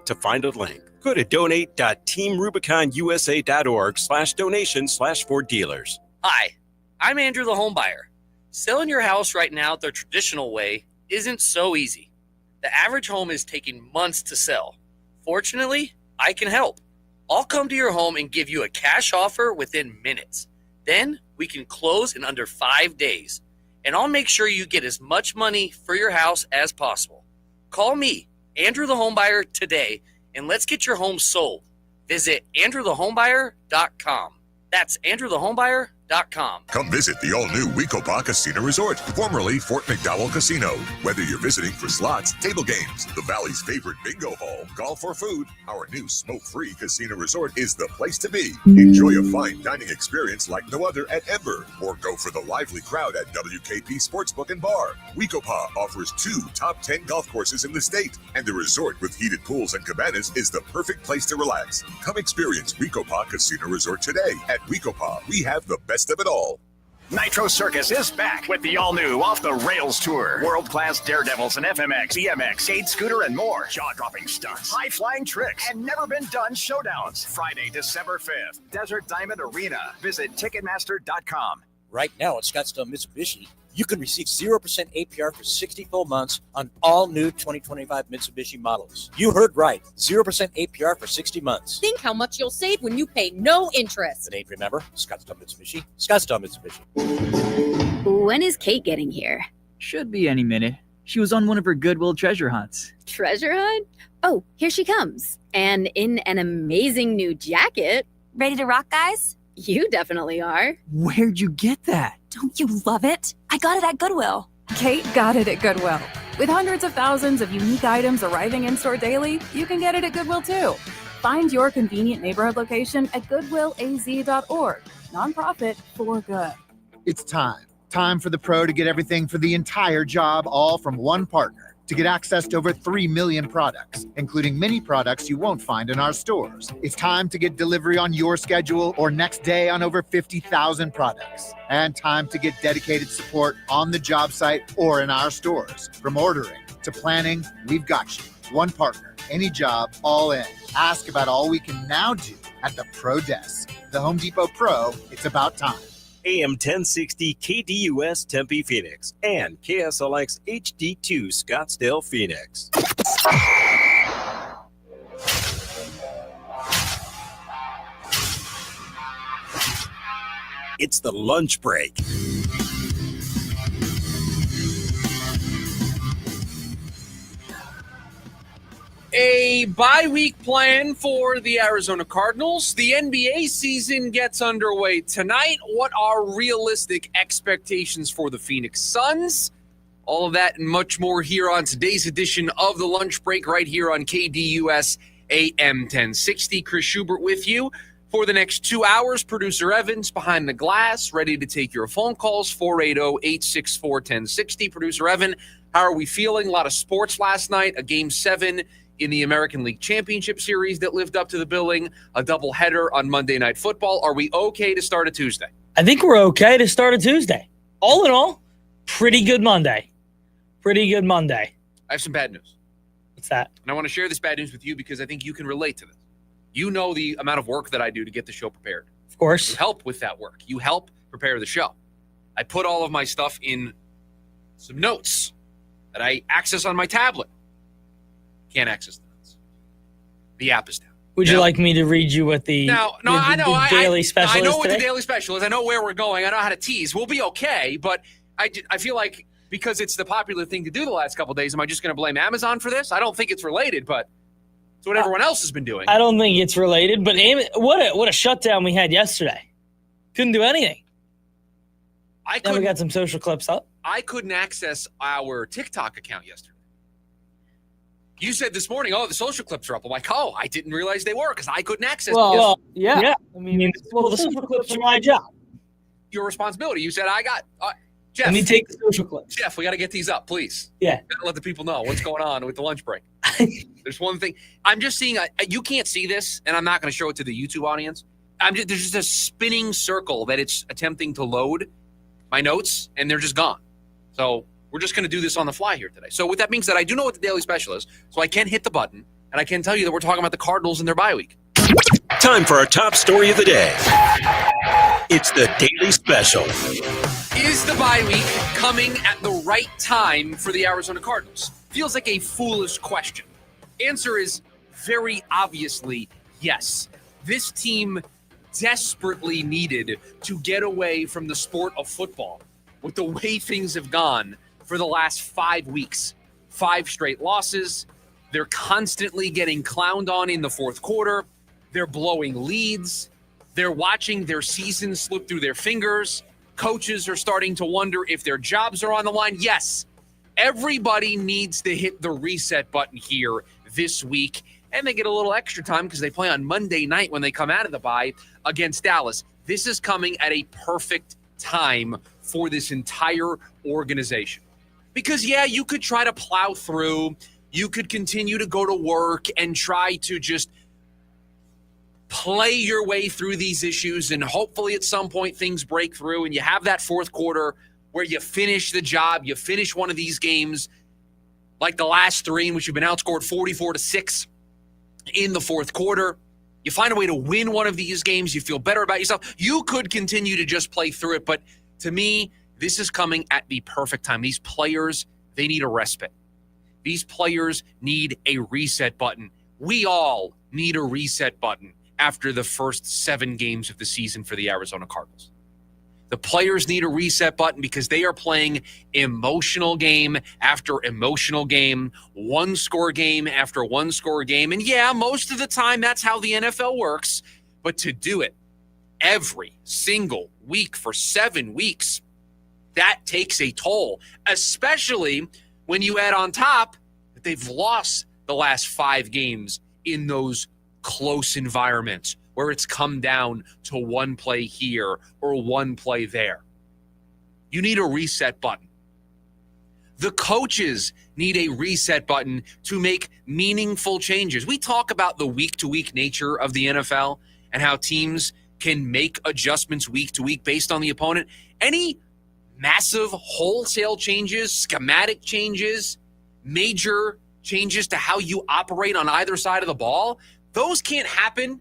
to find a link. Go to donate.teamrubiconusa.org/donation/for-dealers. Hi, I'm Andrew the Homebuyer. Selling your house right now the traditional way isn't so easy. The average home is taking months to sell. Fortunately, I can help. I'll come to your home and give you a cash offer within minutes. Then we can close in under 5 days. And I'll make sure you get as much money for your house as possible. Call me, Andrew the Homebuyer, today, and let's get your home sold. Visit AndrewTheHomebuyer.com. That's AndrewTheHomebuyer.com. Come visit the all-new Wecopa Casino Resort, formerly Fort McDowell Casino. Whether you're visiting for slots, table games, the Valley's favorite bingo hall, golf, or food, our new smoke-free casino resort is the place to be. Enjoy a fine dining experience like no other at Ember, or go for the lively crowd at WKP Sportsbook and Bar. Wecopa offers 2 top 10 golf courses in the state, and the resort with heated pools and cabanas is the perfect place to relax. Come experience Wecopa Casino Resort today. At Wecopa, we have the best of it all. Nitro Circus is back with the all-new Off the Rails Tour. World-class daredevils and FMX, BMX, skate, scooter, and more. Jaw-dropping stunts, high-flying tricks, and never-been-done showdowns. Friday, December 5th, Desert Diamond Arena. Visit Ticketmaster.com. Right now at Scottsdale Mitsubishi, you can receive 0% APR for 60 full months on all new 2025 Mitsubishi models. You heard right, 0% APR for 60 months. Think how much you'll save when you pay no interest. The name, remember? Scottsdale Mitsubishi. Scottsdale Mitsubishi. When is Kate getting here? Should be any minute. She was on one of her Goodwill treasure hunts. Treasure hunt? Oh, here she comes. And in an amazing new jacket. Ready to rock, guys? You definitely are. Where'd you get that? Don't you love it? I got it at Goodwill. Kate got it at Goodwill. With hundreds of thousands of unique items arriving in store daily, you can get it at Goodwill too. Find your convenient neighborhood location at goodwillaz.org. Nonprofit for good. It's time. Time for the pro to get everything for the entire job, all from one partner. To get access to over 3 million products, including many products you won't find in our stores. It's time to get delivery on your schedule or next day on over 50,000 products. And time to get dedicated support on the job site or in our stores. From ordering to planning, we've got you. One partner, any job, all in. Ask about all we can now do at the Pro Desk. The Home Depot Pro, it's about time. AM 1060 KDUS Tempe Phoenix and KSLX HD2 Scottsdale Phoenix. It's the lunch break. A bye-week plan for the Arizona Cardinals. The NBA season gets underway tonight. What are realistic expectations for the Phoenix Suns? All of that and much more here on today's edition of the Lunch Break right here on KDUS AM 1060. Chris Schubert with you for the next 2 hours. Producer Evans behind the glass, ready to take your phone calls, 480-864-1060. Producer Evan, how are we feeling? A lot of sports last night, a Game 7 in the American League Championship Series that lived up to the billing, a doubleheader on Monday Night Football. Are we okay to start a Tuesday? I think we're okay to start a Tuesday. All in all, pretty good Monday. Pretty good Monday. I have some bad news. What's that? And I want to share this bad news with you because I think you can relate to this. You know the amount of work that I do to get the show prepared. Of course. You help with that work. You help prepare the show. I put all of my stuff in some notes that I access on my tablet. Can't access the notes. The app is down. Would you like me to read you what the I know. The daily special I know is what today? the daily special is. I know where we're going. I know how to tease. We'll be okay, but I feel like because it's the popular thing to do the last couple of days, am I just going to blame Amazon for this? I don't think it's related, but it's what everyone else has been doing. I don't think it's related, but what a shutdown we had yesterday. Couldn't do anything. Then we got some social clips up. I couldn't access our TikTok account yesterday. You said this morning, the social clips are up. I'm like, I didn't realize they were because I couldn't access them. Well, yeah. I mean, the social clips are my job. Your responsibility. You said, Jeff. Let me take the social clips. Jeff, we got to get these up, please. Yeah. Gotta let the people know what's going on with the lunch break. There's one thing. I'm just seeing, you can't see this, and I'm not going to show it to the YouTube audience. There's just a spinning circle that it's attempting to load my notes, and they're just gone. So we're just going to do this on the fly here today. So with that being said, I do know what the daily special is, so I can hit the button, And I can tell you that we're talking about the Cardinals and their bye week. Time for our top story of the day. It's the Daily Special. Is the bye week coming at the right time for the Arizona Cardinals? Feels like a foolish question. Answer is very obviously yes. This team desperately needed to get away from the sport of football with the way things have gone for the last 5 weeks. 5 straight losses. They're constantly getting clowned on in the fourth quarter. They're blowing leads. They're watching their season slip through their fingers. Coaches are starting to wonder if their jobs are on the line. Yes, everybody needs to hit the reset button here this week. And they get a little extra time because they play on Monday night when they come out of the bye against Dallas. This is coming at a perfect time for this entire organization. Because, yeah, you could try to plow through. You could continue to go to work and try to just play your way through these issues, and hopefully at some point things break through and you have that fourth quarter where you finish the job, you finish one of these games like the last 3 in which you've been outscored 44-6 in the fourth quarter. You find a way to win one of these games, you feel better about yourself. You could continue to just play through it, but to me, this is coming at the perfect time. These players, they need a respite. These players need a reset button. We all need a reset button after the first 7 games of the season for the Arizona Cardinals. The players need a reset button because they are playing emotional game after emotional game, one-score game after one-score game. And yeah, most of the time that's how the NFL works. But to do it every single week for 7 weeks, that takes a toll, especially when you add on top that they've lost the last 5 games in those close environments where it's come down to one play here or one play there. You need a reset button. The coaches need a reset button to make meaningful changes. We talk about the week-to-week nature of the NFL and how teams can make adjustments week to week based on the opponent. Any massive wholesale changes, schematic changes, major changes to how you operate on either side of the ball, those can't happen.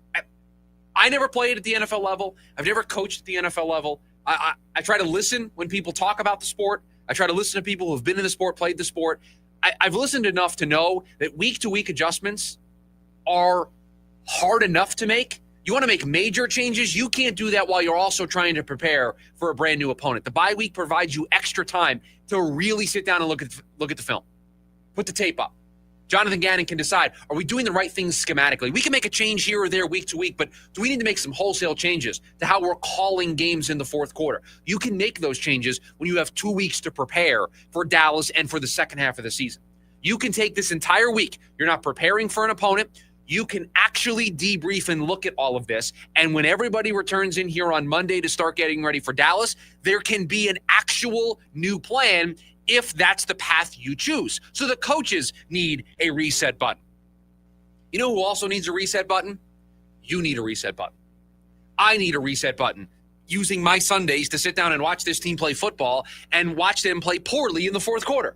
I never played at the NFL level. I've never coached at the NFL level. I try to listen when people talk about the sport. I try to listen to people who have been in the sport, played the sport. I've listened enough to know that week-to-week adjustments are hard enough to make. You want to make major changes, you can't do that while you're also trying to prepare for a brand new opponent. The bye week provides you extra time to really sit down and look at the film. Put the tape up. Jonathan Gannon can decide, are we doing the right things schematically? We can make a change here or there week to week, but do we need to make some wholesale changes to how we're calling games in the fourth quarter? You can make those changes when you have 2 weeks to prepare for Dallas and for the second half of the season. You can take this entire week. You're not preparing for an opponent. You can actually debrief and look at all of this. And when everybody returns in here on Monday to start getting ready for Dallas, there can be an actual new plan if that's the path you choose. So the coaches need a reset button. You know who also needs a reset button? You need a reset button. I need a reset button. Using my Sundays to sit down and watch this team play football and watch them play poorly in the fourth quarter.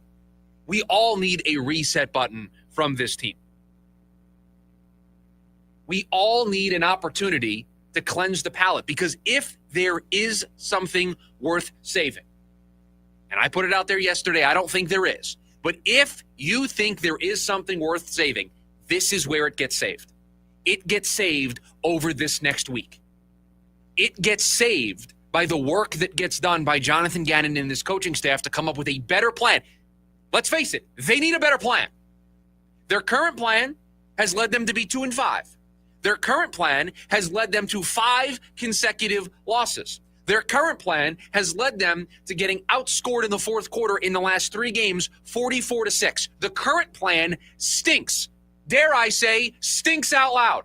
We all need a reset button from this team. We all need an opportunity to cleanse the palate, because if there is something worth saving, and I put it out there yesterday, I don't think there is, but if you think there is something worth saving, this is where it gets saved. It gets saved over this next week. It gets saved by the work that gets done by Jonathan Gannon and his coaching staff to come up with a better plan. Let's face it, they need a better plan. Their current plan has led them to be 2-5. Their current plan has led them to 5 consecutive losses. Their current plan has led them to getting outscored in the fourth quarter in the last 3 games, 44-6. The current plan stinks. Dare I say, stinks out loud.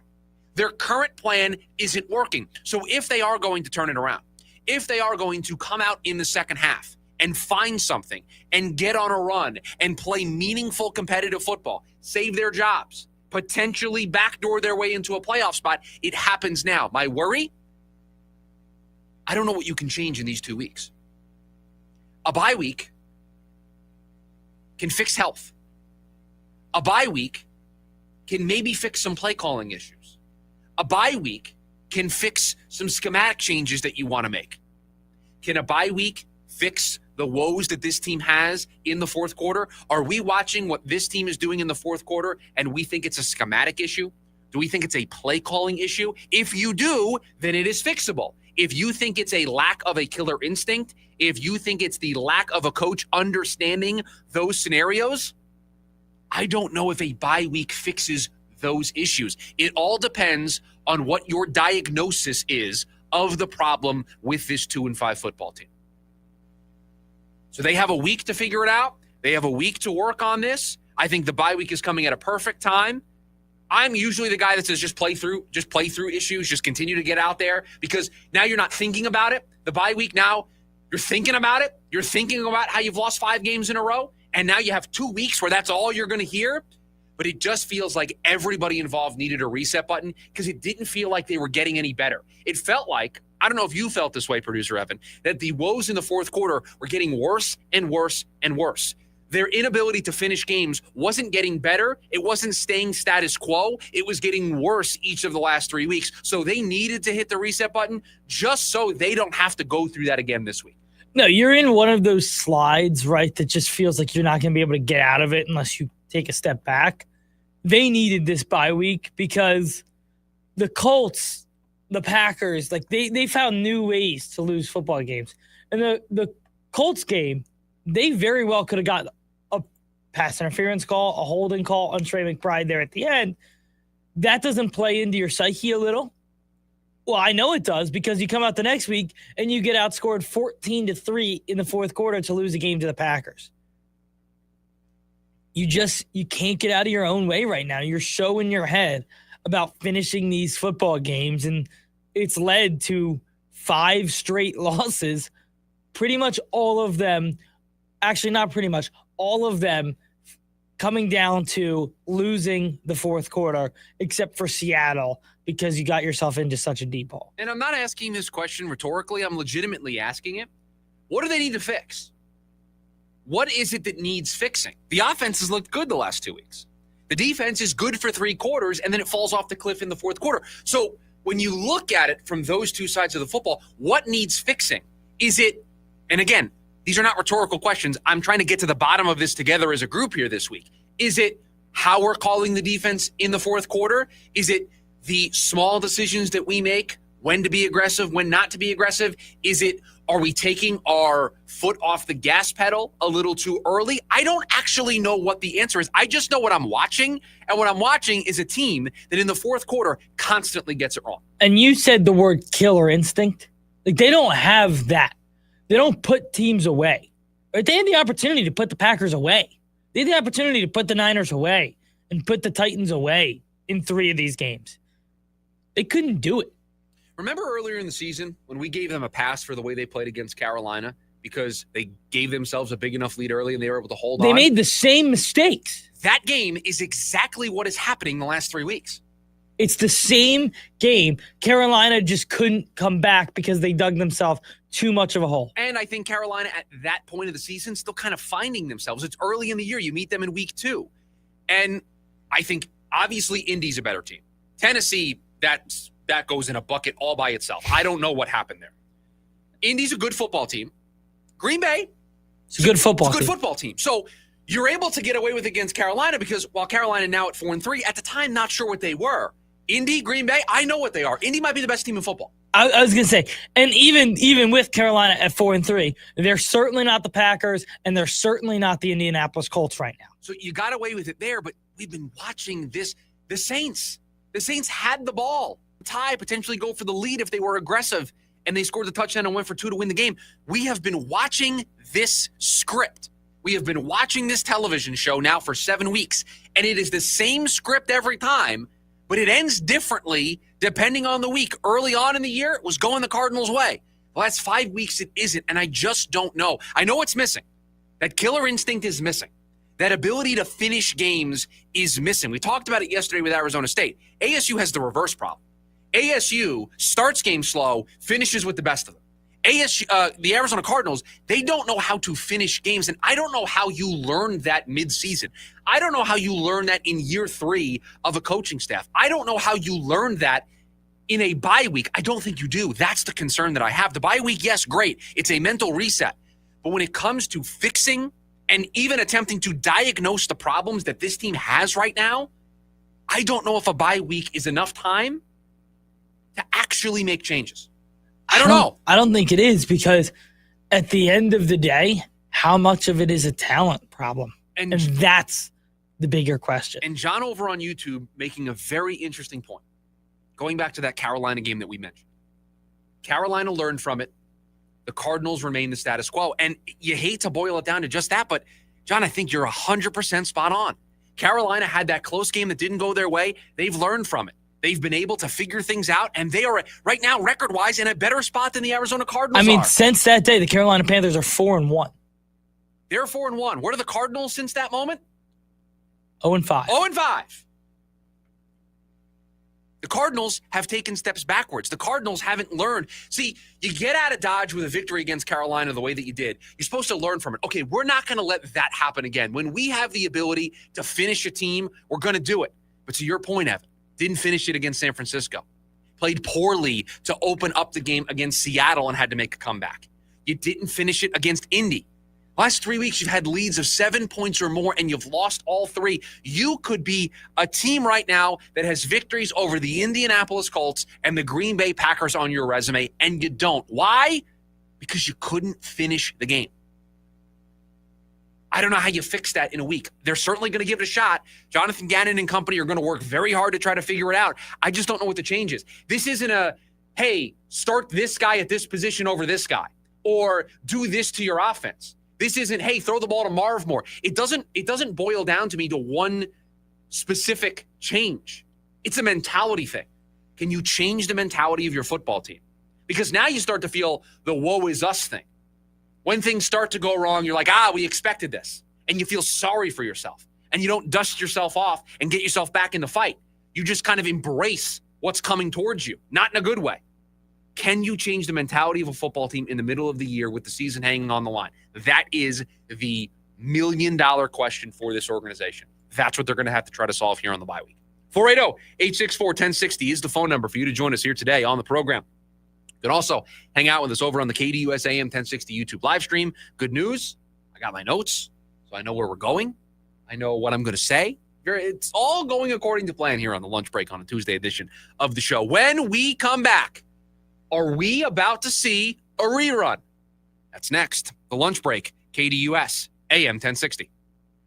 Their current plan isn't working. So if they are going to turn it around, if they are going to come out in the second half and find something and get on a run and play meaningful competitive football, save their jobs, potentially backdoor their way into a playoff spot, it happens now. My worry? I don't know what you can change in these 2 weeks. A bye week can fix health. A bye week can maybe fix some play calling issues. A bye week can fix some schematic changes that you want to make. Can a bye week fix the woes that this team has in the fourth quarter? Are we watching what this team is doing in the fourth quarter and we think it's a schematic issue? Do we think it's a play calling issue? If you do, then it is fixable. If you think it's a lack of a killer instinct, if you think it's the lack of a coach understanding those scenarios, I don't know if a bye week fixes those issues. It all depends on what your diagnosis is of the problem with this 2-5 football team. So they have a week to figure it out. They have a week to work on this. I think the bye week is coming at a perfect time. I'm usually the guy that says just play through issues, just continue to get out there, because now you're not thinking about it. The bye week now, you're thinking about it. You're thinking about how you've lost 5 games in a row, and now you have 2 weeks where that's all you're going to hear. But it just feels like everybody involved needed a reset button because it didn't feel like they were getting any better. It felt like, I don't know if you felt this way, producer Evan, that the woes in the fourth quarter were getting worse and worse and worse. Their inability to finish games wasn't getting better. It wasn't staying status quo. It was getting worse each of the last 3 weeks. So they needed to hit the reset button just so they don't have to go through that again this week. No, you're in one of those slides, right, that just feels like you're not going to be able to get out of it unless you take a step back. They needed this bye week because the Colts, the Packers, like they found new ways to lose football games. And the Colts game, they very well could have got a pass interference call, a holding call on Trey McBride there at the end. That doesn't play into your psyche a little? Well, I know it does, because you come out the next week and you get outscored 14-3 in the fourth quarter to lose a game to the Packers. You can't get out of your own way right now. You're so in your head about finishing these football games, and it's led to 5 straight losses. Pretty much all of them, actually not pretty much, all of them coming down to losing the fourth quarter, except for Seattle, because you got yourself into such a deep hole. And I'm not asking this question rhetorically. I'm legitimately asking it. What do they need to fix? What is it that needs fixing? The offense has looked good the last 2 weeks. The defense is good for 3 quarters, and then it falls off the cliff in the fourth quarter. So when you look at it from those two sides of the football, what needs fixing? Is it, and again, these are not rhetorical questions. I'm trying to get to the bottom of this together as a group here this week. Is it how we're calling the defense in the fourth quarter? Is it the small decisions that we make, when to be aggressive, when not to be aggressive? Is it, are we taking our foot off the gas pedal a little too early? I don't actually know what the answer is. I just know what I'm watching, and what I'm watching is a team that in the fourth quarter constantly gets it wrong. And you said the word killer instinct. Like, they don't have that. They don't put teams away. Right? They had the opportunity to put the Packers away. They had the opportunity to put the Niners away and put the Titans away in 3 of these games. They couldn't do it. Remember earlier in the season when we gave them a pass for the way they played against Carolina because they gave themselves a big enough lead early and they were able to hold on? They made the same mistakes. That game is exactly what is happening the last 3 weeks. It's the same game. Carolina just couldn't come back because they dug themselves too much of a hole. And I think Carolina at that point of the season still kind of finding themselves. It's early in the year. You meet them in week 2. And I think obviously Indy's a better team. Tennessee, that goes in a bucket all by itself. I don't know what happened there. Indy's a good football team. Green Bay, it's a good football team. So you're able to get away with against Carolina because while Carolina now at 4-3, at the time, not sure what they were. Indy, Green Bay, I know what they are. Indy might be the best team in football. I was going to say, and even with Carolina at 4-3, they're certainly not the Packers, and they're certainly not the Indianapolis Colts right now. So you got away with it there, but we've been watching this. The Saints had the ball. Tie, potentially go for the lead if they were aggressive, and they scored the touchdown and went for 2 to win the game. We have been watching this script. We have been watching this television show now for 7 weeks, and it is the same script every time, but it ends differently depending on the week. Early on in the year, it was going the Cardinals' way. The last 5 weeks, it isn't, and I just don't know. I know it's missing. That killer instinct is missing. That ability to finish games is missing. We talked about it yesterday with Arizona State. ASU has the reverse problem. ASU starts games slow, finishes with the best of them. the Arizona Cardinals, they don't know how to finish games, and I don't know how you learn that midseason. I don't know how you learn that in year 3 of a coaching staff. I don't know how you learn that in a bye week. I don't think you do. That's the concern that I have. The bye week, yes, great. It's a mental reset. But when it comes to fixing and even attempting to diagnose the problems that this team has right now, I don't know if a bye week is enough time to actually make changes. I don't know. I don't think it is, because at the end of the day, how much of it is a talent problem? And that's the bigger question. And John over on YouTube making a very interesting point. Going back to that Carolina game that we mentioned. Carolina learned from it. The Cardinals remain the status quo. And you hate to boil it down to just that, but John, I think you're 100% spot on. Carolina had that close game that didn't go their way. They've learned from it. They've been able to figure things out, and they are right now, record-wise, in a better spot than the Arizona Cardinals are. Since that day, the Carolina Panthers are 4-1. They're 4-1. What are the Cardinals since that moment? 0-5. 0-5. The Cardinals have taken steps backwards. The Cardinals haven't learned. See, you get out of Dodge with a victory against Carolina the way that you did. You're supposed to learn from it. Okay, we're not going to let that happen again. When we have the ability to finish a team, we're going to do it. But to your point, Evan, didn't finish it against San Francisco. Played poorly to open up the game against Seattle and had to make a comeback. You didn't finish it against Indy. Last 3 weeks, you've had leads of 7 points or more, and you've lost all 3. You could be a team right now that has victories over the Indianapolis Colts and the Green Bay Packers on your resume, and you don't. Why? Because you couldn't finish the game. I don't know how you fix that in a week. They're certainly going to give it a shot. Jonathan Gannon and company are going to work very hard to try to figure it out. I just don't know what the change is. This isn't a, hey, start this guy at this position over this guy, or do this to your offense. This isn't, hey, throw the ball to Marv more. It doesn't boil down to me to one specific change. It's a mentality thing. Can you change the mentality of your football team? Because now you start to feel the woe is us thing. When things start to go wrong, you're like, we expected this. And you feel sorry for yourself. And you don't dust yourself off and get yourself back in the fight. You just kind of embrace what's coming towards you, not in a good way. Can you change the mentality of a football team in the middle of the year with the season hanging on the line? That is the $1 million question for this organization. That's what they're going to have to try to solve here on the bye week. 480-864-1060 is the phone number for you to join us here today on the program. You can also hang out with us over on the KDUS AM 1060 YouTube live stream. Good news, I got my notes, so I know where we're going. I know what I'm going to say. It's all going according to plan here on the lunch break on a Tuesday edition of the show. When we come back, are we about to see a rerun? That's next. The lunch break, KDUS AM 1060.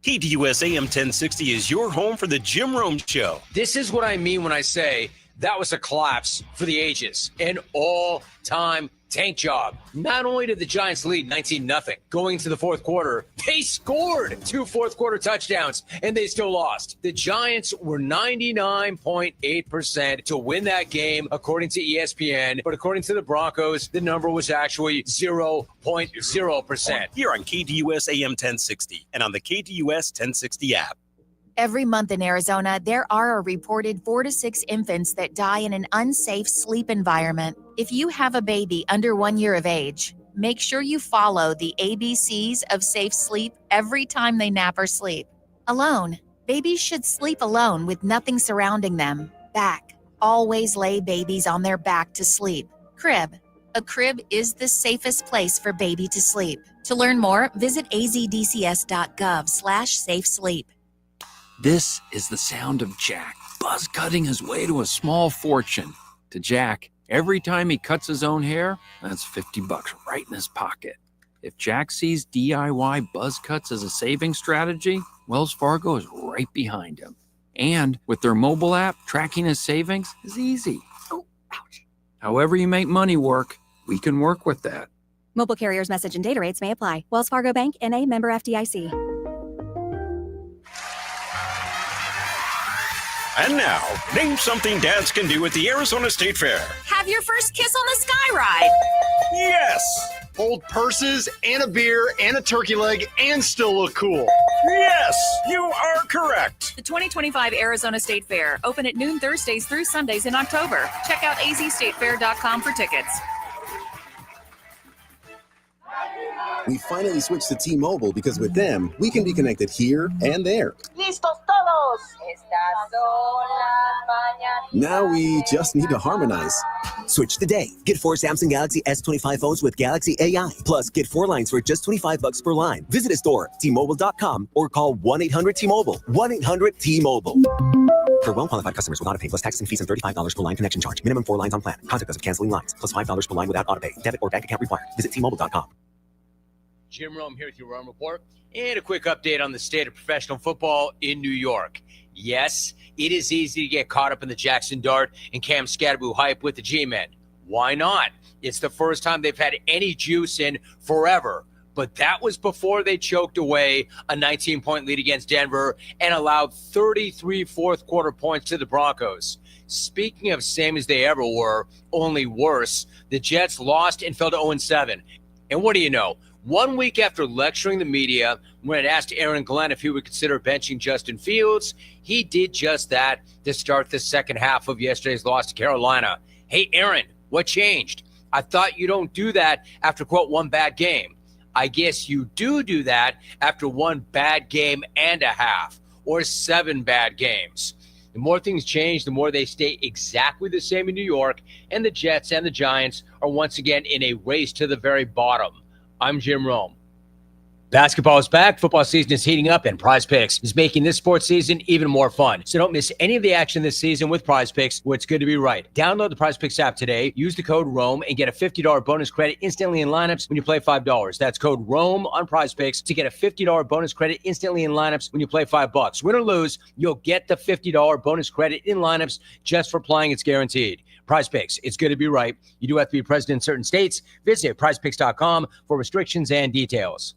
KDUS AM 1060 is your home for the Jim Rome Show. This is what I mean when I say that was a collapse for the ages. An all-time tank job. Not only did the Giants lead 19-0 going into the fourth quarter, they scored 2 fourth-quarter touchdowns, and they still lost. The Giants were 99.8% to win that game, according to ESPN. But according to the Broncos, the number was actually 0.0%. Here on KDUS AM 1060 and on the KDUS 1060 app. Every month in Arizona, there are a reported 4 to 6 infants that die in an unsafe sleep environment. If you have a baby under 1 year of age, make sure you follow the ABCs of safe sleep every time they nap or sleep. Alone. Babies should sleep alone with nothing surrounding them. Back. Always lay babies on their back to sleep. Crib. A crib is the safest place for baby to sleep. To learn more, visit azdcs.gov/safe sleep. This is the sound of Jack buzz cutting his way to a small fortune. To Jack, every time he cuts his own hair, that's $50 right in his pocket. If Jack sees DIY buzz cuts as a saving strategy, Wells Fargo is right behind him. And with their mobile app, tracking his savings is easy. Oh, ouch. However you make money work, we can work with that. Mobile carriers' message and data rates may apply. Wells Fargo Bank, N.A., member FDIC. And now, name something dads can do at the Arizona State Fair. Have your first kiss on the sky ride. Yes! Hold purses and a beer and a turkey leg and still look cool. Yes! You are correct. The 2025 Arizona State Fair, open at noon Thursdays through Sundays in October. Check out azstatefair.com for tickets. We finally switched to T-Mobile because with them, we can be connected here and there. ¡Listos todos! Estas son las mañanitas. Now we just need to harmonize. Switch today. Get 4 Samsung Galaxy S25 phones with Galaxy AI. Plus, get 4 lines for just $25 per line. Visit a store, T-Mobile.com, or call 1-800-T-Mobile. 1-800-T-Mobile. For well-qualified customers with auto pay plus taxes and fees and $35 per line connection charge. Minimum 4 lines on plan. Contact us if canceling lines. Plus $5 per line without auto pay. Debit or bank account required. Visit T-Mobile.com. Jim Rome here with your Rome Report. And a quick update on the state of professional football in New York. Yes, it is easy to get caught up in the Jackson Dart and Cam Scatterboo hype with the G-Men. Why not? It's the first time they've had any juice in forever. But that was before they choked away a 19-point lead against Denver and allowed 33 fourth-quarter points to the Broncos. Speaking of same as they ever were, only worse, the Jets lost and fell to 0-7. And what do you know? 1 week after lecturing the media, when it asked Aaron Glenn if he would consider benching Justin Fields, he did just that to start the second half of yesterday's loss to Carolina. Hey, Aaron, what changed? I thought you don't do that after, quote, one bad game. I guess you do that after one bad game and a half, or 7 bad games. The more things change, the more they stay exactly the same in New York, and the Jets and the Giants are once again in a race to the very bottom. I'm Jim Rome. Basketball is back, football season is heating up, and Prize Picks is making this sports season even more fun. So don't miss any of the action this season with Prize Picks, where it's good to be right. Download the Prize Picks app today, use the code ROME, and get a $50 bonus credit instantly in lineups when you play $5. That's code ROME on Prize Picks to get a $50 bonus credit instantly in lineups when you play $5. Win or lose, you'll get the $50 bonus credit in lineups just for playing. It's guaranteed. Prize Picks, it's good to be right. You do have to be present in certain states. Visit prizepicks.com for restrictions and details.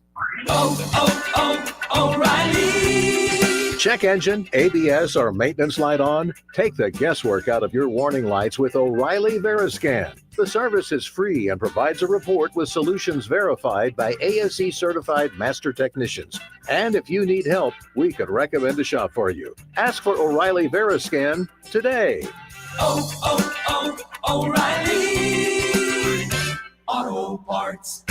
O'Reilly. Check engine, ABS, or maintenance light on? Take the guesswork out of your warning lights with O'Reilly Veriscan. The service is free and provides a report with solutions verified by ASE certified master technicians. And if you need help, we could recommend a shop for you. Ask for O'Reilly Veriscan today. O'Reilly Auto Parts.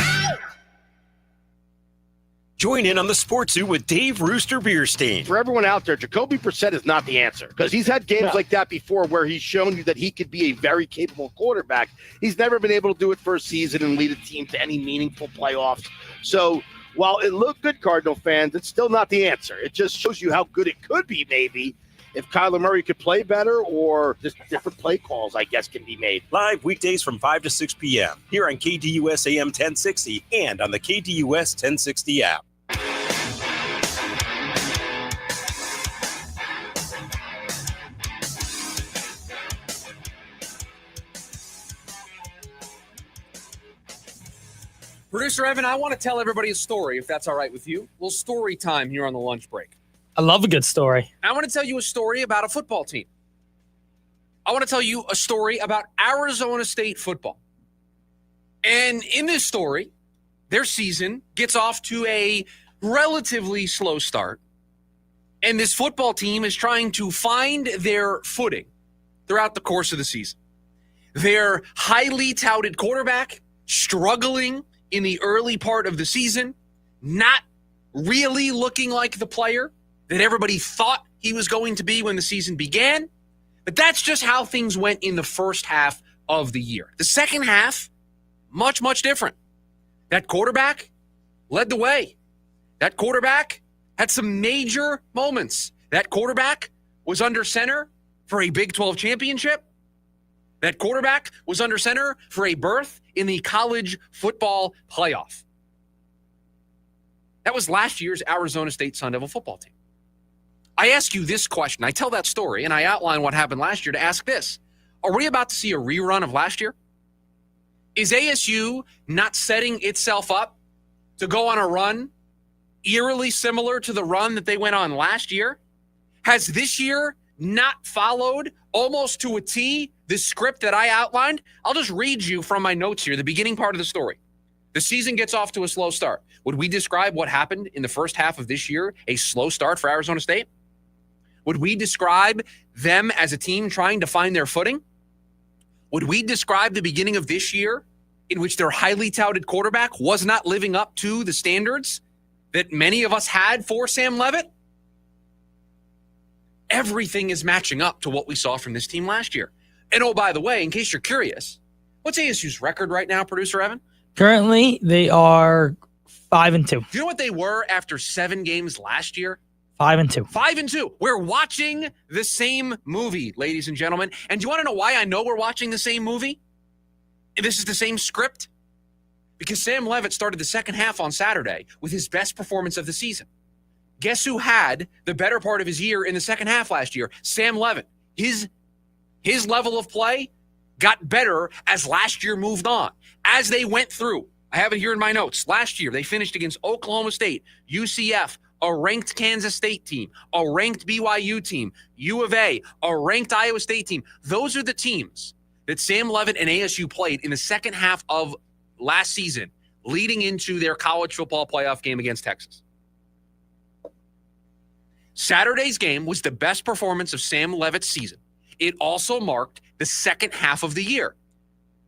Join in on the Sports Zoo with Dave Rooster Bierstein. For everyone out there, Jacoby Brissett is not the answer because he's had games like that before where he's shown you that he could be a very capable quarterback. He's never been able to do it for a season and lead a team to any meaningful playoffs. So while it looked good, Cardinal fans, it's still not the answer. It just shows you how good it could be maybe if Kyler Murray could play better or just different play calls, I guess, can be made. Live weekdays from 5 to 6 p.m. here on KDUS AM 1060 and on the KDUS 1060 app. Producer Evan, I want to tell everybody a story, if that's all right with you. A little story time here on the lunch break. I love a good story. I want to tell you a story about a football team. I want to tell you a story about Arizona State football. And in this story, their season gets off to a relatively slow start. And this football team is trying to find their footing throughout the course of the season. Their highly touted quarterback struggling in the early part of the season, not really looking like the player that everybody thought he was going to be when the season began. But that's just how things went in the first half of the year. The second half, much, much different. That quarterback led the way. That quarterback had some major moments. That quarterback was under center for a Big 12 championship. That quarterback was under center for a berth in the college football playoff. That was last year's Arizona State Sun Devil football team. I ask you this question. I tell that story, and I outline what happened last year to ask this. Are we about to see a rerun of last year? Is ASU not setting itself up to go on a run eerily similar to the run that they went on last year? Has this year not followed almost to a T the script that I outlined? I'll just read you from my notes here, the beginning part of the story. The season gets off to a slow start. Would we describe what happened in the first half of this year a slow start for Arizona State? Would we describe them as a team trying to find their footing? Would we describe the beginning of this year in which their highly touted quarterback was not living up to the standards that many of us had for Sam Leavitt, everything is matching up to what we saw from this team last year. And oh, by the way, in case you're curious, what's ASU's record right now, Producer Evan? Currently, they are 5-2. Do you know what they were after 7 games last year? 5-2. 5-2. We're watching the same movie, ladies and gentlemen. And do you want to know why I know we're watching the same movie? This is the same script? Because Sam Leavitt started the second half on Saturday with his best performance of the season. Guess who had the better part of his year in the second half last year? Sam Leavitt. His level of play got better as last year moved on. As they went through, I have it here in my notes. Last year, they finished against Oklahoma State, UCF, a ranked Kansas State team, a ranked BYU team, U of A, a ranked Iowa State team. Those are the teams that Sam Leavitt and ASU played in the second half of last season, leading into their college football playoff game against Texas. Saturday's game was the best performance of Sam Leavitt's season. It also marked the second half of the year,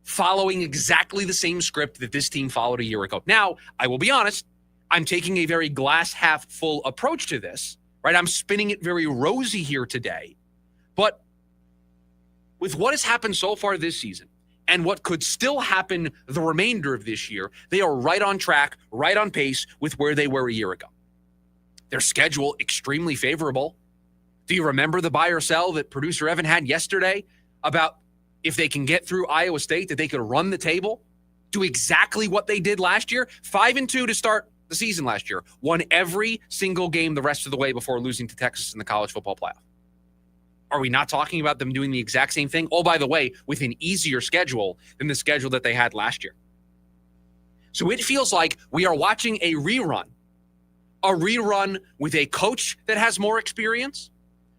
following exactly the same script that this team followed a year ago. Now, I will be honest, I'm taking a very glass half full approach to this, right? I'm spinning it very rosy here today. But with what has happened so far this season and what could still happen the remainder of this year, they are right on track, right on pace with where they were a year ago. Their schedule extremely favorable. Do you remember the buy or sell that Producer Evan had yesterday about if they can get through Iowa State, that they could run the table, do exactly what they did last year? 5-2 to start the season last year. Won every single game the rest of the way before losing to Texas in the college football playoff. Are we not talking about them doing the exact same thing? Oh, by the way, with an easier schedule than the schedule that they had last year. So it feels like we are watching a rerun with a coach that has more experience,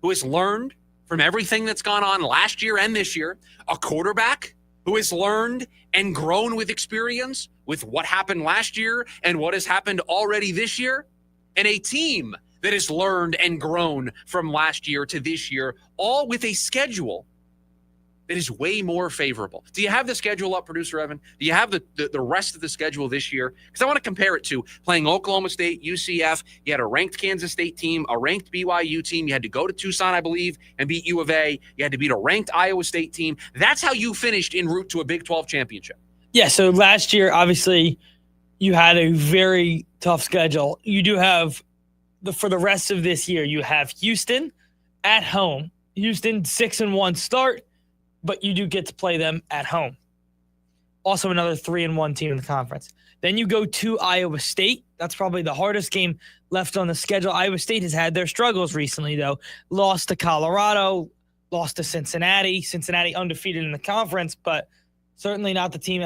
who has learned from everything that's gone on last year and this year, a quarterback who has learned and grown with experience with what happened last year and what has happened already this year, and a team that has learned and grown from last year to this year, all with a schedule that is way more favorable. Do you have the schedule up, Producer Evan? Do you have the rest of the schedule this year? Because I want to compare it to playing Oklahoma State, UCF. You had a ranked Kansas State team, a ranked BYU team. You had to go to Tucson, I believe, and beat U of A. You had to beat a ranked Iowa State team. That's how you finished en route to a Big 12 championship. Yeah, so last year, obviously, you had a very tough schedule. You do have, for the rest of this year, you have Houston at home. Houston 6-1 start, but you do get to play them at home. Also another 3-1 team in the conference. Then you go to Iowa State. That's probably the hardest game left on the schedule. Iowa State has had their struggles recently, though. Lost to Colorado, lost to Cincinnati. Cincinnati undefeated in the conference, but certainly not the team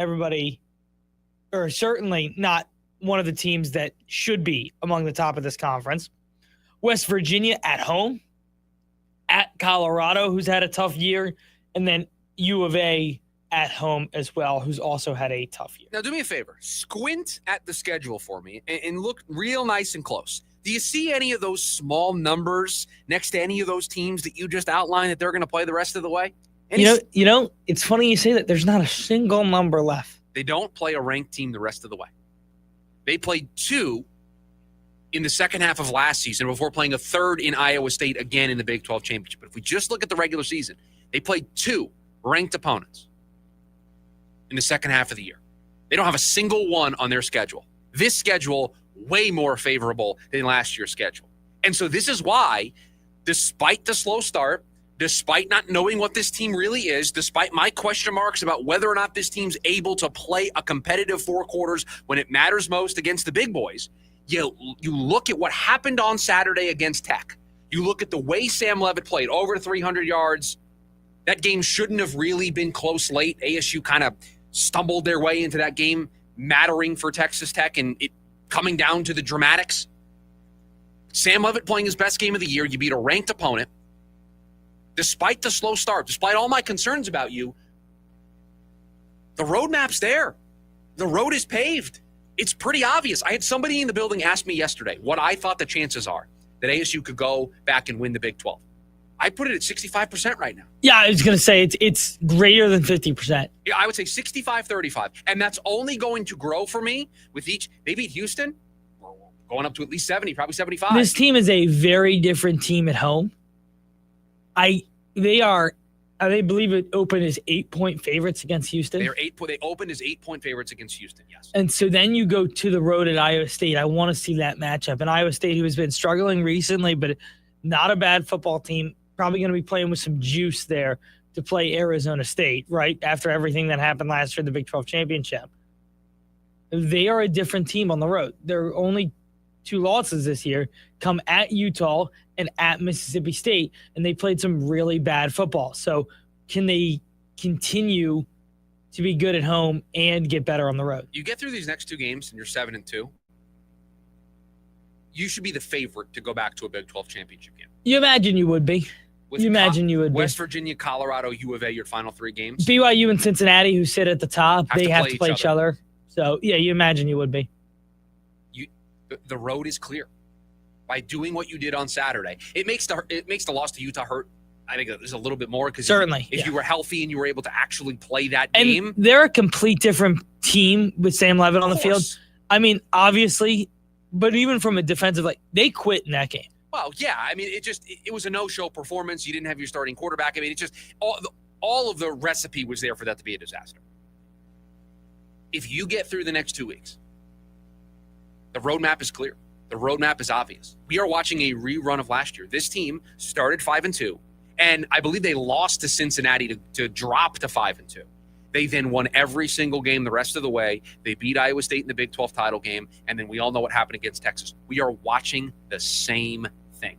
certainly not one of the teams that should be among the top of this conference. West Virginia at home, at Colorado, who's had a tough year, and then U of A at home as well, who's also had a tough year. Now, do me a favor. Squint at the schedule for me and look real nice and close. Do you see any of those small numbers next to any of those teams that you just outlined that they're going to play the rest of the way? You know, it's funny you say that. There's not a single number left. They don't play a ranked team the rest of the way. They played 2 in the second half of last season before playing a third in Iowa State again in the Big 12 championship. But if we just look at the regular season, they played 2 ranked opponents in the second half of the year. They don't have a single one on their schedule. This schedule, way more favorable than last year's schedule. And so this is why, despite the slow start, despite not knowing what this team really is, despite my question marks about whether or not this team's able to play a competitive 4 quarters when it matters most against the big boys, you look at what happened on Saturday against Tech. You look at the way Sam Leavitt played, over 300 yards. That game shouldn't have really been close late. ASU kind of stumbled their way into that game, mattering for Texas Tech and it coming down to the dramatics. Sam Leavitt playing his best game of the year. You beat a ranked opponent. Despite the slow start, despite all my concerns about you, the roadmap's there. The road is paved. It's pretty obvious. I had somebody in the building ask me yesterday what I thought the chances are that ASU could go back and win the Big 12. I put it at 65% right now. Yeah, I was going to say it's greater than 50%. Yeah, I would say 65-35. And that's only going to grow for me with each. They beat Houston, going up to at least 70, probably 75. This team is a very different team at home. I believe it opened as 8-point favorites against Houston. They opened as 8-point favorites against Houston, yes. And so then you go to the road at Iowa State. I want to see that matchup. And Iowa State, who has been struggling recently, but not a bad football team, probably going to be playing with some juice there to play Arizona State, right? After everything that happened last year in the Big 12 championship. They are a different team on the road. Their only 2 losses this year come at Utah and at Mississippi State, and they played some really bad football. So can they continue to be good at home and get better on the road? You get through these next 2 games and you're 7-2. You should be the favorite to go back to a Big 12 championship game. You imagine you would be. West Virginia, Colorado, U of A, your final 3 games. BYU and Cincinnati, who sit at the top, they have to play each other. So, yeah, you imagine you would be. The road is clear. By doing what you did on Saturday, it makes the loss to Utah hurt. I think there's a little bit more because if you were healthy and you were able to actually play that game. And they're a complete different team with Sam Levitt on the field. I mean, obviously, but even from a defensive, they quit in that game. Well, yeah. I mean, it was a no-show performance. You didn't have your starting quarterback. I mean, it's just all of the recipe was there for that to be a disaster. If you get through the next 2 weeks, the roadmap is clear. The roadmap is obvious. We are watching a rerun of last year. This team started 5-2, and I believe they lost to Cincinnati to drop to 5-2. They then won every single game the rest of the way. They beat Iowa State in the Big 12 title game, and then we all know what happened against Texas. We are watching the same thing.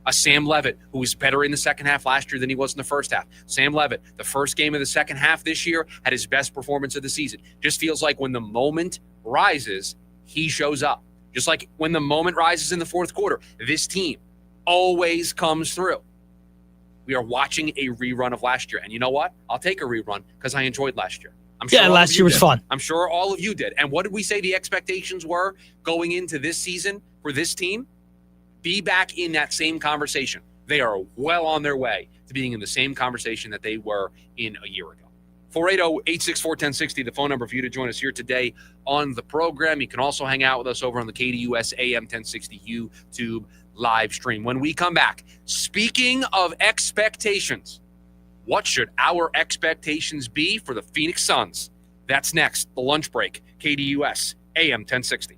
A Sam Levitt, who was better in the second half last year than he was in the first half. Sam Levitt, the first game of the second half this year, had his best performance of the season. Just feels like when the moment rises, he shows up. Just like when the moment rises in the fourth quarter, this team always comes through. We are watching a rerun of last year. And you know what? I'll take a rerun because I enjoyed last year. I'm sure last year was fun. I'm sure all of you did. And what did we say the expectations were going into this season for this team? Be back in that same conversation. They are well on their way to being in the same conversation that they were in a year ago. 480-864-1060, the phone number for you to join us here today on the program. You can also hang out with us over on the KDUS AM 1060 YouTube live stream. When we come back, speaking of expectations, what should our expectations be for the Phoenix Suns? That's next, the lunch break, KDUS AM 1060.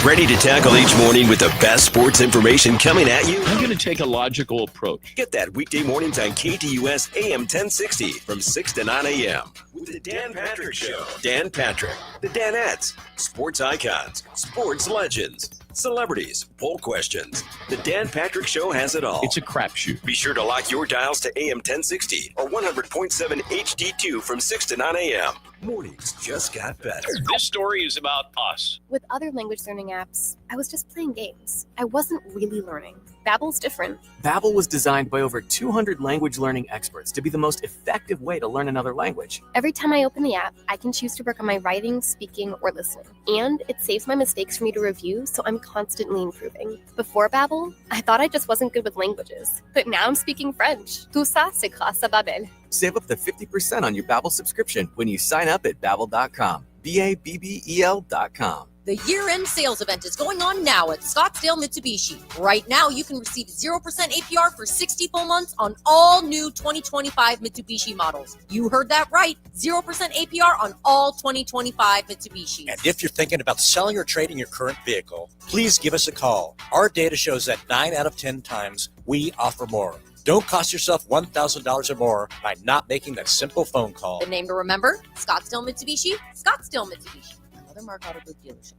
Ready to tackle each morning with the best sports information coming at you? I'm going to take a logical approach. Get that weekday mornings on KDUS AM 1060 from 6 to 9 a.m. with the Dan Patrick Show. Dan Patrick, the Danettes, sports icons, sports legends, celebrities, poll questions. The Dan Patrick Show has it all. It's a crapshoot. Be sure to lock your dials to AM 1060 or 100.7 HD2 from 6 to 9 a.m. Mornings just got better. This story is about us. With other language learning apps, I was just playing games. I wasn't really learning. Babbel's different. Babbel was designed by over 200 language learning experts to be the most effective way to learn another language. Every time I open the app, I can choose to work on my writing, speaking, or listening. And it saves my mistakes for me to review, so I'm constantly improving. Before Babbel, I thought I just wasn't good with languages. But now I'm speaking French. Tout ça, c'est grâce à Babbel. Save up to 50% on your Babbel subscription when you sign up at Babbel.com. Babbel.com. The year-end sales event is going on now at Scottsdale Mitsubishi. Right now, you can receive 0% APR for 60 full months on all new 2025 Mitsubishi models. You heard that right. 0% APR on all 2025 Mitsubishi. And if you're thinking about selling or trading your current vehicle, please give us a call. Our data shows that 9 out of 10 times we offer more. Don't cost yourself $1,000 or more by not making that simple phone call. The name to remember, Scottsdale Mitsubishi, Scottsdale Mitsubishi. Mark Auto Group dealership.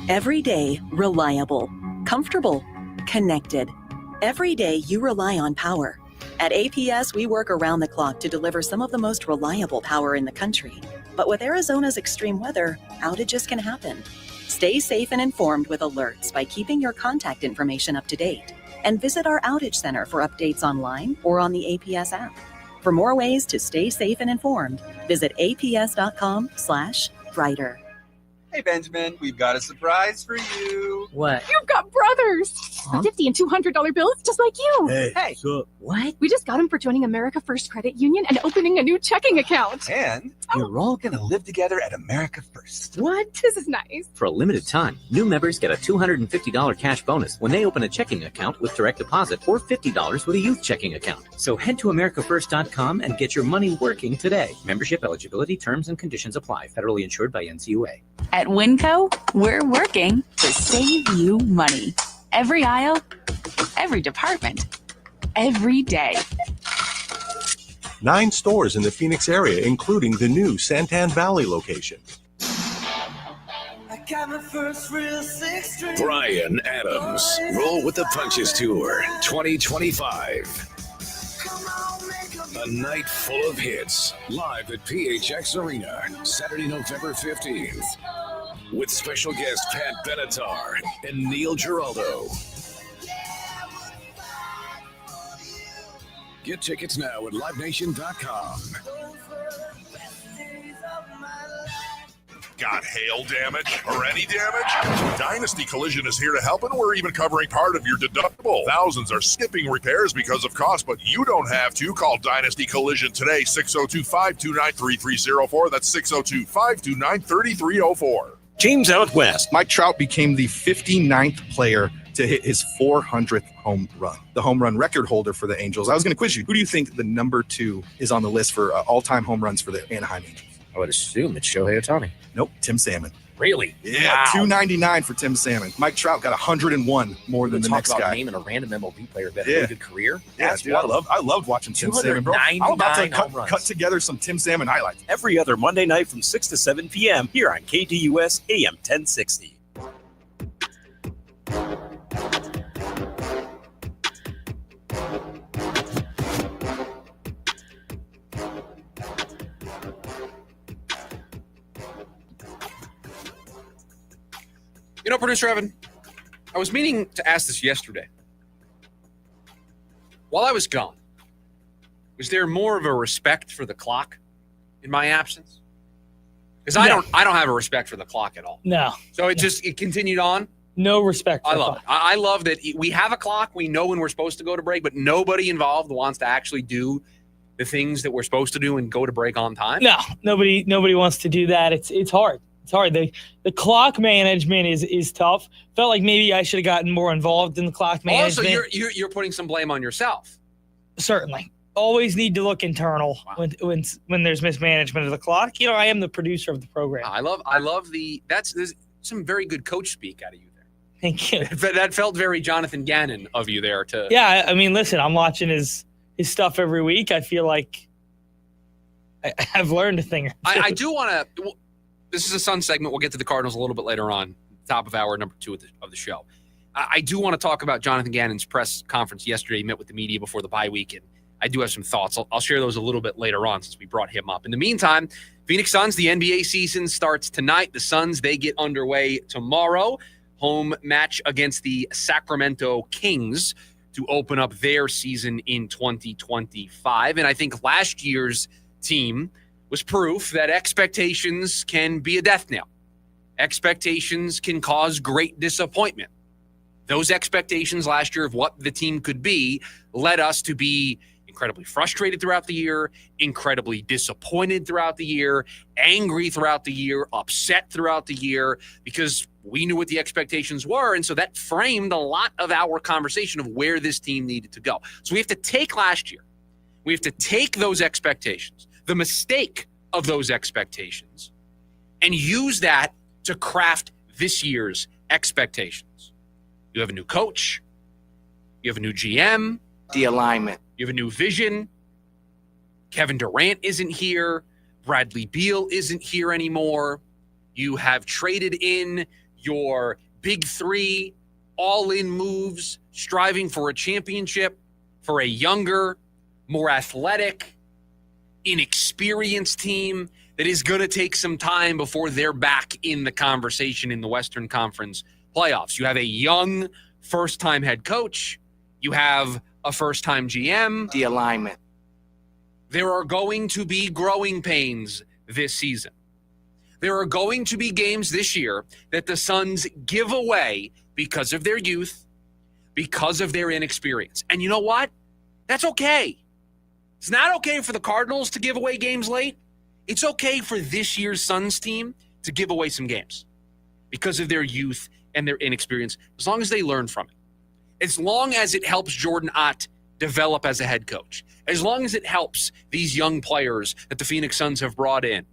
Every day, reliable, comfortable, connected. Every day you rely on power. At APS, we work around the clock to deliver some of the most reliable power in the country. But with Arizona's extreme weather, outages can happen. Stay safe and informed with alerts by keeping your contact information up to date. And visit our outage center for updates online or on the APS app. For more ways to stay safe and informed, visit aps.com/brighter. Hey, Benjamin, we've got a surprise for you. What? You've got brothers. Huh? A $50 and $200 bills just like you. Hey. What? We just got them for joining America First Credit Union and opening a new checking account. And you're all going to live together at America First. What? This is nice. For a limited time, new members get a $250 cash bonus when they open a checking account with direct deposit or $50 with a youth checking account. So head to AmericaFirst.com and get your money working today. Membership eligibility, terms, and conditions apply. Federally insured by NCUA. At Winco, we're working to save you money. Every aisle, every department, every day. 9 stores in the Phoenix area, including the new Santan Valley location. Brian Adams, Roll with the Punches Tour 2025. A night full of hits, live at PHX Arena, Saturday, November 15th. With special guest Pat Benatar and Neil Giraldo. Get tickets now at livenation.com. Got hail damage or any damage? Dynasty Collision is here to help, and we're even covering part of your deductible. Thousands are skipping repairs because of cost, but you don't have to. Call Dynasty Collision today, 602-529-3304. That's 602-529-3304. James out west. Mike Trout became the 59th player to hit his 400th home run. The home run record holder for the Angels. I was going to quiz you. Who do you think the number 2 is on the list for all-time home runs for the Anaheim Angels? I would assume it's Shohei Ohtani. Nope, Tim Salmon. Really? Yeah, Wow. 299 for Tim Salmon. Mike Trout got 101 more than the next Talk about guy. naming a random MLB player that had a really good career. Yeah, That's dude, wild. I loved watching Tim Salmon, bro. I'm about to cut together some Tim Salmon highlights. Every other Monday night from 6 to 7 p.m. here on KDUS AM 1060. You know, Producer Evan, I was meaning to ask this yesterday. While I was gone, was there more of a respect for the clock in my absence? Because I don't have a respect for the clock at all. No. So it continued on. No respect for I the love clock. it. I love that we have a clock. We know when we're supposed to go to break, but nobody involved wants to actually do the things that we're supposed to do and go to break on time. No, nobody wants to do that. It's hard. It's hard. The clock management is tough. Felt like maybe I should have gotten more involved in the clock management. Also, you're putting some blame on yourself. Certainly. Always need to look internal when there's mismanagement of the clock. You know, I am the producer of the program. I love there's some very good coach speak out of you there. Thank you. That felt very Jonathan Gannon of you there to. Yeah, I mean, listen, I'm watching his stuff every week. I feel like I've learned a thing or two. I do want to. This is a Sun segment. We'll get to the Cardinals a little bit later on, top of hour number 2 of the show. I do want to talk about Jonathan Gannon's press conference yesterday. He met with the media before the bye week, and I do have some thoughts. I'll share those a little bit later on since we brought him up. In the meantime, Phoenix Suns, the NBA season starts tonight. The Suns, they get underway tomorrow. Home match against the Sacramento Kings to open up their season in 2025. And I think last year's team was proof that expectations can be a death knell. Expectations can cause great disappointment. Those expectations last year of what the team could be led us to be incredibly frustrated throughout the year, incredibly disappointed throughout the year, angry throughout the year, upset throughout the year, because we knew what the expectations were. And so that framed a lot of our conversation of where this team needed to go. So we have to take last year. We have to take those expectations, the mistake of those expectations, and use that to craft this year's expectations. You have a new coach. You have a new GM. The alignment. You have a new vision. Kevin Durant isn't here. Bradley Beal isn't here anymore. You have traded in your big 3 all-in moves, striving for a championship for a younger, more athletic, inexperienced team that is going to take some time before they're back in the conversation in the Western Conference playoffs. You have a young first-time head coach. You have a first-time GM. The alignment. There are going to be growing pains this season. There are going to be games this year that the Suns give away because of their youth, because of their inexperience. And you know what? That's okay. It's not okay for the Cardinals to give away games late. It's okay for this year's Suns team to give away some games because of their youth and their inexperience, as long as they learn from it. As long as it helps Jordan Ott develop as a head coach. As long as it helps these young players that the Phoenix Suns have brought in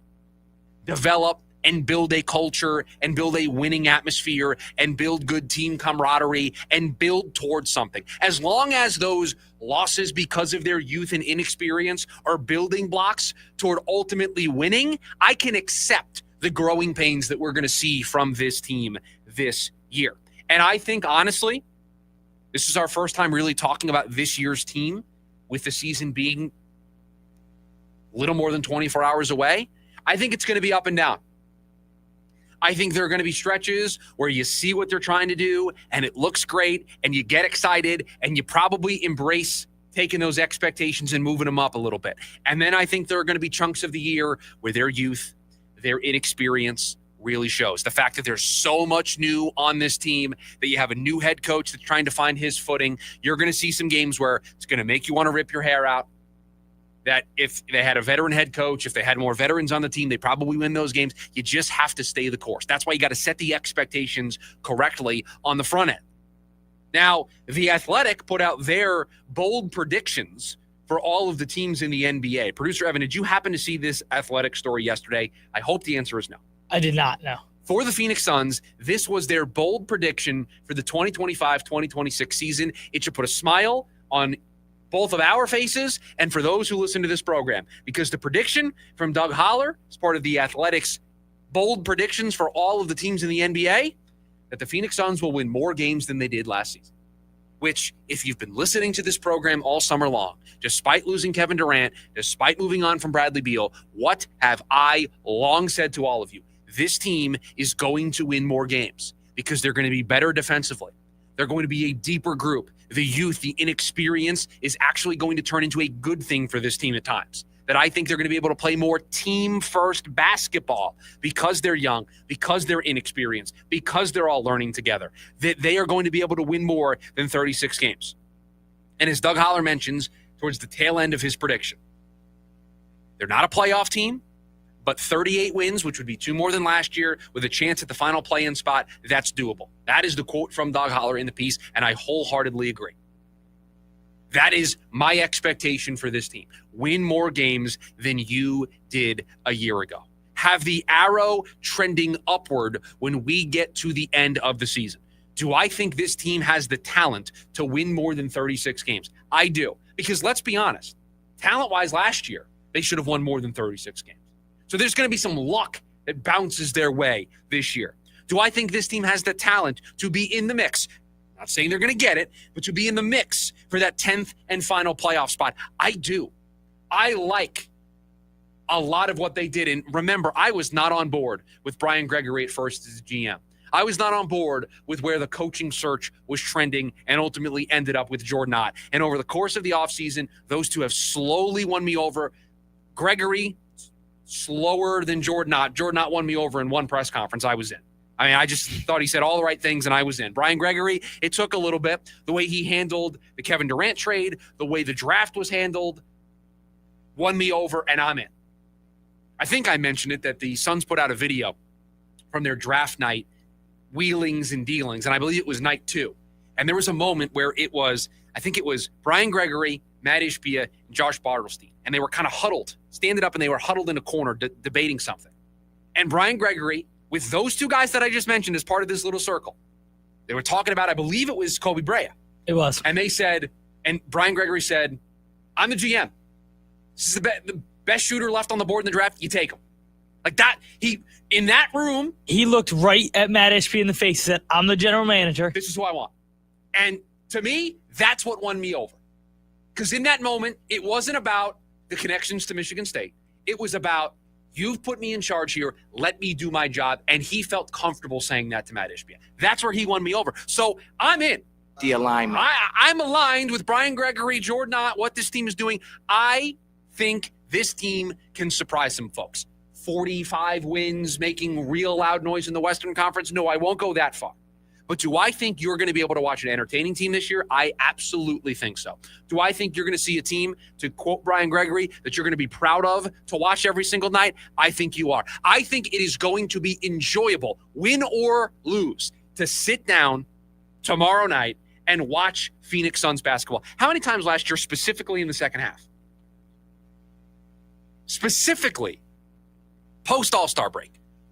develop and build a culture and build a winning atmosphere and build good team camaraderie and build towards something. As long as those losses because of their youth and inexperience are building blocks toward ultimately winning, I can accept the growing pains that we're going to see from this team this year. And I think, honestly, this is our first time really talking about this year's team with the season being a little more than 24 hours away. I think it's going to be up and down. I think there are going to be stretches where you see what they're trying to do and it looks great and you get excited and you probably embrace taking those expectations and moving them up a little bit. And then I think there are going to be chunks of the year where their youth, their inexperience really shows. The fact that there's so much new on this team, that you have a new head coach that's trying to find his footing. You're going to see some games where it's going to make you want to rip your hair out. That if they had a veteran head coach, if they had more veterans on the team, they probably win those games. You just have to stay the course. That's why you got to set the expectations correctly on the front end. Now, The Athletic put out their bold predictions for all of the teams in the NBA. Producer Evan, did you happen to see this Athletic story yesterday? I hope the answer is no. I did not, no. For the Phoenix Suns, this was their bold prediction for the 2025-2026 season. It should put a smile on both of our faces and for those who listen to this program, because the prediction from Doug Holler is part of the Athletic's bold predictions for all of the teams in the NBA, that the Phoenix Suns will win more games than they did last season. Which, if you've been listening to this program all summer long, despite losing Kevin Durant, despite moving on from Bradley Beal, what have I long said to all of you? This team is going to win more games because they're going to be better defensively. They're going to be a deeper group. The youth, the inexperience is actually going to turn into a good thing for this team at times. That I think they're going to be able to play more team-first basketball because they're young, because they're inexperienced, because they're all learning together. That they are going to be able to win more than 36 games. And as Doug Holler mentions towards the tail end of his prediction, they're not a playoff team, but 38 wins, which would be 2 more than last year, with a chance at the final play-in spot, that's doable. That is the quote from Doug Holler in the piece, and I wholeheartedly agree. That is my expectation for this team. Win more games than you did a year ago. Have the arrow trending upward when we get to the end of the season. Do I think this team has the talent to win more than 36 games? I do. Because let's be honest, talent-wise last year, they should have won more than 36 games. So there's going to be some luck that bounces their way this year. Do I think this team has the talent to be in the mix? I'm not saying they're going to get it, but to be in the mix for that 10th and final playoff spot. I do. I like a lot of what they did. And remember, I was not on board with Brian Gregory at first as GM. I was not on board with where the coaching search was trending and ultimately ended up with Jordan Ott. And over the course of the offseason, those two have slowly won me over. Gregory, slower than Jordan Ott. Jordan Ott won me over in one press conference I was in. I mean, I just thought he said all the right things, and I was in. Brian Gregory, it took a little bit. The way he handled the Kevin Durant trade, the way the draft was handled, won me over, and I'm in. I think I mentioned it that the Suns put out a video from their draft night, wheelings and dealings, and I believe it was night 2. And there was a moment where it was, I think it was Brian Gregory, Matt Ishbia, and Josh Bartlestein. And they were kind of huddled, standing up, and they were huddled in a corner debating something. And Brian Gregory, with those two guys that I just mentioned as part of this little circle, they were talking about, I believe it was Kobe Bryant. It was. And they said, and Brian Gregory said, I'm the GM. This is the best shooter left on the board in the draft. You take him. Like that, in that room. He looked right at Matt Ishbia in the face and said, I'm the general manager. This is who I want. And to me, that's what won me over. Because in that moment, it wasn't about the connections to Michigan State. It was about, you've put me in charge here. Let me do my job. And he felt comfortable saying that to Matt Ishbia. That's where he won me over. So I'm in. The alignment. I'm aligned with Brian Gregory, Jordan Ott, what this team is doing. I think this team can surprise some folks. 45 wins, making real loud noise in the Western Conference? No, I won't go that far. But do I think you're going to be able to watch an entertaining team this year? I absolutely think so. Do I think you're going to see a team, to quote Brian Gregory, that you're going to be proud of to watch every single night? I think you are. I think it is going to be enjoyable, win or lose, to sit down tomorrow night and watch Phoenix Suns basketball. How many times last year, specifically in the second half? Specifically, post All-Star break,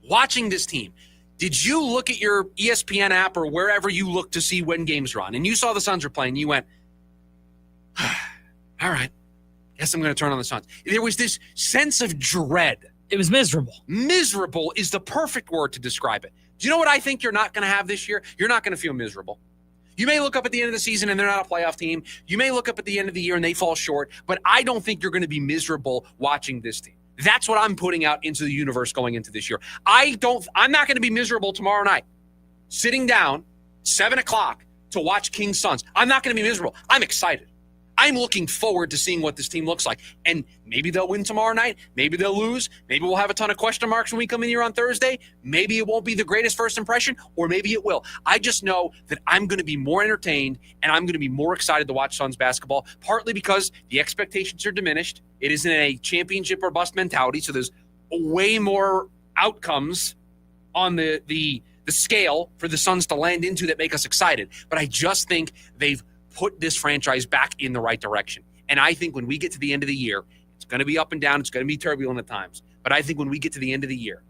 watching this team. Did you look at your ESPN app or wherever you look to see when games are on, and you saw the Suns were playing, you went, all right, guess I'm going to turn on the Suns. There was this sense of dread. It was miserable. Miserable is the perfect word to describe it. Do you know what I think you're not going to have this year? You're not going to feel miserable. You may look up at the end of the season and they're not a playoff team. You may look up at the end of the year and they fall short, but I don't think you're going to be miserable watching this team. That's what I'm putting out into the universe going into this year. I'm not going to be miserable tomorrow night, sitting down 7 o'clock to watch Kings Suns. I'm not going to be miserable. I'm excited. I'm looking forward to seeing what this team looks like. And maybe they'll win tomorrow night. Maybe they'll lose. Maybe we'll have a ton of question marks when we come in here on Thursday. Maybe it won't be the greatest first impression, or maybe it will. I just know that I'm going to be more entertained and I'm going to be more excited to watch Suns basketball, partly because the expectations are diminished. It isn't a championship or bust mentality, so there's way more outcomes on the scale for the Suns to land into that make us excited. But I just think they've put this franchise back in the right direction. And I think when we get to the end of the year, it's going to be up and down. It's going to be turbulent at times. But I think when we get to the end of the year,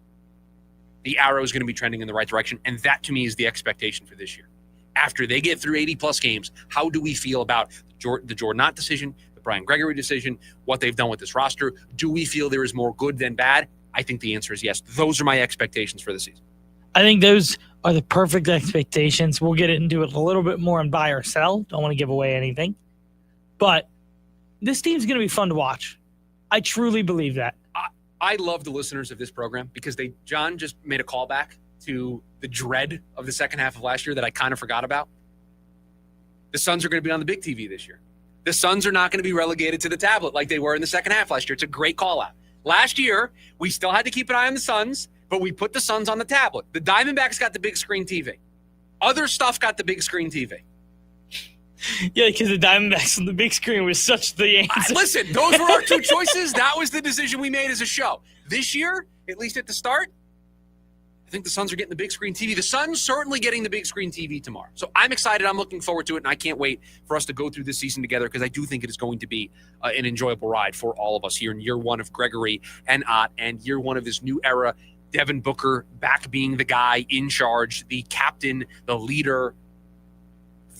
the arrow is going to be trending in the right direction. And that, to me, is the expectation for this year. After they get through 80-plus games, how do we feel about the Jordan Knott decision, the Brian Gregory decision, what they've done with this roster? Do we feel there is more good than bad? I think the answer is yes. Those are my expectations for the season. I think those are the perfect expectations. We'll get into it a little bit more in buy or sell. Don't want to give away anything. But this team's going to be fun to watch. I truly believe that. I love the listeners of this program because John just made a callback to the dread of the second half of last year that I kind of forgot about. The Suns are going to be on the big TV this year. The Suns are not going to be relegated to the tablet like they were in the second half last year. It's a great call out. Last year, we still had to keep an eye on the Suns, but we put the Suns on the tablet. The Diamondbacks got the big screen TV. Other stuff got the big screen TV. Yeah, because the Diamondbacks on the big screen was such the answer. Listen, those were our two choices. That was the decision we made as a show. This year, at least at the start, I think the Suns are getting the big screen TV. The Suns certainly getting the big screen TV tomorrow. So I'm excited. I'm looking forward to it, and I can't wait for us to go through this season together because I do think it is going to be an enjoyable ride for all of us here in year one of Gregory and Ott and year one of this new era. Devin Booker back being the guy in charge, the captain, the leader,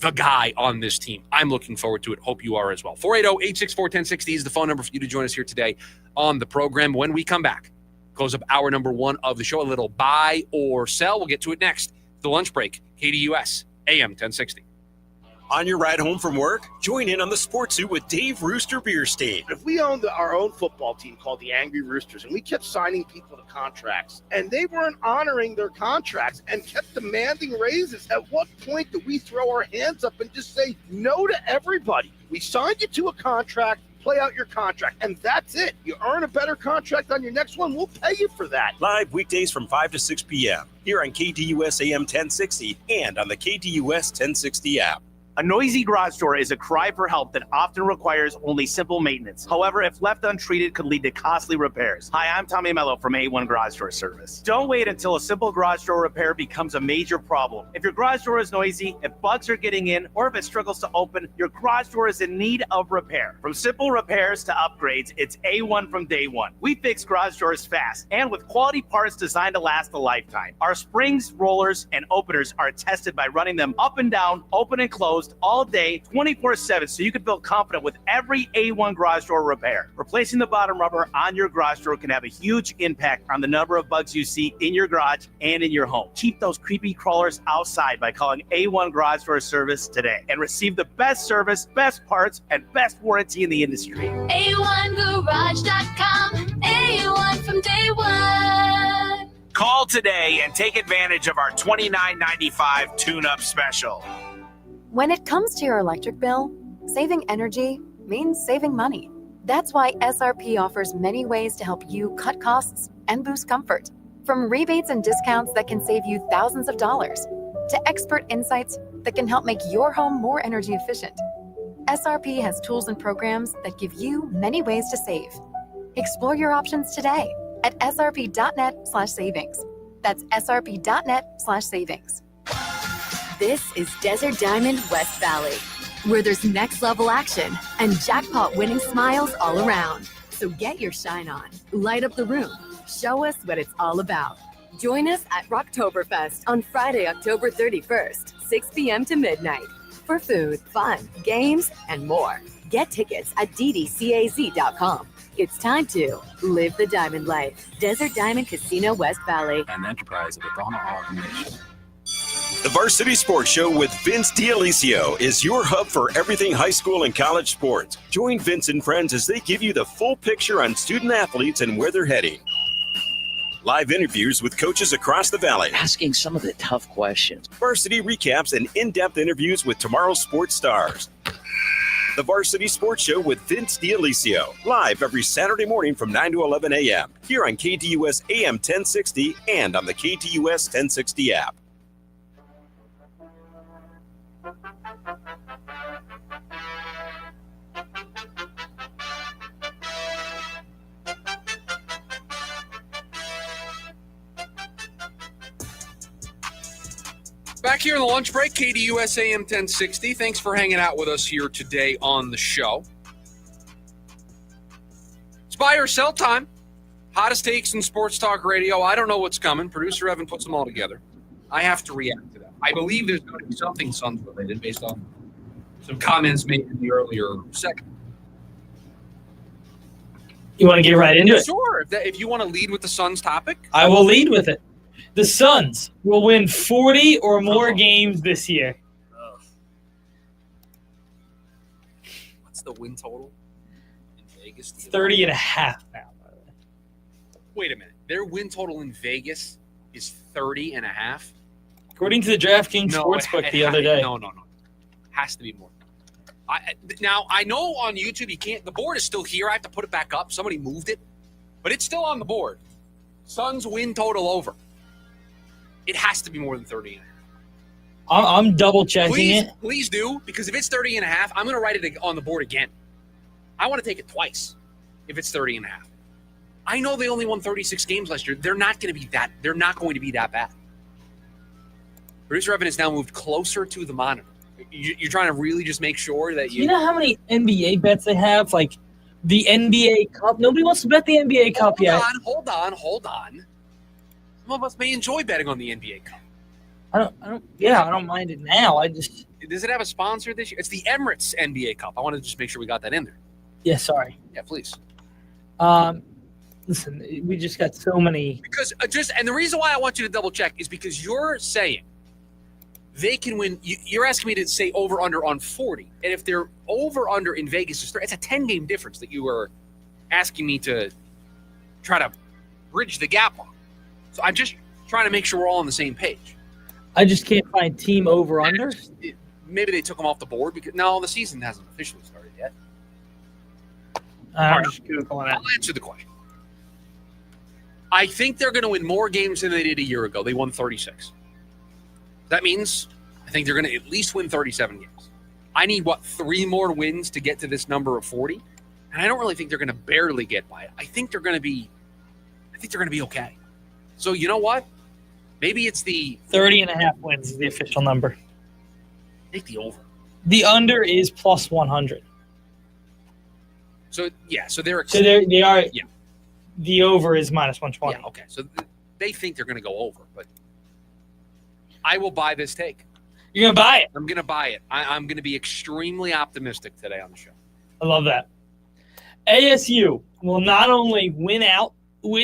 the guy on this team. I'm looking forward to it. Hope you are as well. 480-864-1060 is the phone number for you to join us here today on the program. When we come back, close up hour number one of the show, a little buy or sell. We'll get to it next. The lunch break, KDUS, AM 1060. On your ride home from work, join in on the Sports Zoo with Dave Rooster Bierstein. If we owned our own football team called the Angry Roosters and we kept signing people to contracts and they weren't honoring their contracts and kept demanding raises, at what point do we throw our hands up and just say no to everybody? We signed you to a contract, play out your contract, and that's it. You earn a better contract on your next one, we'll pay you for that. Live weekdays from 5 to 6 p.m. here on KDUS AM 1060 and on the KDUS 1060 app. A noisy garage door is a cry for help that often requires only simple maintenance. However, if left untreated, could lead to costly repairs. Hi, I'm Tommy Mello from A1 Garage Door Service. Don't wait until a simple garage door repair becomes a major problem. If your garage door is noisy, if bugs are getting in, or if it struggles to open, your garage door is in need of repair. From simple repairs to upgrades, it's A1 from day one. We fix garage doors fast and with quality parts designed to last a lifetime. Our springs, rollers, and openers are tested by running them up and down, open and close, all day, 24/7, so you can feel confident with every A1 garage door repair. Replacing the bottom rubber on your garage door can have a huge impact on the number of bugs you see in your garage and in your home. Keep those creepy crawlers outside by calling A1 Garage Door Service today and receive the best service, best parts, and best warranty in the industry. A1Garage.com, A1 from day one. Call today and take advantage of our $29.95 tune-up special. When it comes to your electric bill, saving energy means saving money. That's why SRP offers many ways to help you cut costs and boost comfort. From rebates and discounts that can save you thousands of dollars, to expert insights that can help make your home more energy efficient. SRP has tools and programs that give you many ways to save. Explore your options today at srp.net/savings. That's srp.net/savings. This is Desert Diamond West Valley, where there's next level action and jackpot winning smiles all around. So get your shine on, light up the room, show us what it's all about. Join us at Rocktoberfest on Friday, October 31st, 6 p.m. to midnight, for food, fun, games, and more. Get tickets at ddcaz.com. It's time to live the diamond life. Desert Diamond Casino West Valley. An enterprise of the Donna Organization. The Varsity Sports Show with Vince D'Alicio is your hub for everything high school and college sports. Join Vince and friends as they give you the full picture on student athletes and where they're heading. Live interviews with coaches across the valley. Asking some of the tough questions. Varsity recaps and in-depth interviews with tomorrow's sports stars. The Varsity Sports Show with Vince D'Alicio. Live every Saturday morning from 9 to 11 a.m. Here on KTUS AM 1060 and on the KTUS 1060 app. Back here in the lunch break, KTUS AM 1060. Thanks for hanging out with us here today on the show. It's buy or sell time. Hottest takes in sports talk radio. I don't know what's coming. Producer Evan puts them all together. I have to react to that. I believe there's going to be something Suns related based on some comments made in the earlier segment. You want to get right into it? Sure. If you want to lead with the Suns topic. I will lead with it. The Suns will win 40 or more games this year. What's the win total in Vegas? 30 and a half now. Wait a minute. Their win total in Vegas is 30 and a half? According to the DraftKings Sportsbook the other day. No. Has to be more. Now, I know on YouTube you can't. The board is still here. I have to put it back up. Somebody moved it. But it's still on the board. Suns win total over. It has to be more than 30 and a half. I'm double checking it. Please do, because if it's 30 and a half, I'm going to write it on the board again. I want to take it twice if it's 30 and a half. I know they only won 36 games last year. They're not going to be that bad. Producer Evan has now moved closer to the monitor. You're trying to really just make sure that you know how many NBA bets they have? Like the NBA Cup. Nobody wants to bet the NBA Cup yet. Hold on. Some of us may enjoy betting on the NBA Cup. I don't mind it now. Does it have a sponsor this year? It's the Emirates NBA Cup. I want to just make sure we got that in there. Yeah, sorry. Yeah, please. Listen, we just got so many. Because and the reason why I want you to double check is because you're saying they can win. You're asking me to say over under on 40, and if they're over under in Vegas, it's a 10-game difference that you were asking me to try to bridge the gap on. So I'm just trying to make sure we're all on the same page. I just can't find team over under. Maybe they took them off the board because the season hasn't officially started yet. I'm just Googling it. I'll answer the question. I think they're going to win more games than they did a year ago. They won 36. That means I think they're going to at least win 37 games. I need 3 more wins to get to this number of 40, and I don't really think they're going to barely get by it. I think they're going to be okay. So you know what? Maybe it's the 30 and a half wins is the official number. Take the over. The under is plus 100. So yeah, they are. Yeah. The over is minus 120. Yeah. Okay. So they think they're going to go over, but I will buy this take. You're going to buy it. I'm going to buy it. I'm going to be extremely optimistic today on the show. I love that. ASU will not only win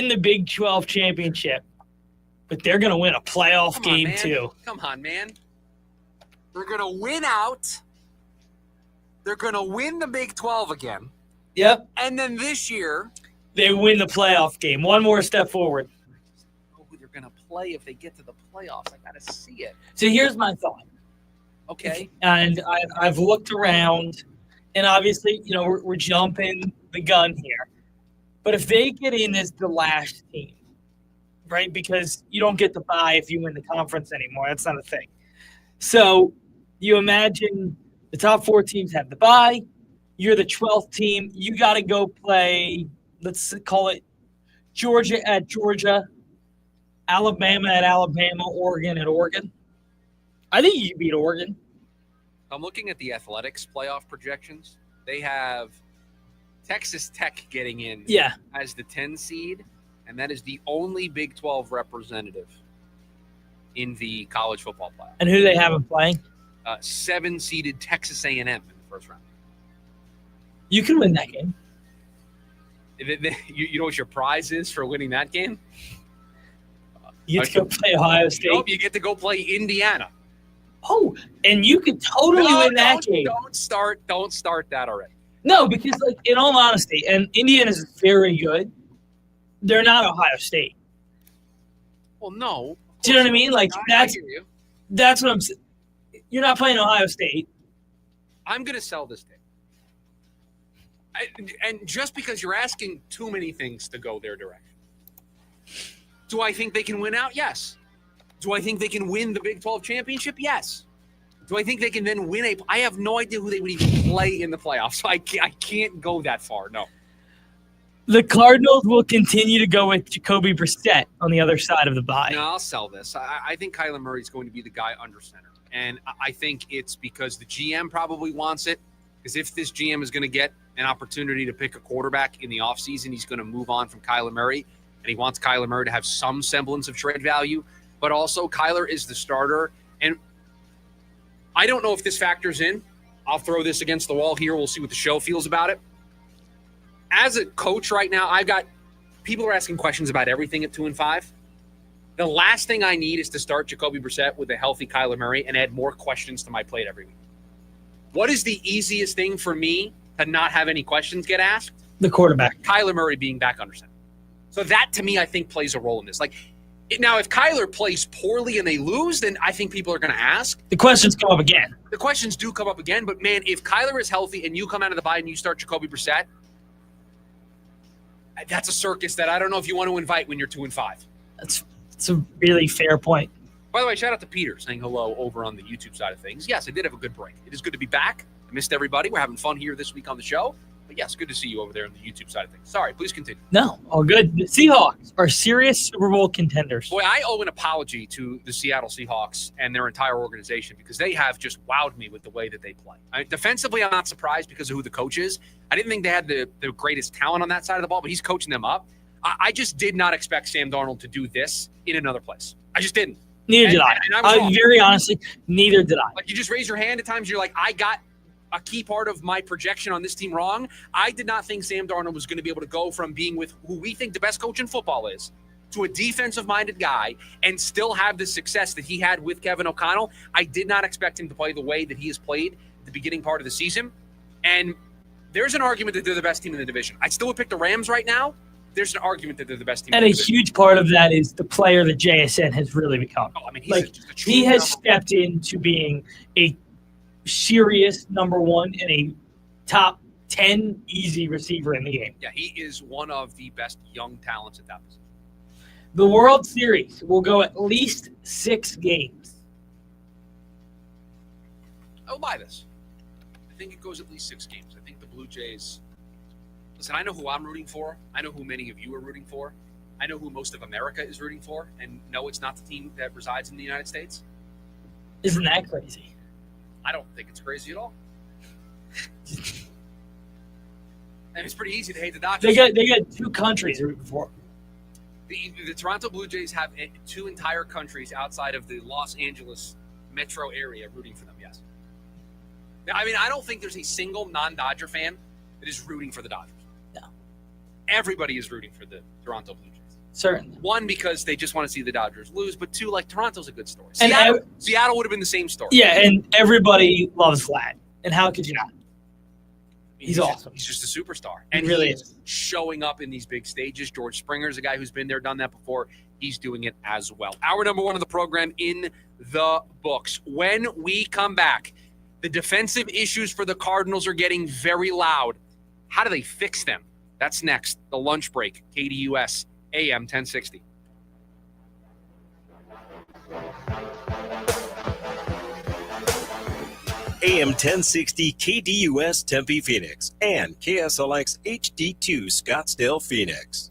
the Big 12 championship, but they're going to win a playoff game too. Come on, man. They're going to win out. They're going to win the Big 12 again. Yep. And then this year, they win the playoff game. One more step forward. Who they're going to play if they get to the playoffs. I got to see it. So here's my thought. Okay. And I've looked around, and obviously, we're jumping the gun here. But if they get in as the last team, right, because you don't get the bye if you win the conference anymore. That's not a thing. So you imagine the top 4 teams have the bye. You're the 12th team. You got to go play, let's call it Georgia at Georgia, Alabama at Alabama, Oregon at Oregon. I think you beat Oregon. I'm looking at the Athletics playoff projections. They have Texas Tech getting in as the 10 seed, and that is the only Big 12 representative in the college football playoff. And who do they have in playing? 7-seeded Texas A&M in the first round. You can win that game. You know what your prize is for winning that game? You get to go play Ohio State. Nope, you get to go play Indiana. Oh, and you could totally win that game. Don't start that already. No, because like in all honesty, and Indiana is very good. They're not Ohio State. Well, no. Do you know what I mean? Like that's what I'm saying. You're not playing Ohio State. I'm going to sell this game. And just because you're asking too many things to go their direction. Do I think they can win out? Yes. Do I think they can win the Big 12 championship? Yes. Do I think they can then win I have no idea who they would even play in the playoffs. So I can't go that far. No. The Cardinals will continue to go with Jacoby Brissett on the other side of the bye. No, I'll sell this. I think Kyler Murray is going to be the guy under center. And I think it's because the GM probably wants it. Because if this GM is going to get an opportunity to pick a quarterback in the offseason, he's going to move on from Kyler Murray. And he wants Kyler Murray to have some semblance of trade value. But also, Kyler is the starter. And I don't know if this factors in. I'll throw this against the wall here. We'll see what the show feels about it. As a coach right now, people are asking questions about everything at 2-5. The last thing I need is to start Jacoby Brissett with a healthy Kyler Murray and add more questions to my plate every week. What is the easiest thing for me to not have any questions get asked? The quarterback. Kyler Murray being back under center. So that, to me, I think plays a role in this. Now, if Kyler plays poorly and they lose, then I think people are going to ask. The questions come up again. The questions do come up again. But, man, if Kyler is healthy and you come out of the bye and you start Jacoby Brissett, that's a circus that I don't know if you want to invite when you're 2-5. That's a really fair point. By the way, shout out to Peter saying hello over on the YouTube side of things. Yes, I did have a good break. It is good to be back. I missed everybody. We're having fun here this week on the show. But yes, good to see you over there on the YouTube side of things. Sorry, please continue. No, all good. The Seahawks are serious Super Bowl contenders. Boy, I owe an apology to the Seattle Seahawks and their entire organization because they have just wowed me with the way that they play. Defensively, I'm not surprised because of who the coach is. I didn't think they had the greatest talent on that side of the ball, but he's coaching them up. I just did not expect Sam Darnold to do this in another place. I just didn't. Neither did I. And I was very honestly, neither did I. Like, you just raise your hand at times. You're like, I got a key part of my projection on this team wrong. I did not think Sam Darnold was going to be able to go from being with who we think the best coach in football is to a defensive-minded guy and still have the success that he had with Kevin O'Connell. I did not expect him to play the way that he has played at the beginning part of the season. And there's an argument that they're the best team in the division. I still would pick the Rams right now. There's an argument that they're the best team. And a huge part of that is the player that JSN has really become. Oh, I mean, he has stepped into being a serious number one and a top 10 easy receiver in the game. Yeah, he is one of the best young talents at that position. The World Series will go at least 6 games. I'll buy this. I think it goes at least 6 games. I think the Blue Jays. Listen, I know who I'm rooting for. I know who many of you are rooting for. I know who most of America is rooting for. And no, it's not the team that resides in the United States. Isn't that crazy? I don't think it's crazy at all. And it's pretty easy to hate the Dodgers. They got 2 countries rooting for them. The Toronto Blue Jays have 2 entire countries outside of the Los Angeles metro area rooting for them, yes. Now, I mean, I don't think there's a single non-Dodger fan that is rooting for the Dodgers. No. Everybody is rooting for the Toronto Blue Jays. Certainly. 1, because they just want to see the Dodgers lose, but 2, like, Toronto's a good story. And Seattle would have been the same story. Yeah, and everybody loves Vlad. And how could you not? He's awesome. He's just a superstar. And he really is showing up in these big stages. George Springer's a guy who's been there, done that before. He's doing it as well. Hour number 1 of the program in the books. When we come back, the defensive issues for the Cardinals are getting very loud. How do they fix them? That's next. The lunch break. KDUS AM 1060. AM 1060 KDUS Tempe Phoenix and KSLX HD2 Scottsdale Phoenix.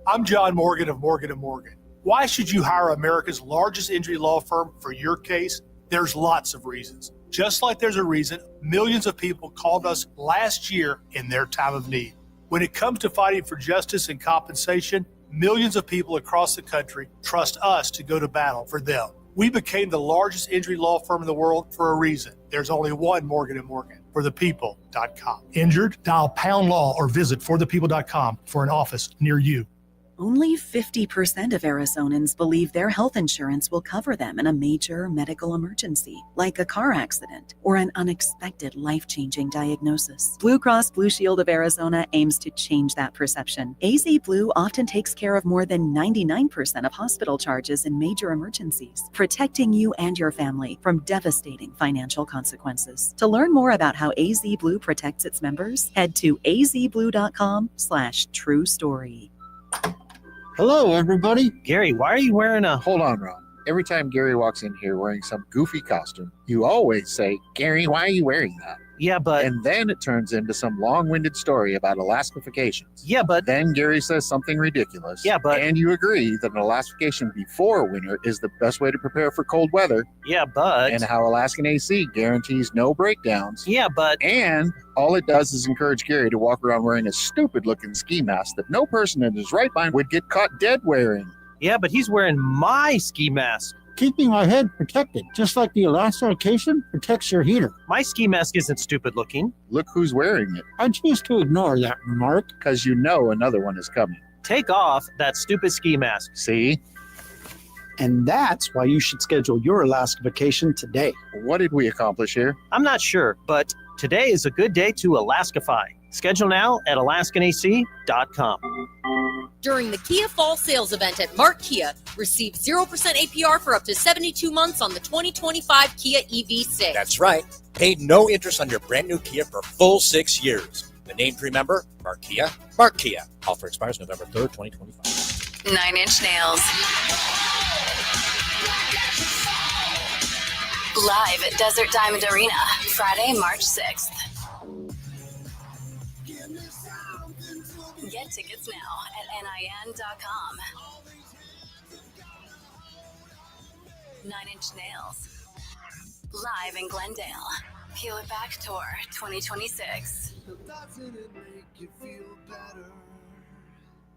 I'm John Morgan of Morgan & Morgan. Why should you hire America's largest injury law firm for your case? There's lots of reasons. Just like there's a reason millions of people called us last year in their time of need. When it comes to fighting for justice and compensation, millions of people across the country trust us to go to battle for them. We became the largest injury law firm in the world for a reason. There's only one Morgan & Morgan, forthepeople.com. Injured? Dial #law or visit forthepeople.com for an office near you. Only 50% of Arizonans believe their health insurance will cover them in a major medical emergency, like a car accident or an unexpected life-changing diagnosis. Blue Cross Blue Shield of Arizona aims to change that perception. AZ Blue often takes care of more than 99% of hospital charges in major emergencies, protecting you and your family from devastating financial consequences. To learn more about how AZ Blue protects its members, head to azblue.com/true story. Hello, everybody. Gary, why are you wearing a... Hold on, Ron. Every time Gary walks in here wearing some goofy costume, you always say, Gary, why are you wearing that? Yeah, but... And then it turns into some long-winded story about Alaska vacations. Yeah, but... Then Gary says something ridiculous. Yeah, but... And you agree that an Alaska vacation before winter is the best way to prepare for cold weather. Yeah, but... And how Alaskan AC guarantees no breakdowns. Yeah, but... And all it does is encourage Gary to walk around wearing a stupid-looking ski mask that no person in his right mind would get caught dead wearing. Yeah, but he's wearing my ski mask. Keeping my head protected, just like the Alaska vacation protects your heater. My ski mask isn't stupid looking. Look who's wearing it. I choose to ignore that remark. Because you know another one is coming. Take off that stupid ski mask. See? And that's why you should schedule your Alaska vacation today. What did we accomplish here? I'm not sure, but today is a good day to Alaskafy. Schedule now at alaskanac.com. During the Kia Fall Sales Event at Mark Kia, receive 0% APR for up to 72 months on the 2025 Kia EV6. That's right. Pay no interest on your brand new Kia for full 6 years. The name to remember, Mark Kia. Mark Kia. Offer expires November 3rd, 2025. 9 Inch Nails. Live at Desert Diamond Arena, Friday, March 6th. Get tickets now at NIN.com. 9 Inch Nails. Live in Glendale. Peel It Back Tour 2026.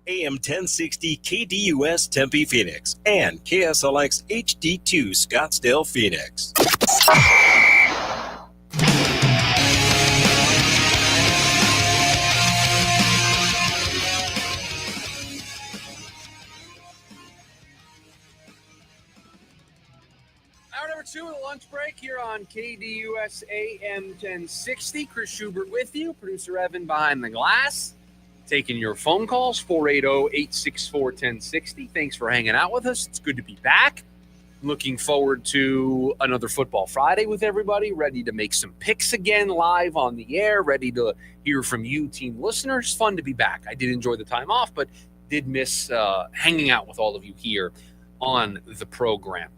AM 1060 KDUS Tempe Phoenix and KSLX HD2 Scottsdale Phoenix. Hour number 2 of the lunch break here on KDUS AM 1060. Chris Schubert with you. Producer Evan behind the glass. Taking your phone calls, 480-864-1060. Thanks for hanging out with us. It's good to be back. Looking forward to another Football Friday with everybody. Ready to make some picks again live on the air. Ready to hear from you, team listeners. Fun to be back. I did enjoy the time off, but did miss hanging out with all of you here on the program.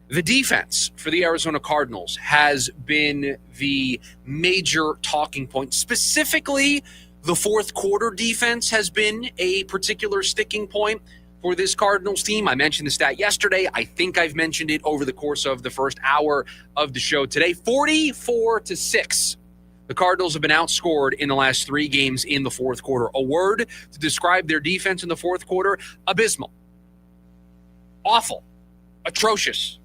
The defense for the Arizona Cardinals has been the major talking point. Specifically, the fourth quarter defense has been a particular sticking point for this Cardinals team. I mentioned the stat yesterday. I think I've mentioned it over the course of the first hour of the show today. 44-6. The Cardinals have been outscored in the last 3 games in the fourth quarter. A word to describe their defense in the fourth quarter: abysmal. Awful. Atrocious.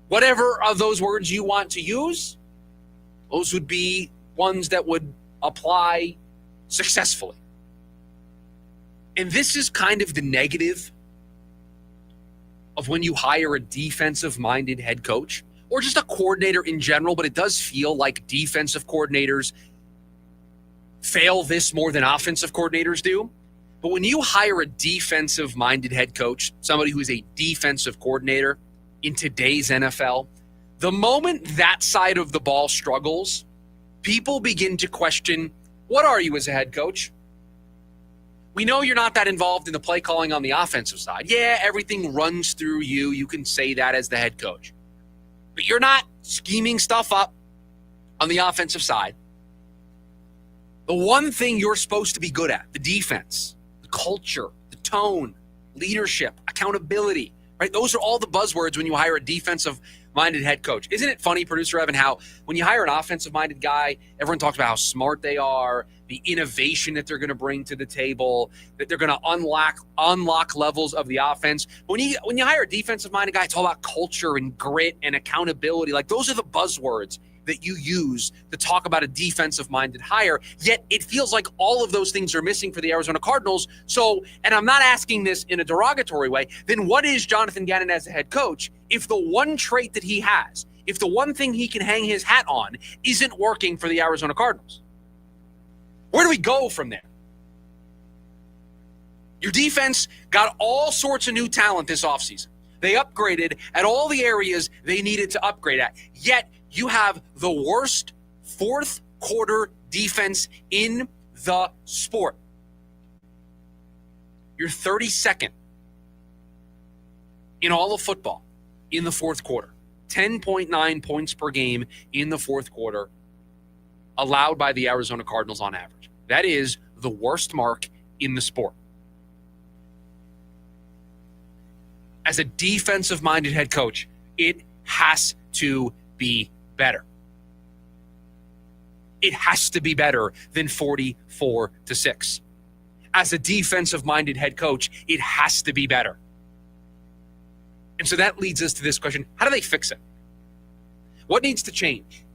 Whatever of those words you want to use, those would be ones that would apply successfully. And this is kind of the negative of when you hire a defensive-minded head coach or just a coordinator in general, but it does feel like defensive coordinators fail this more than offensive coordinators do. But when you hire a defensive-minded head coach, somebody who is a defensive coordinator in today's NFL, the moment that side of the ball struggles, people begin to question, what are you as a head coach? We know you're not that involved in the play calling on the offensive side. Yeah, everything runs through you. You can say that as the head coach. But you're not scheming stuff up on the offensive side. The one thing you're supposed to be good at, the defense, the culture, the tone, leadership, accountability, right? Those are all the buzzwords when you hire a defensive-minded head coach. Isn't it funny, Producer Evan, how when you hire an offensive-minded guy, everyone talks about how smart they are, the innovation that they're going to bring to the table, that they're going to unlock levels of the offense. When you hire a defensive-minded guy, it's all about culture and grit and accountability. Like, those are the buzzwords that you use to talk about a defensive-minded hire, yet it feels like all of those things are missing for the Arizona Cardinals. So, and I'm not asking this in a derogatory way, then what is Jonathan Gannon as a head coach if the one trait that he has, if the one thing he can hang his hat on isn't working for the Arizona Cardinals? Where do we go from there? Your defense got all sorts of new talent this offseason. They upgraded at all the areas they needed to upgrade at, yet you have the worst fourth quarter defense in the sport. You're 32nd in all of football in the fourth quarter. 10.9 points per game in the fourth quarter allowed by the Arizona Cardinals on average. That is the worst mark in the sport. As a defensive-minded head coach, it has to be better. It has to be better than 44-6. As a defensive-minded head coach, it has to be better. And so that leads us to this question: how do they fix it? What needs to change?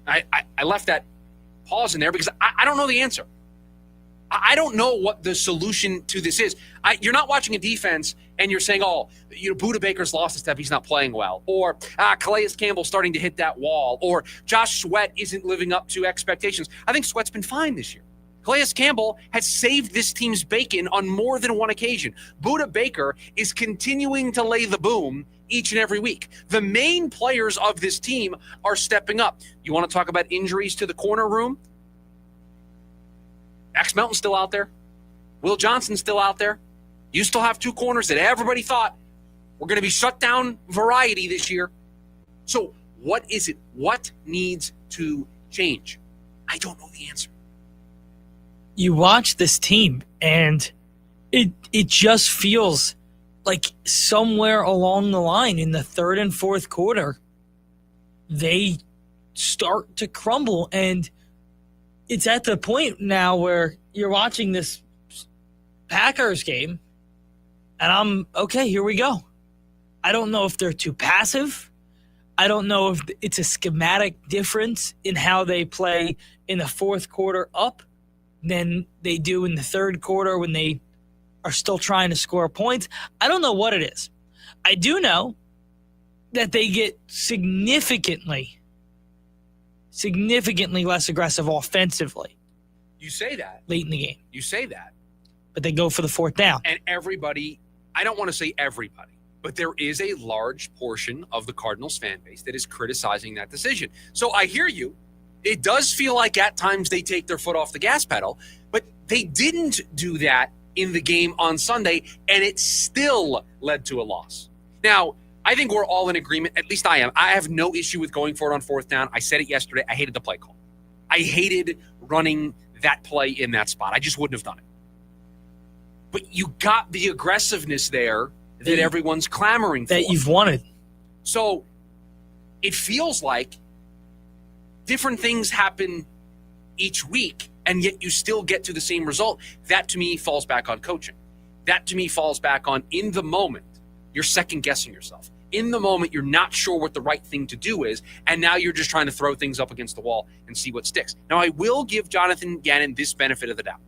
I left that pause in there because I don't know the answer. I don't know what the solution to this is. You're not watching a defense and you're saying, Buda Baker's lost a step, he's not playing well. Or Calais Campbell's starting to hit that wall. Or Josh Sweat isn't living up to expectations. I think Sweat's been fine this year. Calais Campbell has saved this team's bacon on more than one occasion. Buda Baker is continuing to lay the boom each and every week. The main players of this team are stepping up. You want to talk about injuries to the corner room? Max Melton's still out there. Will Johnson's still out there. You still have two corners that everybody thought were going to be shutdown variety this year. So what is it? What needs to change? I don't know the answer. You watch this team, and it just feels like somewhere along the line in the third and fourth quarter, they start to crumble. And it's at the point now where you're watching this Packers game, and I'm, okay, here we go. I don't know if they're too passive. I don't know if it's a schematic difference in how they play in the fourth quarter up than they do in the third quarter when they are still trying to score points. I don't know what it is. I do know that they get significantly less aggressive offensively. You say that. Late in the game. You say that. But they go for the fourth down. And everybody, I don't want to say everybody, but there is a large portion of the Cardinals fan base that is criticizing that decision. So I hear you. It does feel like at times they take their foot off the gas pedal, but they didn't do that in the game on Sunday, and it still led to a loss. Now, I think we're all in agreement, at least I am. I have no issue with going for it on fourth down. I said it yesterday. I hated the play call. I hated running that play in that spot. I just wouldn't have done it. But you got the aggressiveness there that everyone's clamoring for. That you've wanted. So it feels like different things happen each week, and yet you still get to the same result. That, to me, falls back on coaching. That, to me, falls back on, in the moment, you're second-guessing yourself. In the moment, you're not sure what the right thing to do is, and now you're just trying to throw things up against the wall and see what sticks. Now, I will give Jonathan Gannon this benefit of the doubt.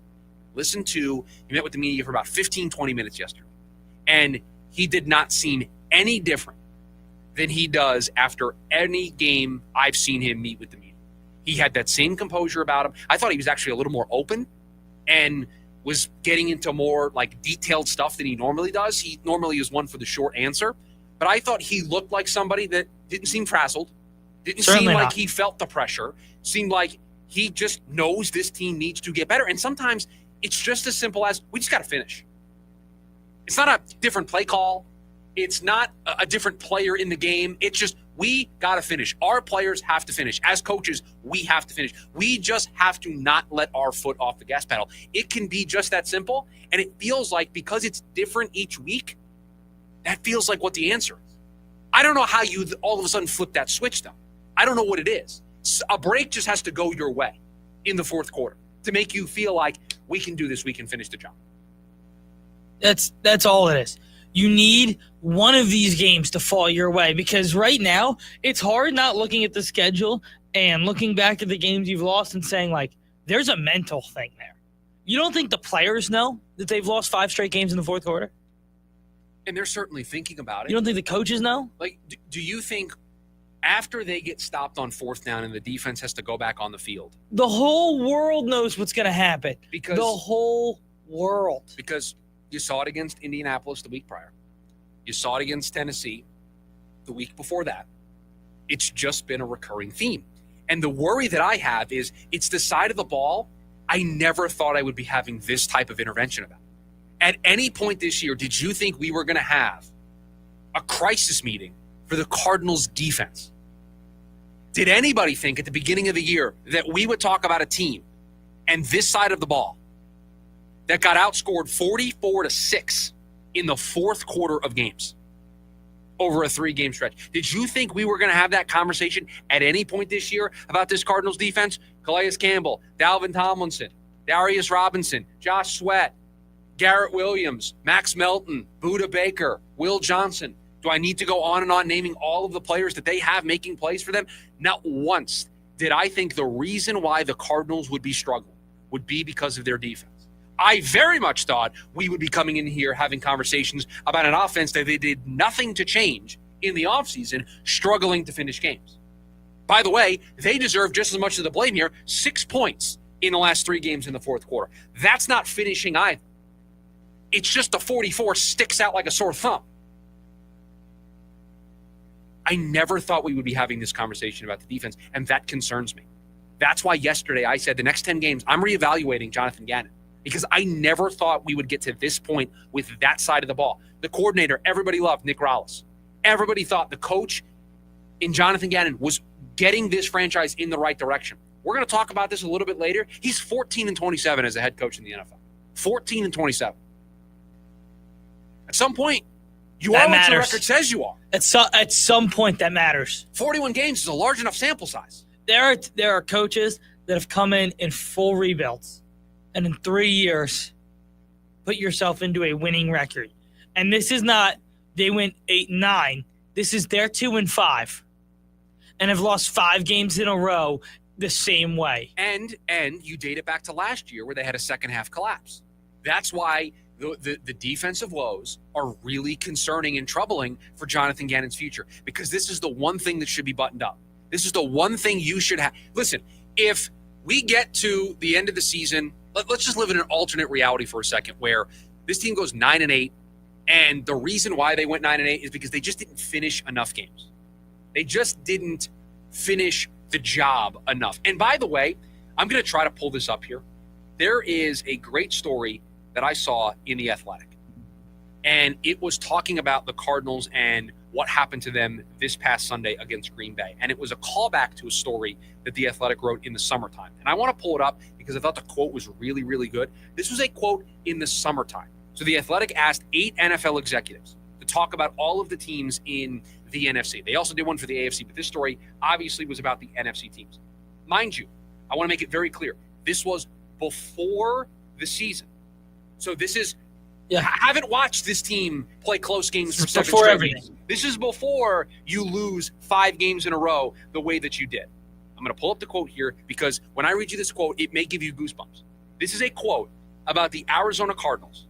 He met with the media for about 15, 20 minutes yesterday, and he did not seem any different than he does after any game I've seen him meet with the media. He had that same composure about him. I thought he was actually a little more open and was getting into more like detailed stuff than he normally does. He normally is one for the short answer, but I thought he looked like somebody that didn't seem frazzled, Didn't Certainly seem like not. he felt the pressure. Seemed like he just knows this team needs to get better. And sometimes it's just as simple as we just got to finish. It's not a different play call. It's not a different player in the game. It's just we got to finish. Our players have to finish. As coaches, we have to finish. We just have to not let our foot off the gas pedal. It can be just that simple. And it feels like because it's different each week, that feels like what the answer is. I don't know how you all of a sudden flip that switch, though. I don't know what it is. A break just has to go your way in the fourth quarter to make you feel like we can do this, we can finish the job. That's all it is. You need one of these games to fall your way because right now it's hard not looking at the schedule and looking back at the games you've lost and saying, like, there's a mental thing there. You don't think the players know that they've lost 5 straight games in the fourth quarter? And they're certainly thinking about it. You don't think the coaches know? Like, do you think after they get stopped on fourth down and the defense has to go back on the field? The whole world knows what's going to happen. Because the whole world. Because you saw it against Indianapolis the week prior. You saw it against Tennessee the week before that. It's just been a recurring theme. And the worry that I have is it's the side of the ball I never thought I would be having this type of intervention about. At any point this year, did you think we were going to have a crisis meeting for the Cardinals defense? Did anybody think at the beginning of the year that we would talk about a team and this side of the ball that got outscored 44-6 in the fourth quarter of games over a 3-game stretch? Did you think we were going to have that conversation at any point this year about this Cardinals defense? Calais Campbell, Dalvin Tomlinson, Darius Robinson, Josh Sweat, Garrett Williams, Max Melton, Budda Baker, Will Johnson. Do I need to go on and on naming all of the players that they have making plays for them? Not once did I think the reason why the Cardinals would be struggling would be because of their defense. I very much thought we would be coming in here having conversations about an offense that they did nothing to change in the offseason, struggling to finish games. By the way, they deserve just as much of the blame here, 6 points in the last 3 games in the fourth quarter. That's not finishing either. It's just the 44 sticks out like a sore thumb. I never thought we would be having this conversation about the defense, and that concerns me. That's why yesterday I said the next 10 games, I'm reevaluating Jonathan Gannon, because I never thought we would get to this point with that side of the ball. The coordinator, everybody loved Nick Rallis. Everybody thought the coach in Jonathan Gannon was getting this franchise in the right direction. We're going to talk about this a little bit later. He's 14-27 as a head coach in the NFL. 14-27. At some point, you That are what your matters. record says you are. At some point, that matters. 41 games is a large enough sample size. There are coaches that have come in full rebuilds, and in 3 years, put yourself into a winning record. And this is not they went 8-9. This is they're 2-5, and have lost 5 games in a row the same way. And you date it back to last year where they had a second half collapse. That's why the defensive woes are really concerning and troubling for Jonathan Gannon's future, because this is the one thing that should be buttoned up. This is the one thing you should have. Listen, if we get to the end of the season, let's just live in an alternate reality for a second where this team goes 9-8, and the reason why they went 9-8 is because they just didn't finish enough games. They just didn't finish the job enough. And by the way, I'm going to try to pull this up here. There is a great story that I saw in The Athletic, and it was talking about the Cardinals and what happened to them this past Sunday against Green Bay. And it was a callback to a story that The Athletic wrote in the summertime. And I want to pull it up because I thought the quote was really, really good. This was a quote in the summertime. So The Athletic asked 8 NFL executives to talk about all of the teams in the NFC. They also did one for the AFC, but this story obviously was about the NFC teams. Mind you, I want to make it very clear. This was before the season. So this is, I haven't watched this team play close games for 7 straight weeks. This is before you lose 5 games in a row the way that you did. I'm going to pull up the quote here because when I read you this quote, it may give you goosebumps. This is a quote about the Arizona Cardinals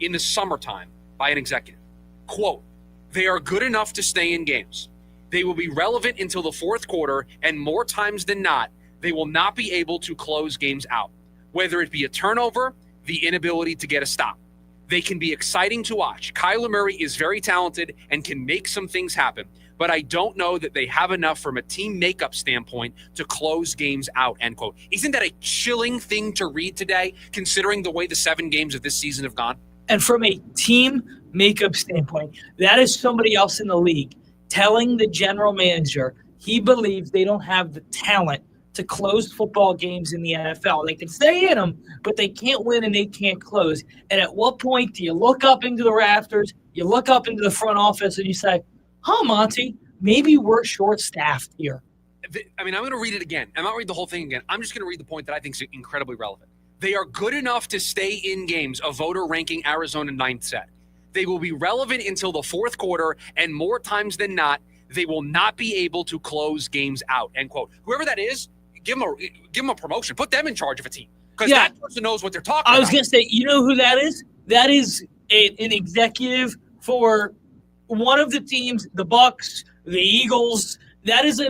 in the summertime by an executive. Quote, "They are good enough to stay in games. They will be relevant until the fourth quarter, and more times than not, they will not be able to close games out, whether it be a turnover, the inability to get a stop. They can be exciting to watch. Kyler Murray is very talented and can make some things happen, but I don't know that they have enough from a team makeup standpoint to close games out, end quote. Isn't that a chilling thing to read today, considering the way the 7 games of this season have gone? And from a team makeup standpoint, that is somebody else in the league telling the general manager he believes they don't have the talent to close football games in the NFL. They can stay in them, but they can't win and they can't close. And at what point do you look up into the rafters, you look up into the front office, and you say, Monty, maybe we're short-staffed here. I mean, I'm going to read it again. I'm not read the whole thing again. I'm just going to read the point that I think is incredibly relevant. They are good enough to stay in games, a voter ranking Arizona 9th set. They will be relevant until the fourth quarter, and more times than not, they will not be able to close games out, end quote. Whoever that is, give them a promotion. Put them in charge of a team, because that person knows what they're talking about. I was going to say, you know who that is? That is an executive for one of the teams, the Bucks, the Eagles. That is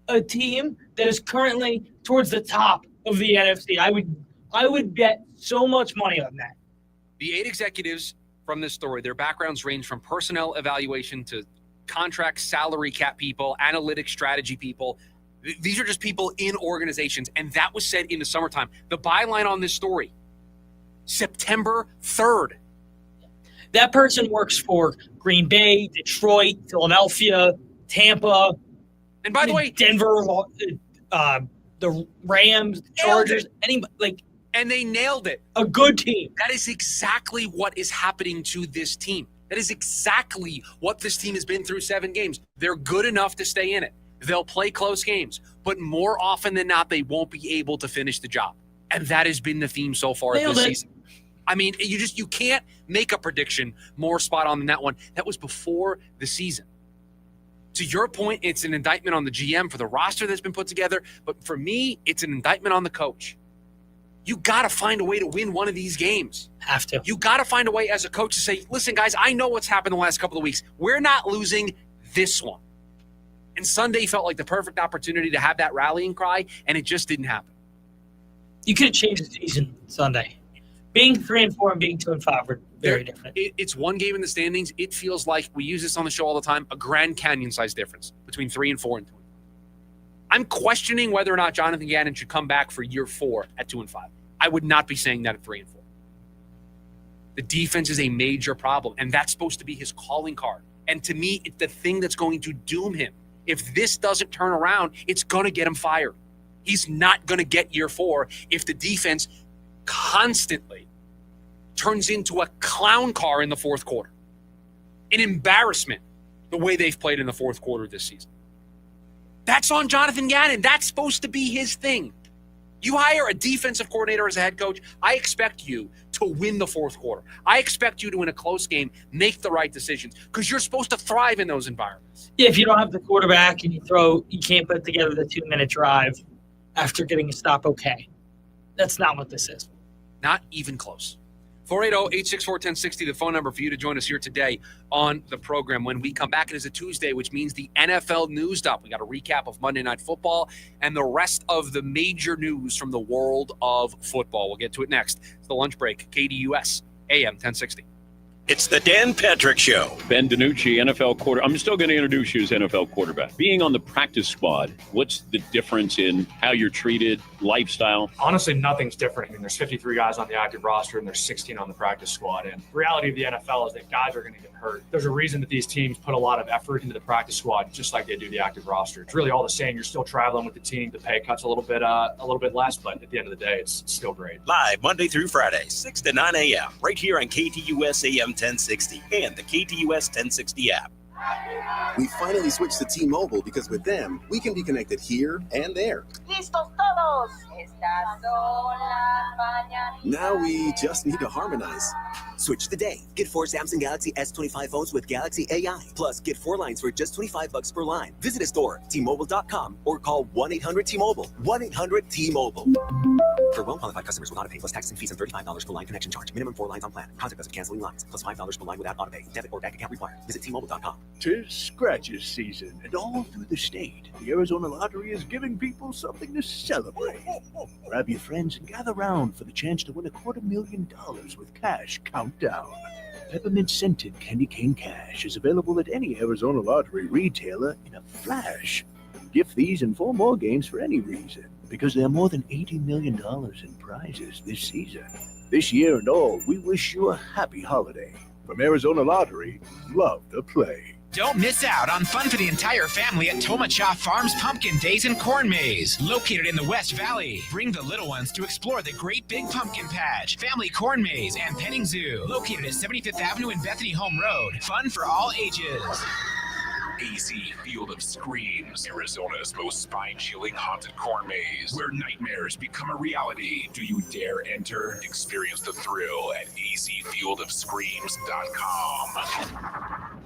a team that is currently towards the top of the NFC. I would bet so much money on that. The 8 executives from this story, their backgrounds range from personnel evaluation to contract salary cap people, analytics strategy people. These are just people in organizations, and that was said in the summertime. The byline on this story, September 3rd. That person works for Green Bay, Detroit, Philadelphia, Tampa, and by the way, Denver, the Rams, Chargers, and they nailed it. A good team. That is exactly what is happening to this team. That is exactly what this team has been through 7 games. They're good enough to stay in it. They'll play close games, but more often than not, they won't be able to finish the job. And that has been the theme so far this season. I mean, you can't make a prediction more spot on than that one. That was before the season. To your point, it's an indictment on the GM for the roster that's been put together. But for me, it's an indictment on the coach. You got to find a way to win one of these games. Have to. You got to find a way as a coach to say, listen, guys, I know what's happened the last couple of weeks. We're not losing this one. And Sunday felt like the perfect opportunity to have that rallying cry, and it just didn't happen. You could have changed the season Sunday. Being 3-4 and being 2-5 are very different. It's one game in the standings. It feels like, we use this on the show all the time, a Grand Canyon-sized difference between 3-4 and 2-5. I'm questioning whether or not Jonathan Gannon should come back for year 4 at 2-5. I would not be saying that at 3-4. The defense is a major problem, and that's supposed to be his calling card. And to me, it's the thing that's going to doom him. If this doesn't turn around, it's going to get him fired. He's not going to get year 4 if the defense constantly turns into a clown car in the fourth quarter. An embarrassment the way they've played in the fourth quarter this season. That's on Jonathan Gannon. That's supposed to be his thing. You hire a defensive coordinator as a head coach, I expect you to win the fourth quarter. I expect you to, in a close game, make the right decisions, because you're supposed to thrive in those environments. Yeah, if you don't have the quarterback and you can't put together the 2-minute drive after getting a stop, okay. That's not what this is. Not even close. 480-864-1060, the phone number for you to join us here today on the program. When we come back, it is a Tuesday, which means the NFL News Dump. We got a recap of Monday Night Football and the rest of the major news from the world of football. We'll get to it next. It's the lunch break, KDUS, AM 1060. It's the Dan Patrick Show. Ben DiNucci, NFL quarterback. I'm still going to introduce you as NFL quarterback. Being on the practice squad, what's the difference in how you're treated, lifestyle? Honestly, nothing's different. I mean, there's 53 guys on the active roster and there's 16 on the practice squad. And the reality of the NFL is that guys are going to get hurt. There's a reason that these teams put a lot of effort into the practice squad, just like they do the active roster. It's really all the same. You're still traveling with the team. The pay cut's a little bit less, but at the end of the day, it's still great. Live Monday through Friday, 6 to 9 a.m. right here on KTUS AM 1060 and the KTUS 1060 app. We finally switched to T-Mobile because with them, we can be connected here and there. ¡Listos todos! Estas son las mañanitas. Now we just need to harmonize. Switch today. Get 4 Samsung Galaxy S25 phones with Galaxy AI. Plus, get 4 lines for just $25 per line. Visit a store, T-Mobile.com, or call 1-800-T-Mobile. 1-800-T-Mobile. For well-qualified customers with autopay plus tax and fees and $35 per line connection charge. Minimum 4 lines on plan. Contact us if canceling lines. Plus $5 per line without autopay. Debit or bank account required. Visit T-Mobile.com. 'Tis scratches season, and all through the state, the Arizona Lottery is giving people something to celebrate. Grab your friends and gather round for the chance to win $250,000 with cash counted down. Peppermint scented candy cane cash is available at any Arizona Lottery retailer in a flash. Gift these and 4 more games for any reason, because there are more than $80 million in prizes this season. This year and all, we wish you a happy holiday. From Arizona Lottery, love to play. Don't miss out on fun for the entire family at Tomacha Farms Pumpkin Days and Corn Maze, located in the West Valley. Bring the little ones to explore the Great Big Pumpkin Patch, Family Corn Maze, and Petting Zoo, located at 75th Avenue and Bethany Home Road. Fun for all ages. AZ Field of Screams, Arizona's most spine-chilling haunted corn maze, where nightmares become a reality. Do you dare enter? Experience the thrill at azfieldofscreams.com.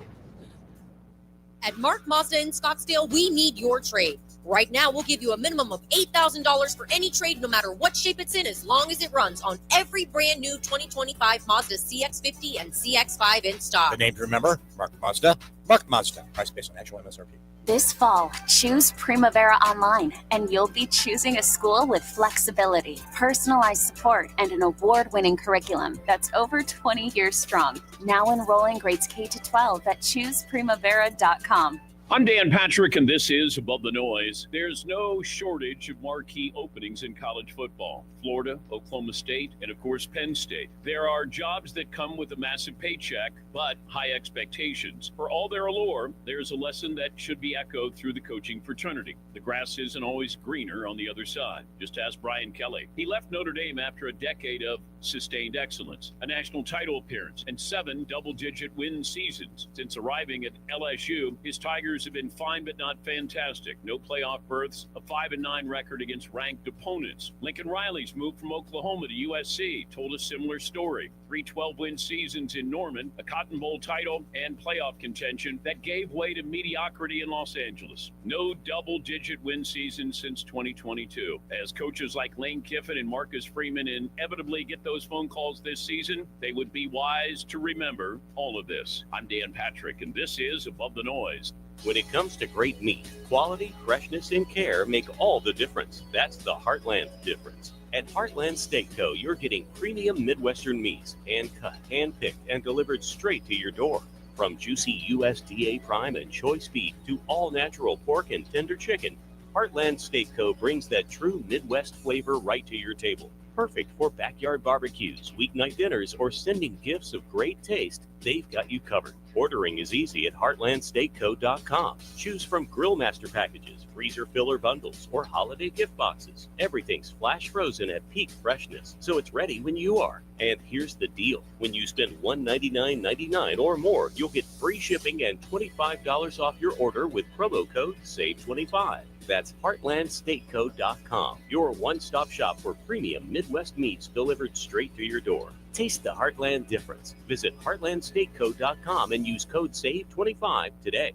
At Mark Mazda in Scottsdale, we need your trade. Right now, we'll give you a minimum of $8,000 for any trade, no matter what shape it's in, as long as it runs on every brand new 2025 Mazda CX-50 and CX-5 in stock. The name to remember, Mark Mazda. Mark Mazda, price based on actual MSRP. This fall, choose Primavera Online, and you'll be choosing a school with flexibility, personalized support, and an award-winning curriculum that's over 20 years strong. Now enrolling grades K-12 at chooseprimavera.com. I'm Dan Patrick, and this is Above the Noise. There's no shortage of marquee openings in college football. Florida, Oklahoma State, and of course Penn State. There are jobs that come with a massive paycheck, but high expectations. For all their allure, there's a lesson that should be echoed through the coaching fraternity. The grass isn't always greener on the other side. Just ask Brian Kelly. He left Notre Dame after a decade of sustained excellence, a national title appearance, and 7 double-digit win seasons. Since arriving at LSU, his Tigers have been fine but not fantastic. No playoff berths, a 5-9 record against ranked opponents. Lincoln Riley's move from Oklahoma to USC told a similar story. 3 12-win seasons in Norman, a Cotton Bowl title, and playoff contention that gave way to mediocrity in Los Angeles. No double-digit win season since 2022. As coaches like Lane Kiffin and Marcus Freeman inevitably get those phone calls this season, they would be wise to remember all of this. I'm Dan Patrick, and this is Above the Noise. When it comes to great meat, quality, freshness, and care make all the difference. That's the Heartland difference. At Heartland Steak Co., you're getting premium Midwestern meats, hand-cut, hand-picked, and delivered straight to your door. From juicy USDA prime and choice beef to all-natural pork and tender chicken, Heartland Steak Co. brings that true Midwest flavor right to your table. Perfect for backyard barbecues, weeknight dinners, or sending gifts of great taste, they've got you covered. Ordering is easy at heartlandsteakco.com. Choose from Grill Master packages, freezer filler bundles, or holiday gift boxes. Everything's flash frozen at peak freshness, so it's ready when you are. And here's the deal. When you spend $199.99 or more, you'll get free shipping and $25 off your order with promo code SAVE25. That's heartlandsteakco.com, your one-stop shop for premium Midwest meats delivered straight to your door. Taste the Heartland difference. Visit heartlandsteakco.com and use code SAVE25 today.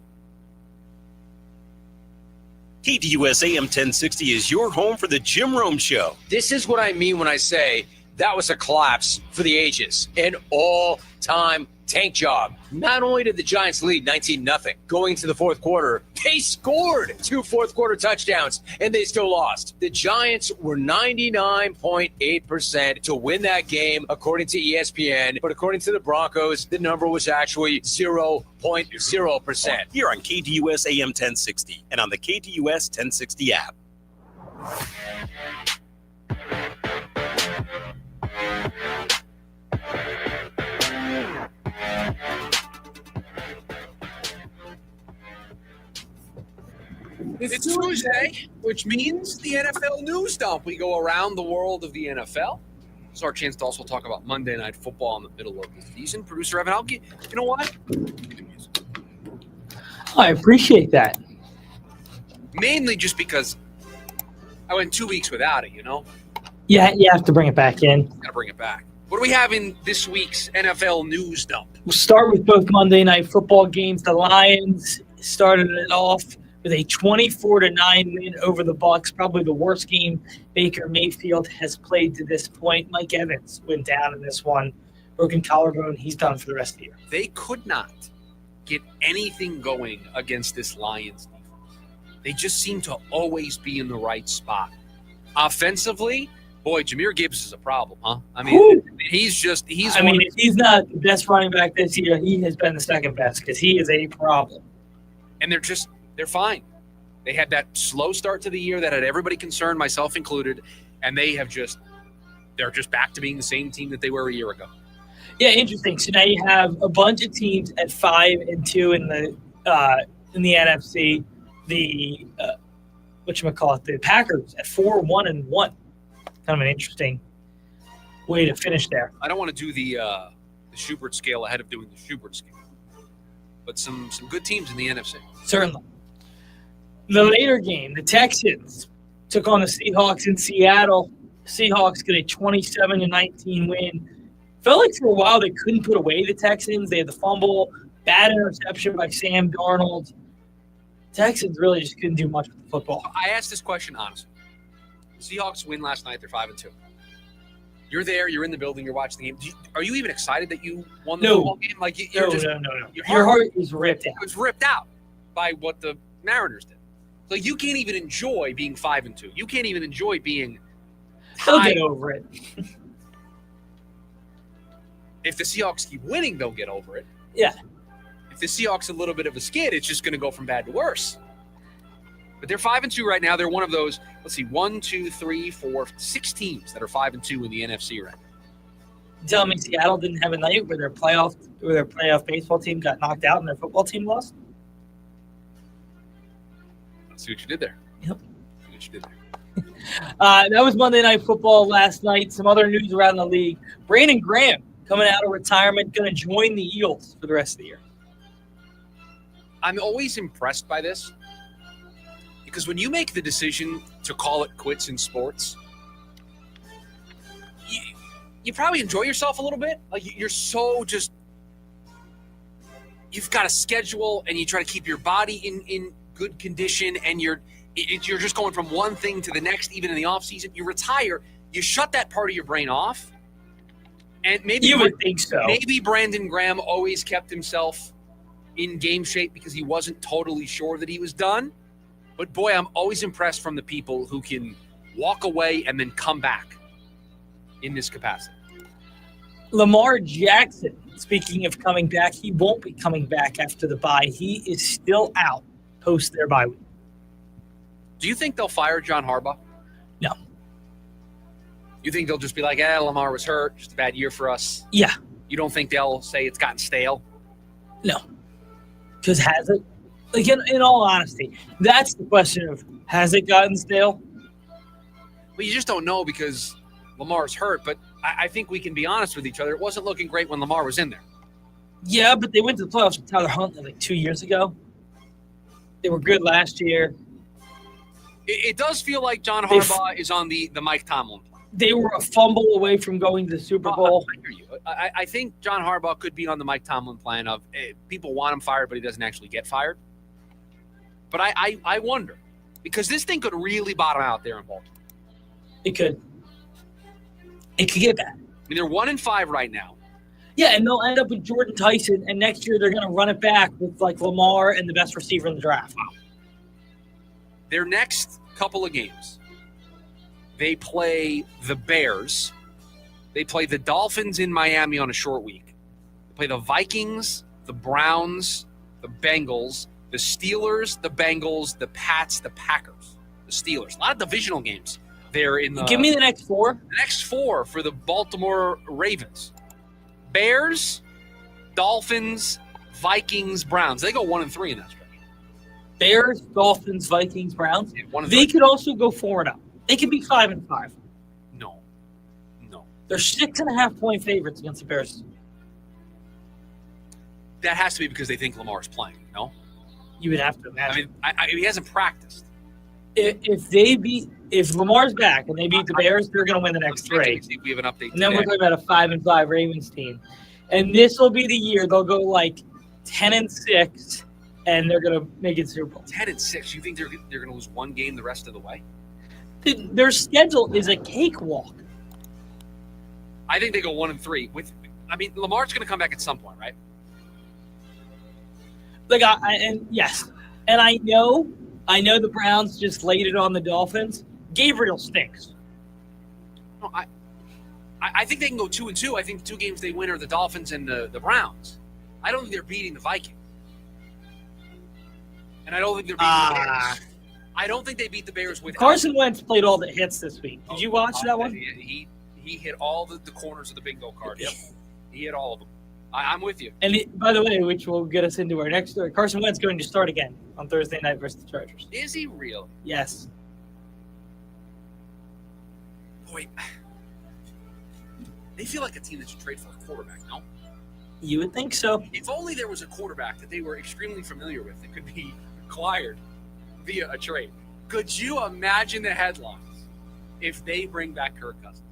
KDUS AM 1060 is your home for the Jim Rome Show. This is what I mean when I say that was a collapse for the ages. An all-time tank job. Not only did the Giants lead 19-0 going to the fourth quarter, they scored 2 fourth-quarter touchdowns, and they still lost. The Giants were 99.8% to win that game, according to ESPN. But according to the Broncos, the number was actually 0.0%. Here on KDUS AM 1060 and on the KDUS 1060 app. It's Tuesday, which means the NFL news dump. We go around the world of the NFL. It's our chance to also talk about Monday Night Football in the middle of the season. Producer Evan, you know what? I appreciate that. Mainly just because I went 2 weeks without it, you know? Yeah, you have to bring it back in. Gotta bring it back. What do we have in this week's NFL news dump? We'll start with both Monday Night Football games. The Lions started it off with a 24-9 win over the Bucs, probably the worst game Baker Mayfield has played to this point. Mike Evans went down in this one. Broken collarbone, he's done for the rest of the year. They could not get anything going against this Lions defense. They just seem to always be in the right spot. Offensively, Boy, Jahmyr Gibbs is a problem, huh? I mean, he's if he's not the best running back this year, he has been the second best because he is a problem. And they're fine. They had that slow start to the year that had everybody concerned, myself included, and they're just back to being the same team that they were a year ago. Yeah, interesting. So now you have a bunch of teams at 5-2 in the NFC. The the Packers at 4-1-1. Kind of an interesting way to finish there. I don't want to do the Schubert scale ahead of doing the Schubert scale, but some good teams in the NFC. Certainly. The later game, the Texans took on the Seahawks in Seattle. Seahawks get a 27-19 win. Felt like for a while they couldn't put away the Texans. They had the fumble, bad interception by Sam Darnold. Texans really just couldn't do much with the football. I asked this question honestly. The Seahawks win last night. They're 5-2. You're there. You're in the building. You're watching the game. Are you even excited that you won the football game? Like No. Your heart is ripped out. It was ripped out by what the Mariners did. So you can't even enjoy being 5-2. You can't even enjoy being They'll tied. get over it. If the Seahawks keep winning, they'll get over it. Yeah. If the Seahawks a little bit of a skid, it's just going to go from bad to worse. But they're 5-2 right now. They're one of those, 6 teams that are 5-2 in the NFC right now. You tell me Seattle didn't have a night where their playoff baseball team got knocked out and their football team lost? Let's see what you did there. Yep. See what you did there. That was Monday Night Football last night. Some other news around the league. Brandon Graham coming out of retirement, going to join the Eagles for the rest of the year. I'm always impressed by this because when you make the decision to call it quits in sports, you probably enjoy yourself a little bit. Like you're so you've got a schedule and you try to keep your body in good condition and you're just going from one thing to the next, even in the off season. You retire, you shut that part of your brain off. And maybe you would think so. Maybe Brandon Graham always kept himself in game shape because he wasn't totally sure that he was done. But boy, I'm always impressed from the people who can walk away and then come back in this capacity. Lamar Jackson, speaking of coming back, he won't be coming back after the bye. He is still out post their bye week. Do you think they'll fire John Harbaugh? No. You think they'll just be like, Lamar was hurt, just a bad year for us? Yeah. You don't think they'll say it's gotten stale? No. Because has it? Like, in all honesty, that's the question of, has it gotten stale? Well, you just don't know because Lamar's hurt, but I think we can be honest with each other. It wasn't looking great when Lamar was in there. Yeah, but they went to the playoffs with Tyler Huntley like 2 years ago. They were good last year. It does feel like John Harbaugh is on the Mike Tomlin plan. They were a fumble away from going to the Super Bowl. I hear you. I think John Harbaugh could be on the Mike Tomlin plan of people want him fired, but he doesn't actually get fired. But I wonder, because this thing could really bottom out there in Baltimore. It could. It could get bad. I mean, they're 1-5 right now. Yeah, and they'll end up with Jordan Tyson, and next year they're going to run it back with like Lamar and the best receiver in the draft. Wow. Their next couple of games, they play the Bears. They play the Dolphins in Miami on a short week. They play the Vikings, the Browns, the Bengals, the Steelers, the Bengals, the Pats, the Packers, the Steelers. A lot of divisional games there in the... Give me the next four. The next four for the Baltimore Ravens. Bears, Dolphins, Vikings, Browns. They go 1-3 in that stretch. Bears, Dolphins, Vikings, Browns. Yeah, they could also go 4-0. They could be 5-5. No. They're 6.5-point favorites against the Bears. That has to be because they think Lamar's playing, no? You would have to imagine. I mean, he hasn't practiced. If Lamar's back and they beat the Bears, they're going to win the next three. We have an update. And then we're talking about a 5-5 Ravens team, and this will be the year they'll go like 10-6, and they're going to make it Super Bowl. 10-6. You think they're going to lose one game the rest of the way? Their schedule is a cakewalk. I think they go 1-3. Lamar's going to come back at some point, right? Yes, and I know the Browns just laid it on the Dolphins. Gabriel stinks. No, I think they can go 2-2. I think the 2 games they win are the Dolphins and the Browns. I don't think they're beating the Vikings. And I don't think they're beating the Bears. I don't think they beat the Bears with Carson Wentz played all the hits this week. Did you watch that one? He hit all the corners of the bingo card. Yep. He hit all of them. I'm with you. And by the way, which will get us into our next story, Carson Wentz going to start again on Thursday night versus the Chargers. Is he real? Yes. Boy, they feel like a team that should trade for a quarterback, no? You would think so. If only there was a quarterback that they were extremely familiar with that could be acquired via a trade. Could you imagine the headlines if they bring back Kirk Cousins?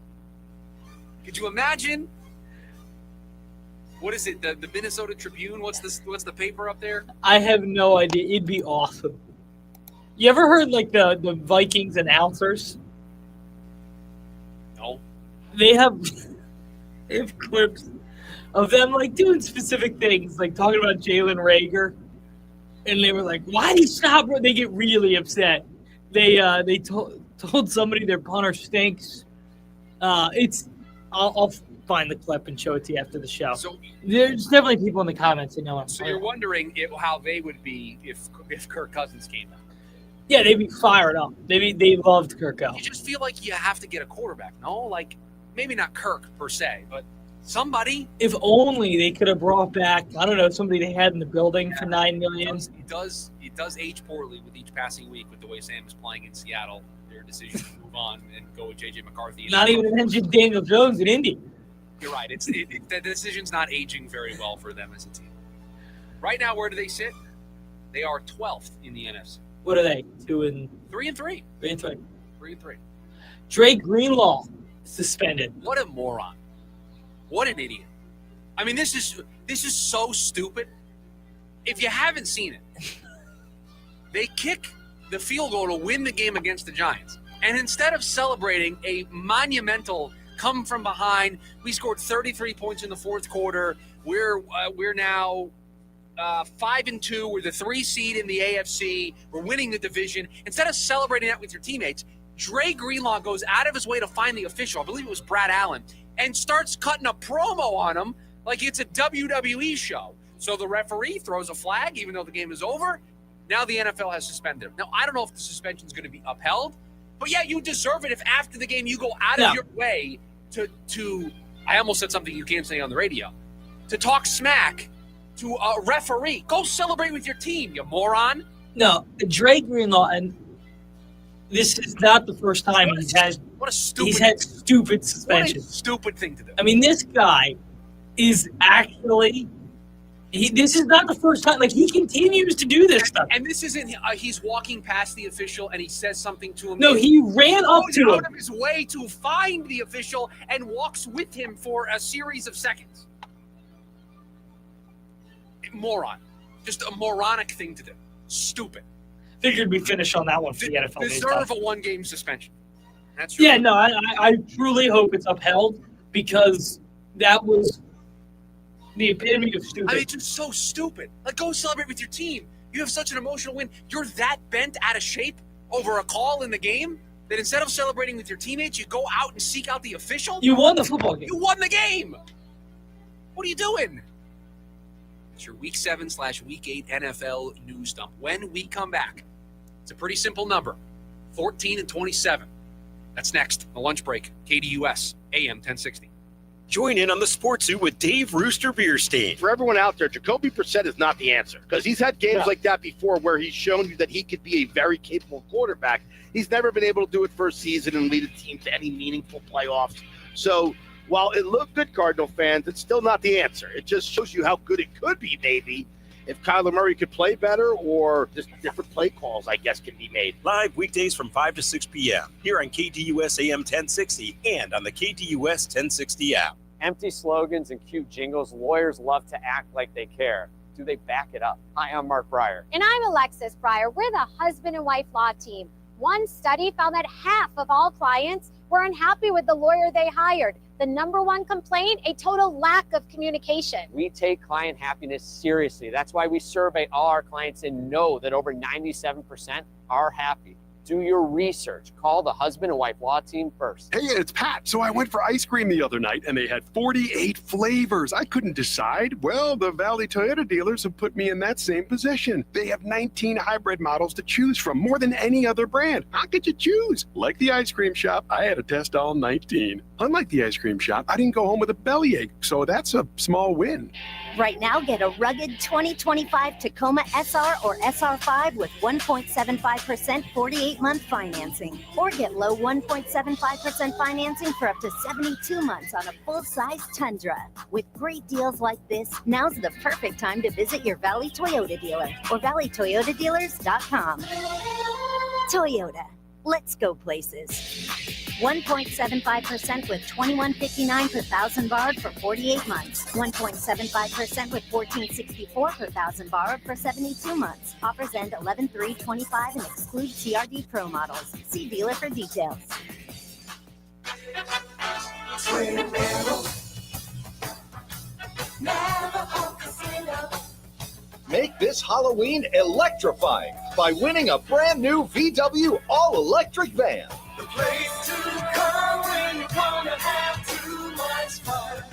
Could you imagine? What is it? The Minnesota Tribune? What's the paper up there? I have no idea. It'd be awesome. You ever heard like the Vikings announcers? No. They have clips of them like doing specific things, like talking about Jalen Reagor, and they were like, "Why did he stop?" They get really upset. They told somebody their punter stinks. I'll find the clip and show it to you after the show. So there's definitely people in the comments that know. So you're wondering how they would be if Kirk Cousins came out. Yeah, they'd be fired up. They loved Kirk out. You just feel like you have to get a quarterback, no? Like maybe not Kirk per se, but somebody. If only they could have brought back, I don't know, somebody they had in the building for $9 million. It does age poorly with each passing week with the way Sam is playing in Seattle. Their decision to move on and go with J.J. McCarthy. Not even mention Daniel Jones in Indy. You're right. The decision's not aging very well for them as a team. Right now, where do they sit? They are 12th in the NFC. What are they? 2-3. 3-3. 3-3. 3-3. Dre Greenlaw suspended. What a moron. What an idiot. I mean, this is so stupid. If you haven't seen it, they kick the field goal to win the game against the Giants. And instead of celebrating a monumental come from behind, we scored 33 points in the fourth quarter. We're now 5-2. We're the 3 seed in the AFC. We're winning the division. Instead of celebrating that with your teammates, Dre Greenlaw goes out of his way to find the official, I believe it was Brad Allen, and starts cutting a promo on him like it's a WWE show. So the referee throws a flag, even though the game is over. Now the NFL has suspended him. Now, I don't know if the suspension is going to be upheld, but yeah, you deserve it if after the game you go out of your way to I almost said something you can't say on the radio, to talk smack to a referee. Go celebrate with your team, you moron. No, Dre Greenlaw, and this is not the first time he's had stupid suspensions. What a stupid thing to do. I mean, this guy is actually this is not the first time. Like, he continues to do this stuff. And this isn't he's walking past the official and he says something to him. No, he ran up to him. Out of his way to find the official and walks with him for a series of seconds. Moron. Just a moronic thing to do. Stupid. Figured we finish on that one for the NFL. Deserve a 1-game suspension. That's true. Yeah, no, I truly hope it's upheld because that was the epitome of stupid. I mean, it's just so stupid. Like, go celebrate with your team. You have such an emotional win. You're that bent out of shape over a call in the game that instead of celebrating with your teammates, you go out and seek out the official? You won the football game. You won the game. What are you doing? It's your Week 7/Week 8 NFL news dump. When we come back, it's a pretty simple number, 14 and 27. That's next, the lunch break, KDUS, AM 1060. Join in on the Sports Zoo with Dave Rooster Bierstein. For everyone out there, Jacoby Brissett is not the answer because he's had games like that before where he's shown you that he could be a very capable quarterback. He's never been able to do it for a season and lead a team to any meaningful playoffs. So while it looked good, Cardinal fans, it's still not the answer. It just shows you how good it could be, maybe, if Kyler Murray could play better or just different play calls, I guess, can be made. Live weekdays from 5 to 6 p.m. here on KDUS AM 1060 and on the KDUS 1060 app. Empty slogans and cute jingles. Lawyers love to act like they care. Do they back it up? Hi, I'm Mark Breyer. And I'm Alexis Breyer. We're the husband and wife law team. One study found that half of all clients were unhappy with the lawyer they hired. The number one complaint, a total lack of communication. We take client happiness seriously. That's why we survey all our clients and know that over 97% are happy. Do your research. Call the husband and wife law team first. Hey, it's Pat. So I went for ice cream the other night, and they had 48 flavors. I couldn't decide. Well, the Valley Toyota dealers have put me in that same position. They have 19 hybrid models to choose from, more than any other brand. How could you choose? Like the ice cream shop, I had to test all 19. Unlike the ice cream shop, I didn't go home with a bellyache, so that's a small win. Right now, get a rugged 2025 Tacoma SR or SR5 with 1.75% 48-month financing. Or get low 1.75% financing for up to 72 months on a full-size Tundra. With great deals like this, now's the perfect time to visit your Valley Toyota dealer or valleytoyotadealers.com. Toyota. Let's go places. 1.75% with $21.59 per thousand borrowed for 48 months. 1.75% with $14.64 per thousand borrowed for 72 months. Offers end 11/3/25 and exclude CRD Pro models. See dealer for details. Make this Halloween electrifying by winning a brand new VW all-electric van. The place to come when you wanna have too much fun.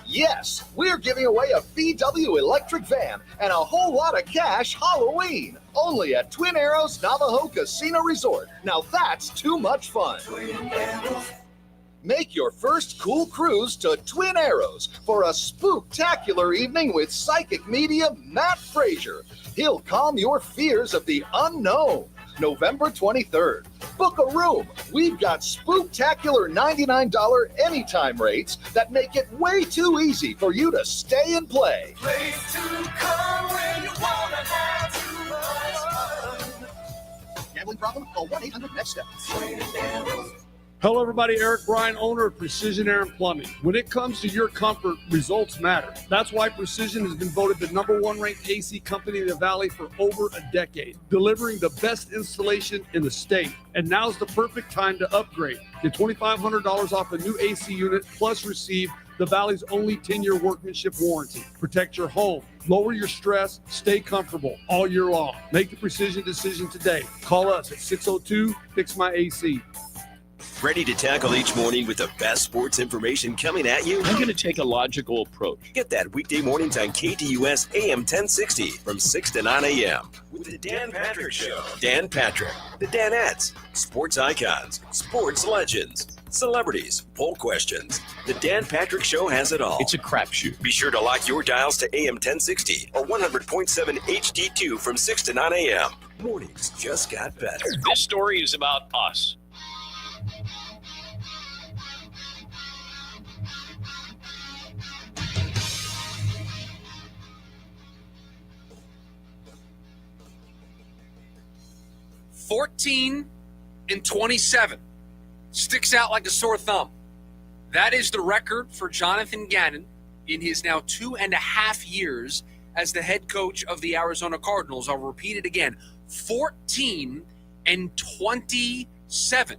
Yes, we're giving away a VW electric van and a whole lot of cash Halloween. Only at Twin Arrows Navajo Casino Resort. Now that's too much fun. Twin Arrows. Make your first cool cruise to Twin Arrows for a spooktacular evening with psychic medium Matt Frazier. He'll calm your fears of the unknown. November 23rd. Book a room. We've got spooktacular $99 anytime rates that make it way too easy for you to stay and play. Place to come when you wanna have too much fun. Gambling problem? Call 1-800-NEXT-STEP. Twin Arrows. Hello, everybody. Eric Bryan, owner of Precision Air and Plumbing. When it comes to your comfort, results matter. That's why Precision has been voted the #1 ranked AC company in the Valley for over a decade, delivering the best installation in the state. And now's the perfect time to upgrade. Get $2,500 off a new AC unit, plus receive the Valley's only 10-year workmanship warranty. Protect your home, lower your stress, stay comfortable all year long. Make the Precision decision today. Call us at 602-FIX-MY-AC. Ready to tackle each morning with the best sports information coming at you? I'm going to take a logical approach. Get that weekday mornings on KTUS AM 1060 from 6 to 9 a.m. with the Dan Patrick Show. Dan Patrick, the Danettes, sports icons, sports legends, celebrities, poll questions. The Dan Patrick Show has it all. It's a crapshoot. Be sure to lock your dials to AM 1060 or 100.7 HD2 from 6 to 9 a.m. Mornings just got better. This story is about us. (14-27) sticks out like a sore thumb. That is the record for Jonathan Gannon in his now 2.5 years as the head coach of the Arizona Cardinals. I'll repeat it again: 14-27.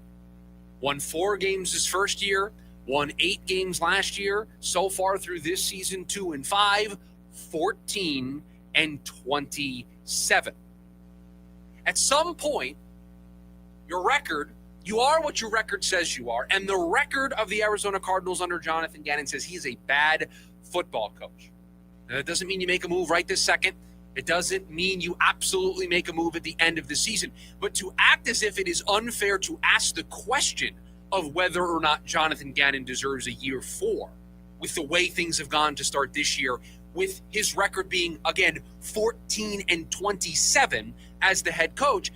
Won 4 games his first year, won 8 games last year. So far through this season, 2-5, 14-27. At some point, your record, you are what your record says you are, and the record of the Arizona Cardinals under Jonathan Gannon says he is a bad football coach. Now, that doesn't mean you make a move right this second. It doesn't mean you absolutely make a move at the end of the season. But to act as if it is unfair to ask the question of whether or not Jonathan Gannon deserves a year 4, with the way things have gone to start this year, with his record being, again, 14-27 as the head coach,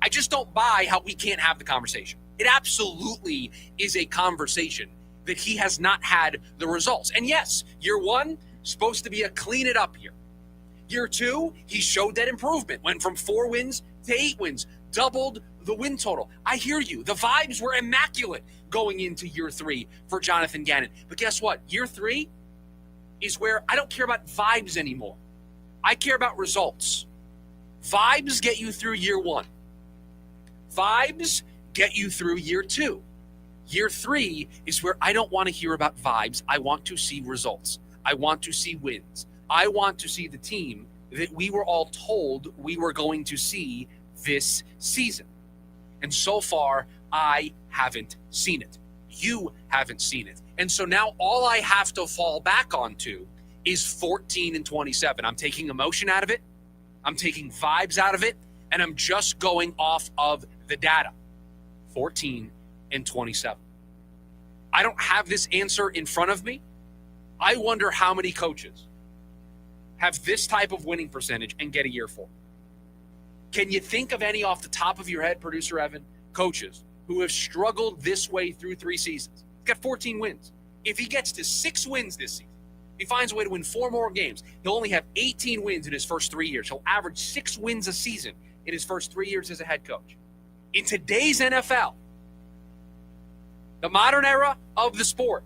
I just don't buy how we can't have the conversation. It absolutely is a conversation that he has not had the results. And yes, year 1, supposed to be a clean it up year. Year 2, he showed that improvement, went from 4 wins to 8 wins, doubled the win total. I hear you. The vibes were immaculate going into year 3 for Jonathan Gannon. But guess what? Year 3 is where I don't care about vibes anymore. I care about results. Vibes get you through year 1. Vibes get you through year 2. Year 3 is where I don't want to hear about vibes. I want to see results. I want to see wins. I want to see the team that we were all told we were going to see this season. And And so far, I haven't seen it. You haven't seen it. And so now all I have to fall back onto is 14-27. I'm taking emotion out of it. I'm taking vibes out of it. And I'm just going off of the data. 14-27. I don't have this answer in front of me. I wonder how many coaches have this type of winning percentage and get a year 4. Can you think of any off the top of your head, producer Evan, coaches who have struggled this way through 3 seasons? He's got 14 wins. If he gets to 6 wins this season, if he finds a way to win 4 more games, he'll only have 18 wins in his first 3 years. He'll average 6 wins a season in his first 3 years as a head coach. In today's NFL, the modern era of the sport,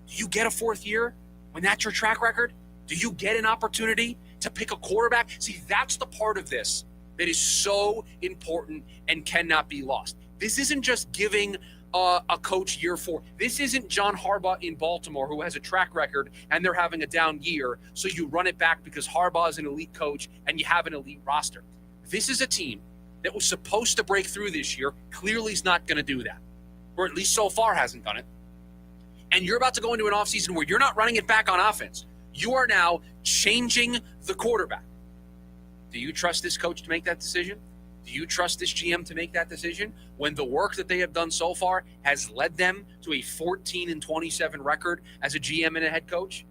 do you get a 4th year when that's your track record? Do you get an opportunity to pick a quarterback? See, that's the part of this that is so important and cannot be lost. This isn't just giving a coach year 4. This isn't John Harbaugh in Baltimore who has a track record and they're having a down year, so you run it back because Harbaugh is an elite coach and you have an elite roster. This is a team that was supposed to break through this year. Clearly is not going to do that, or at least so far hasn't done it. And you're about to go into an offseason where you're not running it back on offense. You are now changing the quarterback. Do you trust this coach to make that decision? Do you trust this GM to make that decision when the work that they have done so far has led them to a 14-27 record as a GM and a head coach?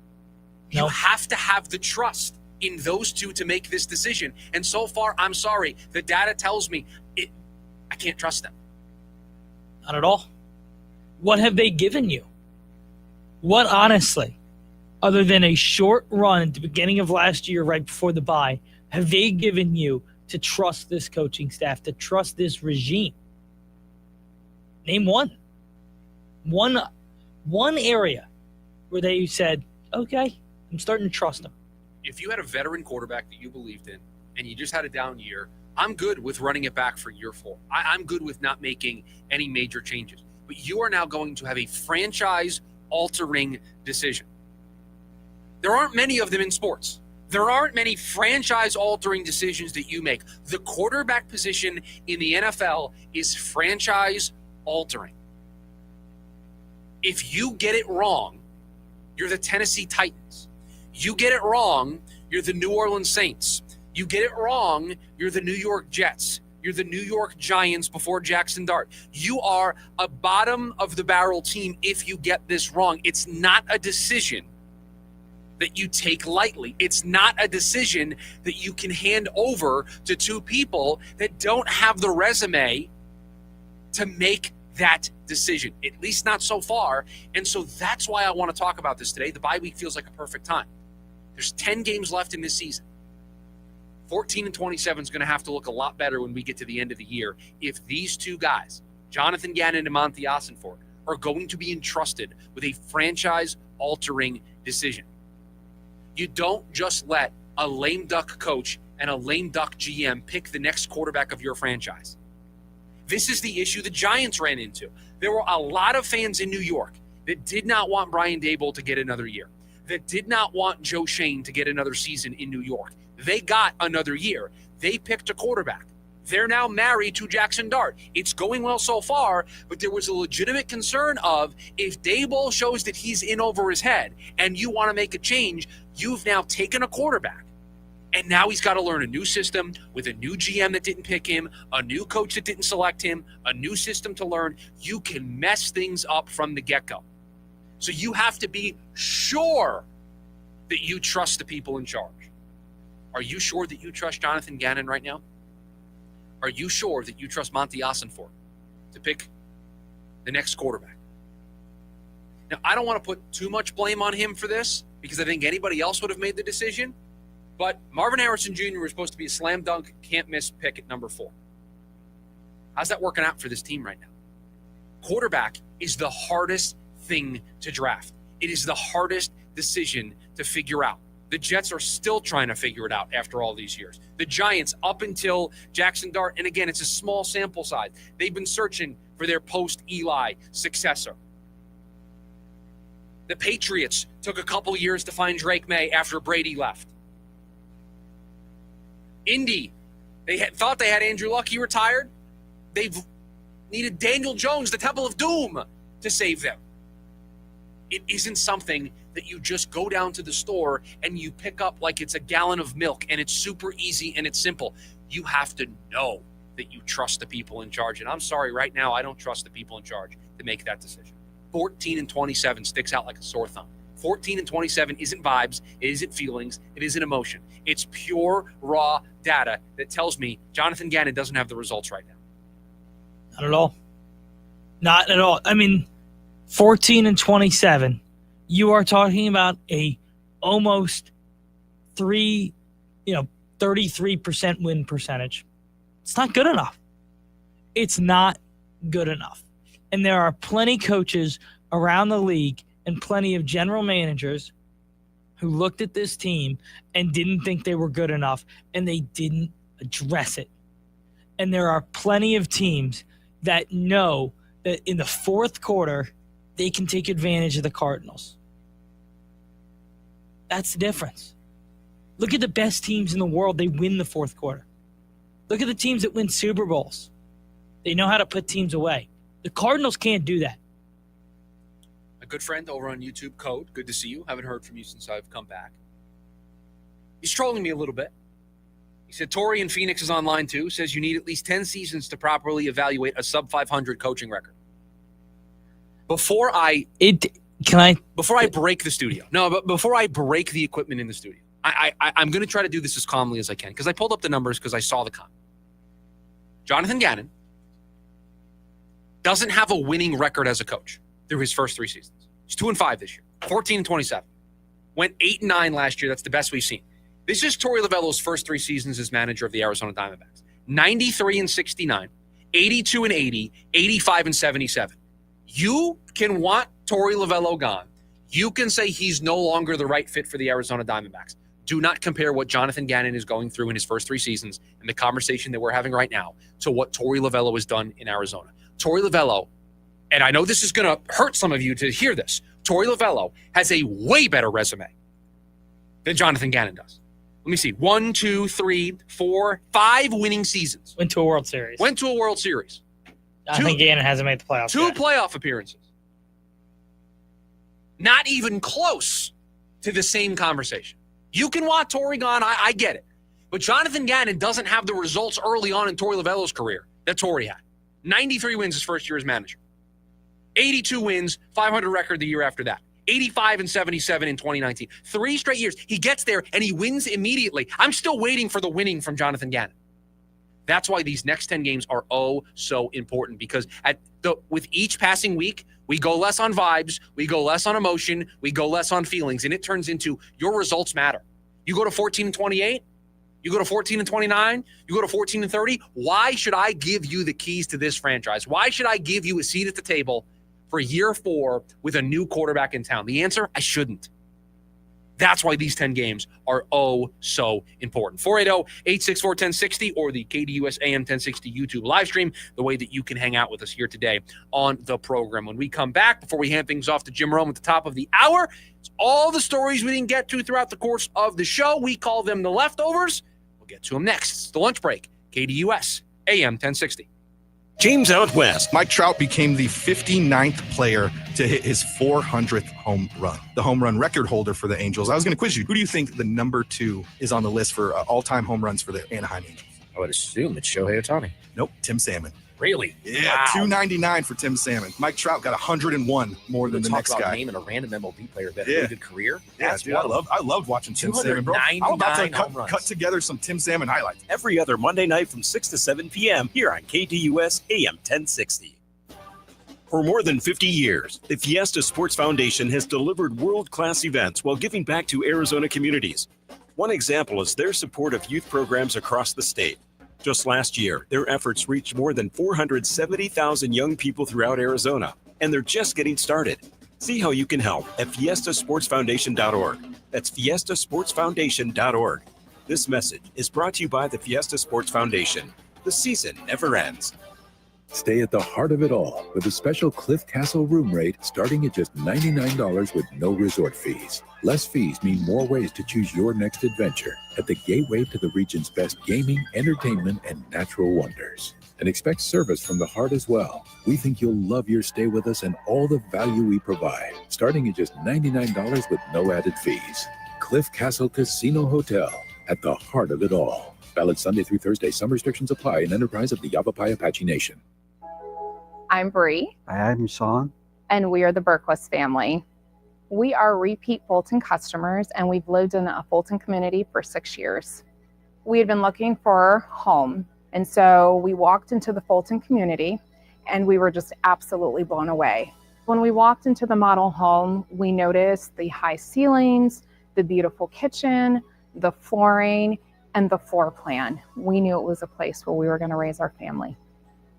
No. You have to have the trust in those two to make this decision. And so far, I'm sorry, the data tells me I can't trust them. Not at all. What have they given you? What, honestly, other than a short run at the beginning of last year right before the bye, have they given you to trust this coaching staff, to trust this regime? Name one. One area where they said, okay, I'm starting to trust them. If you had a veteran quarterback that you believed in and you just had a down year, I'm good with running it back for year 4. I'm good with not making any major changes. But you are now going to have a franchise-altering decision. There aren't many of them in sports. There aren't many franchise-altering decisions that you make. The quarterback position in the NFL is franchise-altering. If you get it wrong, you're the Tennessee Titans. You get it wrong, you're the New Orleans Saints. You get it wrong, you're the New York Jets. You're the New York Giants before Jackson Dart. You are a bottom-of-the-barrel team if you get this wrong. It's not a decision that you take lightly. It's not a decision that you can hand over to 2 people that don't have the resume to make that decision, at least not so far. And so that's why I want to talk about this today. The bye week feels like a perfect time. There's 10 games left in this season. 14-27 is going to have to look a lot better when we get to the end of the year if these 2 guys, Jonathan Gannon and Monty Ossenfort, are going to be entrusted with a franchise-altering decision. You don't just let a lame duck coach and a lame duck GM pick the next quarterback of your franchise. This is the issue the Giants ran into. There were a lot of fans in New York that did not want Brian Daboll to get another year, that did not want Joe Shane to get another season in New York. They got another year. They picked a quarterback. They're now married to Jackson Dart. It's going well so far, but there was a legitimate concern of if Daboll shows that he's in over his head and you want to make a change, you've now taken a quarterback. And now he's got to learn a new system with a new GM that didn't pick him, a new coach that didn't select him, a new system to learn. You can mess things up from the get-go. So you have to be sure that you trust the people in charge. Are you sure that you trust Jonathan Gannon right now? Are you sure that you trust Monty Ossenfort to pick the next quarterback? Now, I don't want to put too much blame on him for this because I think anybody else would have made the decision. But Marvin Harrison Jr. was supposed to be a slam dunk, can't miss pick at number 4. How's that working out for this team right now? Quarterback is the hardest thing to draft. It is the hardest decision to figure out. The Jets are still trying to figure it out after all these years. The Giants, up until Jackson Dart, and again, it's a small sample size, they've been searching for their post-Eli successor. The Patriots took a couple years to find Drake May after Brady left. Indy, thought they had Andrew Luck. He retired. They've needed Daniel Jones, the Temple of Doom, to save them. It isn't something that you just go down to the store and you pick up like it's a gallon of milk and it's super easy and it's simple. You have to know that you trust the people in charge. And I'm sorry, right now, I don't trust the people in charge to make that decision. 14-27 sticks out like a sore thumb. 14-27 isn't vibes, it isn't feelings, it isn't emotion. It's pure, raw data that tells me Jonathan Gannon doesn't have the results right now. Not at all. Not at all. I mean, 14-27, you are talking about a almost 33% win percentage. It's not good enough. It's not good enough. And there are plenty coaches around the league and plenty of general managers who looked at this team and didn't think they were good enough, and they didn't address it. And there are plenty of teams that know that in the fourth quarter, they can take advantage of the Cardinals. That's the difference. Look at the best teams in the world. They win the fourth quarter. Look at the teams that win Super Bowls. They know how to put teams away. The Cardinals can't do that. A good friend over on YouTube, Code, good to see you. Haven't heard from you since I've come back. He's trolling me a little bit. He said Torrey in Phoenix is online too. Says you need at least 10 seasons to properly evaluate a sub-500 coaching record. Before I break the studio. No, but before I break the equipment in the studio, I'm going to try to do this as calmly as I can because I pulled up the numbers because I saw the comment. Jonathan Gannon doesn't have a winning record as a coach through his first 3 seasons. He's 2-5 this year, 14-27. Went 8-9 last year. That's the best we've seen. This is Torey Lovello's first 3 seasons as manager of the Arizona Diamondbacks. 93-69, 82-80, 85-77. You can want Torey Lovello gone. You can say he's no longer the right fit for the Arizona Diamondbacks. Do not compare what Jonathan Gannon is going through in his first 3 seasons and the conversation that we're having right now to what Torey Lovello has done in Arizona. Torey Lovello, and I know this is going to hurt some of you to hear this, Torey Lovello has a way better resume than Jonathan Gannon does. Let me see. 1, 2, 3, 4, 5 winning seasons. Went to a World Series. I think Gannon hasn't made the playoffs. 2 playoff appearances. Not even close to the same conversation. You can want Torey gone. I get it. But Jonathan Gannon doesn't have the results early on in Torey Lovello's career that Torey had. 93 wins his first year as manager. 82 wins, 500 record the year after that. 85-77 in 2019. 3 straight years. He gets there and he wins immediately. I'm still waiting for the winning from Jonathan Gannon. That's why these next 10 games are so important because with each passing week, we go less on vibes, we go less on emotion, we go less on feelings, and it turns into your results matter. You go to 14-28, you go to 14-29, you go to 14-30. Why should I give you the keys to this franchise? Why should I give you a seat at the table for year 4 with a new quarterback in town? The answer, I shouldn't. That's why these 10 games are so important. 480-864-1060 or the KDUS AM 1060 YouTube live stream, the way that you can hang out with us here today on the program. When we come back, before we hand things off to Jim Rome at the top of the hour, it's all the stories we didn't get to throughout the course of the show. We call them the leftovers. We'll get to them next. It's the lunch break. KDUS AM 1060. James out west. Mike Trout became the 59th player to hit his 400th home run, the home run record holder for the Angels. I was going to quiz you. Who do you think the number 2 is on the list for all-time home runs for the Anaheim Angels? I would assume it's Shohei Ohtani. Nope, Tim Salmon. Really? Yeah, wow. 299 for Tim Salmon. Mike Trout got 101 more than the next guy. Naming a random MLB player that had a really good career. Yeah, dude, I loved watching Tim Salmon, bro. I'm about to cut together some Tim Salmon highlights. Every other Monday night from 6 to 7 p.m. here on KDUS AM 1060. For more than 50 years, the Fiesta Sports Foundation has delivered world-class events while giving back to Arizona communities. One example is their support of youth programs across the state. Just last year, their efforts reached more than 470,000 young people throughout Arizona, and they're just getting started. See how you can help at fiestasportsfoundation.org. That's fiestasportsfoundation.org. This message is brought to you by the Fiesta Sports Foundation. The season never ends. Stay at the heart of it all with a special Cliff Castle room rate starting at just $99 with no resort fees. Less fees mean more ways to choose your next adventure at the gateway to the region's best gaming, entertainment, and natural wonders. and expect service from the heart as well. We think you'll love your stay with us and all the value we provide, starting at just $99 with no added fees. Cliff Castle Casino Hotel, at the heart of it all. Valid Sunday through Thursday. Some restrictions apply. An enterprise of the Yavapai Apache Nation. I'm Bree. I'm Sean. And we are the Berquist family. We are repeat Fulton customers, and we've lived in a Fulton community for 6 years. We had been looking for a home, and so we walked into the Fulton community, and we were just absolutely blown away. When we walked into the model home, we noticed the high ceilings, the beautiful kitchen, the flooring, and the floor plan. We knew it was a place where we were going to raise our family.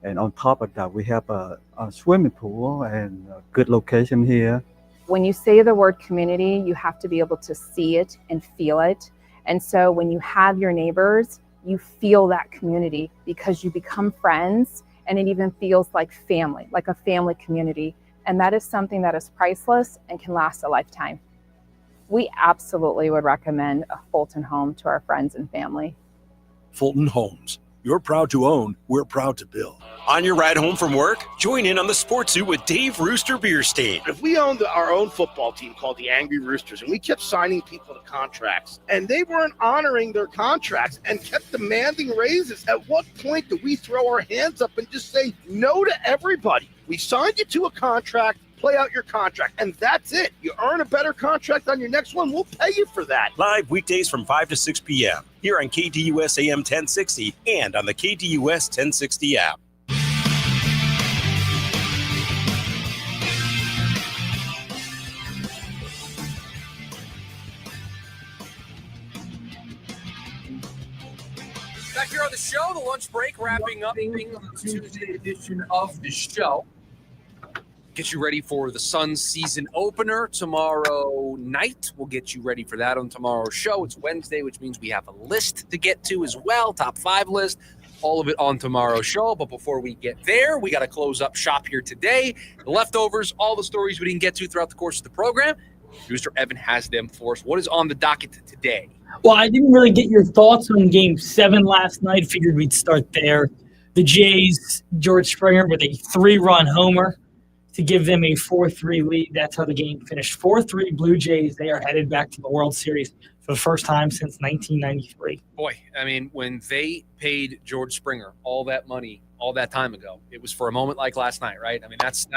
And on top of that, we have a swimming pool and a good location here. When you say the word community, you have to be able to see it and feel it. And so when you have your neighbors, you feel that community because you become friends, and it even feels like family, like a family community. And that is something that is priceless and can last a lifetime. We absolutely would recommend a Fulton home to our friends and family. Fulton Homes. You're proud to own, we're proud to build. On your ride home from work, join in on the Sports Zoo with Dave Rooster Bierstein. If we owned our own football team called the Angry Roosters, and we kept signing people to contracts, and they weren't honoring their contracts and kept demanding raises, at what point do we throw our hands up and just say no to everybody? We signed you to a contract, play out your contract, and that's it. You earn a better contract on your next one, we'll pay you for that. Live weekdays from 5 to 6 p.m. here on KDUS AM 1060 and on the KDUS 1060 app. Back here on the show, the lunch break, wrapping up the Tuesday edition of the show. Get you ready for the Suns season opener tomorrow night. We'll get you ready for that on tomorrow's show. It's Wednesday, which means we have a list to get to as well, top 5 list, all of it on tomorrow's show. But before we get there, we got to close up shop here today. The leftovers, all the stories we didn't get to throughout the course of the program. Producer Evan has them for us. What is on the docket today? Well, I didn't really get your thoughts on Game 7 last night. Figured we'd start there. The Jays, George Springer with a 3-run homer to give them a 4-3 lead. That's how the game finished. 4-3 Blue Jays. They are headed back to the World Series for the first time since 1993. Boy, I mean, when they paid George Springer all that money all that time ago, it was for a moment like last night, right? I mean, that's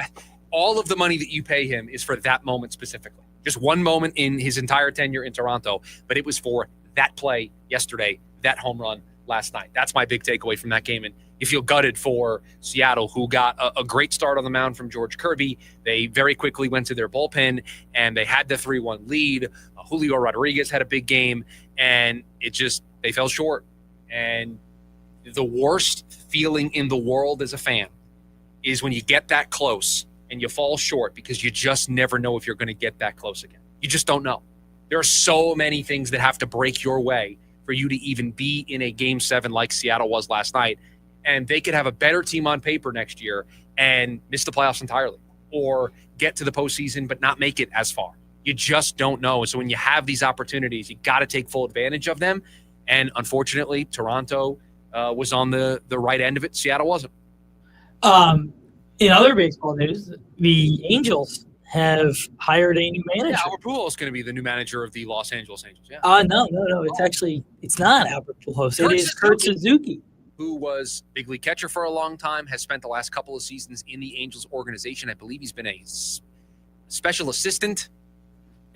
all of the money that you pay him is for that moment specifically. Just one moment in his entire tenure in Toronto, but it was for that play yesterday, that home run last night. That's my big takeaway from that game. And you feel gutted for Seattle, who got a great start on the mound from George Kirby. They very quickly went to their bullpen, and they had the 3-1 lead. Julio Rodriguez had a big game, and they fell short. And the worst feeling in the world as a fan is when you get that close and you fall short, because you just never know if you're going to get that close again. You just don't know. There are so many things that have to break your way for you to even be in a Game 7 like Seattle was last night. And they could have a better team on paper next year and miss the playoffs entirely, or get to the postseason but not make it as far. You just don't know. So when you have these opportunities, you got to take full advantage of them. And unfortunately, Toronto was on the right end of it. Seattle wasn't. In other baseball news, the Angels have hired a new manager. Yeah, Albert Pujols is going to be the new manager of the Los Angeles Angels. Yeah. No. It's not Albert Pujols. It is Kurt Suzuki, who was big league catcher for a long time, has spent the last couple of seasons in the Angels organization. I believe he's been a special assistant,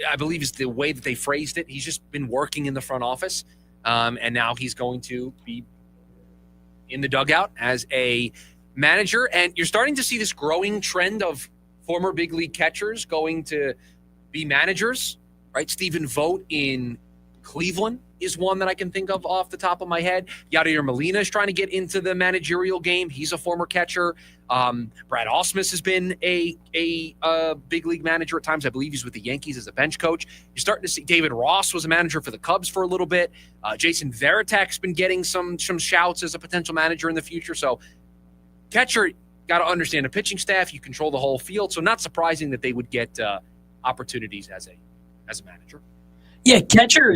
I believe is the way that they phrased it. He's just been working in the front office, and now he's going to be in the dugout as a manager. And you're starting to see this growing trend of former big league catchers going to be managers, right? Stephen Vogt in Cleveland is one that I can think of off the top of my head. Yadier Molina is trying to get into the managerial game. He's a former catcher. Brad Ausmus has been a big league manager at times. I believe he's with the Yankees as a bench coach. You're starting to see David Ross was a manager for the Cubs for a little bit. Jason Varitek's been getting some shouts as a potential manager in the future. So catcher, got to understand the pitching staff. You control the whole field. So not surprising that they would get opportunities as a manager. Yeah, catcher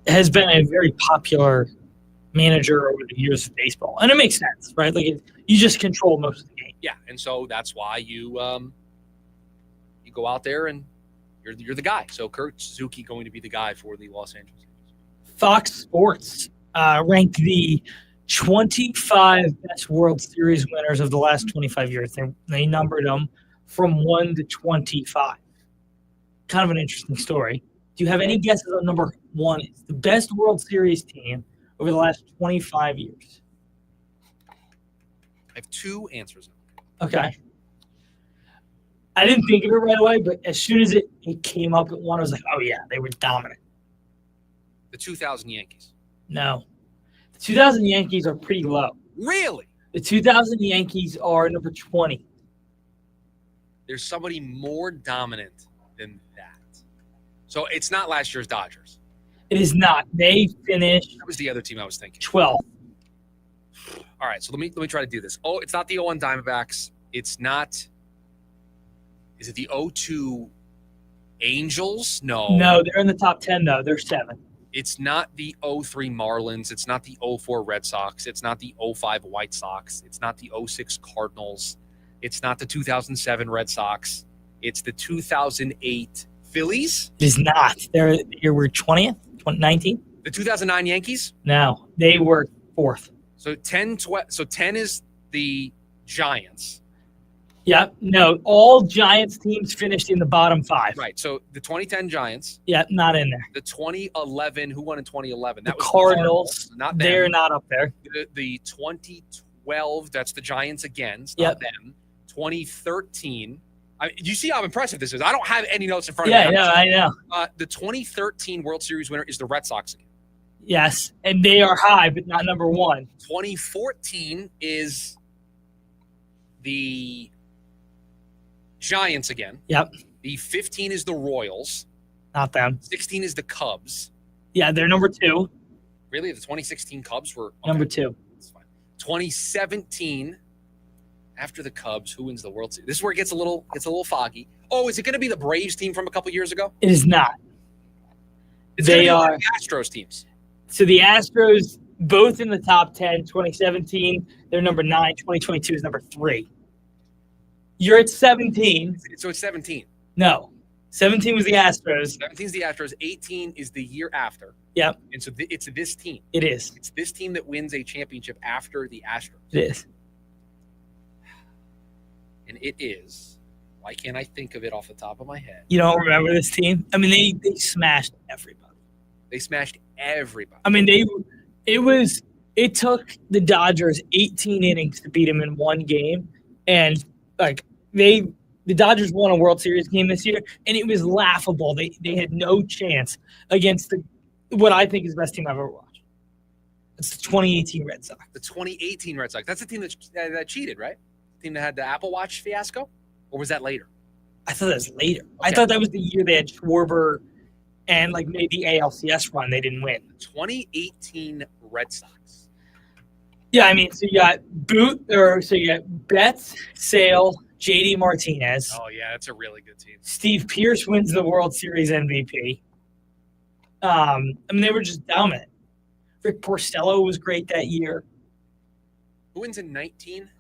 has been a very popular manager over the years of baseball. And it makes sense, right? Like you just control most of the game. Yeah, and so that's why you go out there and you're the guy. So Kurt Suzuki going to be the guy for the Los Angeles Angels. Fox Sports ranked the 25 best World Series winners of the last 25 years. They numbered them from 1 to 25. Kind of an interesting story. Do you have any guesses on number 1? It's the best World Series team over the last 25 years. I have 2 answers. Okay. I didn't think of it right away, but as soon as it came up at 1, I was like, oh, yeah, they were dominant. The 2000 Yankees. No. The 2000 Yankees are pretty low. Really? The 2000 Yankees are number 20. There's somebody more dominant than that. So it's not last year's Dodgers. It is not. They finished. That was the other team I was thinking. 12. All right, so let me try to do this. Oh, it's not the 01 Diamondbacks. It's not. Is it the 02 Angels? No. No, they're in the top 10, though. They're 7. It's not the 03 Marlins. It's not the 04 Red Sox. It's not the 05 White Sox. It's not the 06 Cardinals. It's not the 2007 Red Sox. It's the 2008 Phillies. It is not. They were 20th, 19. The 2009 Yankees? No, they were 4th. So 10 is the Giants. Yep. No, all Giants teams finished in the bottom 5. Right. So the 2010 Giants. Yeah, not in there. The 2011, who won in 2011? That was Cardinals. Not them. They're not up there. The 2012, that's the Giants again. It's Yep. not them. 2013. You see how impressive this is. I don't have any notes in front of me. Yeah, I know. The 2013 World Series winner is the Red Sox again. Yes, and they are high, but not number 1. 2014 is the Giants again. Yep. The 15 is the Royals. Not them. 16 is the Cubs. Yeah, they're number 2. Really? The 2016 Cubs were okay. Number 2. That's fine. 2017, after the Cubs, who wins the World Series? This is where it gets a little foggy. Oh, is it going to be the Braves team from a couple years ago? It is not. They are the Astros teams. So the Astros, both in the top 10. 2017, they're number 9. 2022 is number 3. You're at 17. So it's 17. No. 17 was the Astros. 17 is the Astros. 18 is the year after. Yep. And so it's this team. It is. It's this team that wins a championship after the Astros. It is. And it is. Why can't I think of it off the top of my head? You don't remember this team? I mean, they smashed everybody. They smashed everybody. I mean, it took the Dodgers 18 innings to beat them in one game. And the Dodgers won a World Series game this year, and it was laughable. They had no chance against what I think is the best team I've ever watched. It's the 2018 Red Sox. The 2018 Red Sox. That's the team that cheated, right? The team that had the Apple Watch fiasco? Or was that later? I thought that was later. Okay. I Okay. thought that was the year they had Schwarber and maybe ALCS run. They didn't win. 2018 Red Sox. Yeah, I mean, so you got Betts, Sale, JD Martinez. Oh, yeah, that's a really good team. Steve Pearce wins the World Series MVP. I mean, they were just dominant. Rick Porcello was great that year. Who wins in 19?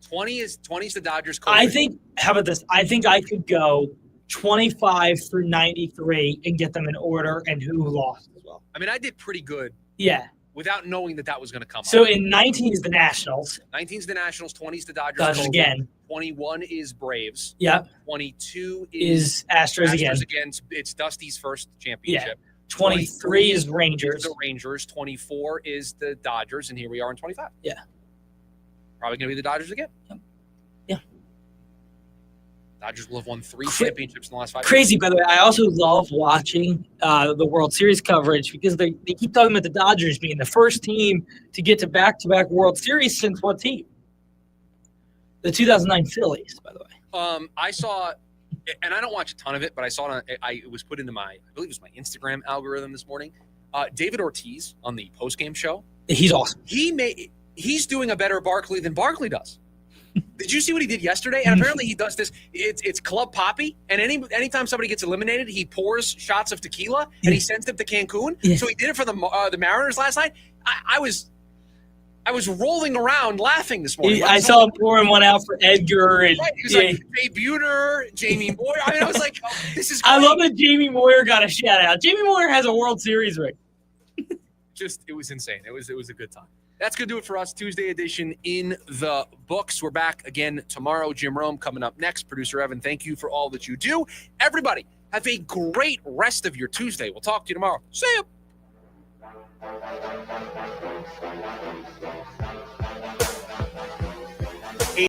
20 is the Dodgers. I think, how about this? I think I could go 25 through 93 and get them in order and who lost as well. I mean, I did pretty good. Yeah. Without knowing that was going to come So up. in 19 is the Nationals. 19 is the Nationals, 20 is the Dodgers. Dodgers again. 21 is Braves. Yep. 22 Is Astros again. It's Dusty's first championship. 23 is Rangers. The Rangers. 24 is the Dodgers, and here we are in 25. Yeah. Probably going to be the Dodgers again. Yep. Yeah. Dodgers will have won 3 championships in the last 5 years. Crazy, by the way. I also love watching the World Series coverage because they keep talking about the Dodgers being the first team to get to back-to-back World Series since what team? The 2009 Phillies, by the way. I saw, and I don't watch a ton of it, but I saw it was put into I believe it was my Instagram algorithm this morning. David Ortiz on the postgame show. He's awesome. He's doing a better Barkley than Barkley does. Did you see what he did yesterday? And apparently he does this. It's Club Poppy, and anytime somebody gets eliminated, he pours shots of tequila and he sends them to Cancun. Yeah. So he did it for the Mariners last night. I was rolling around laughing this morning. I saw him pouring one out for Edgar. And, right. He was like Jay Buhner, Jamie Moyer. I mean, I was like, oh, this is great. I love that Jamie Moyer got a shout out. Jamie Moyer has a World Series ring. It was insane. It was a good time. That's going to do it for us. Tuesday edition in the books. We're back again tomorrow. Jim Rome coming up next. Producer Evan, thank you for all that you do. Everybody, have a great rest of your Tuesday. We'll talk to you tomorrow. See ya.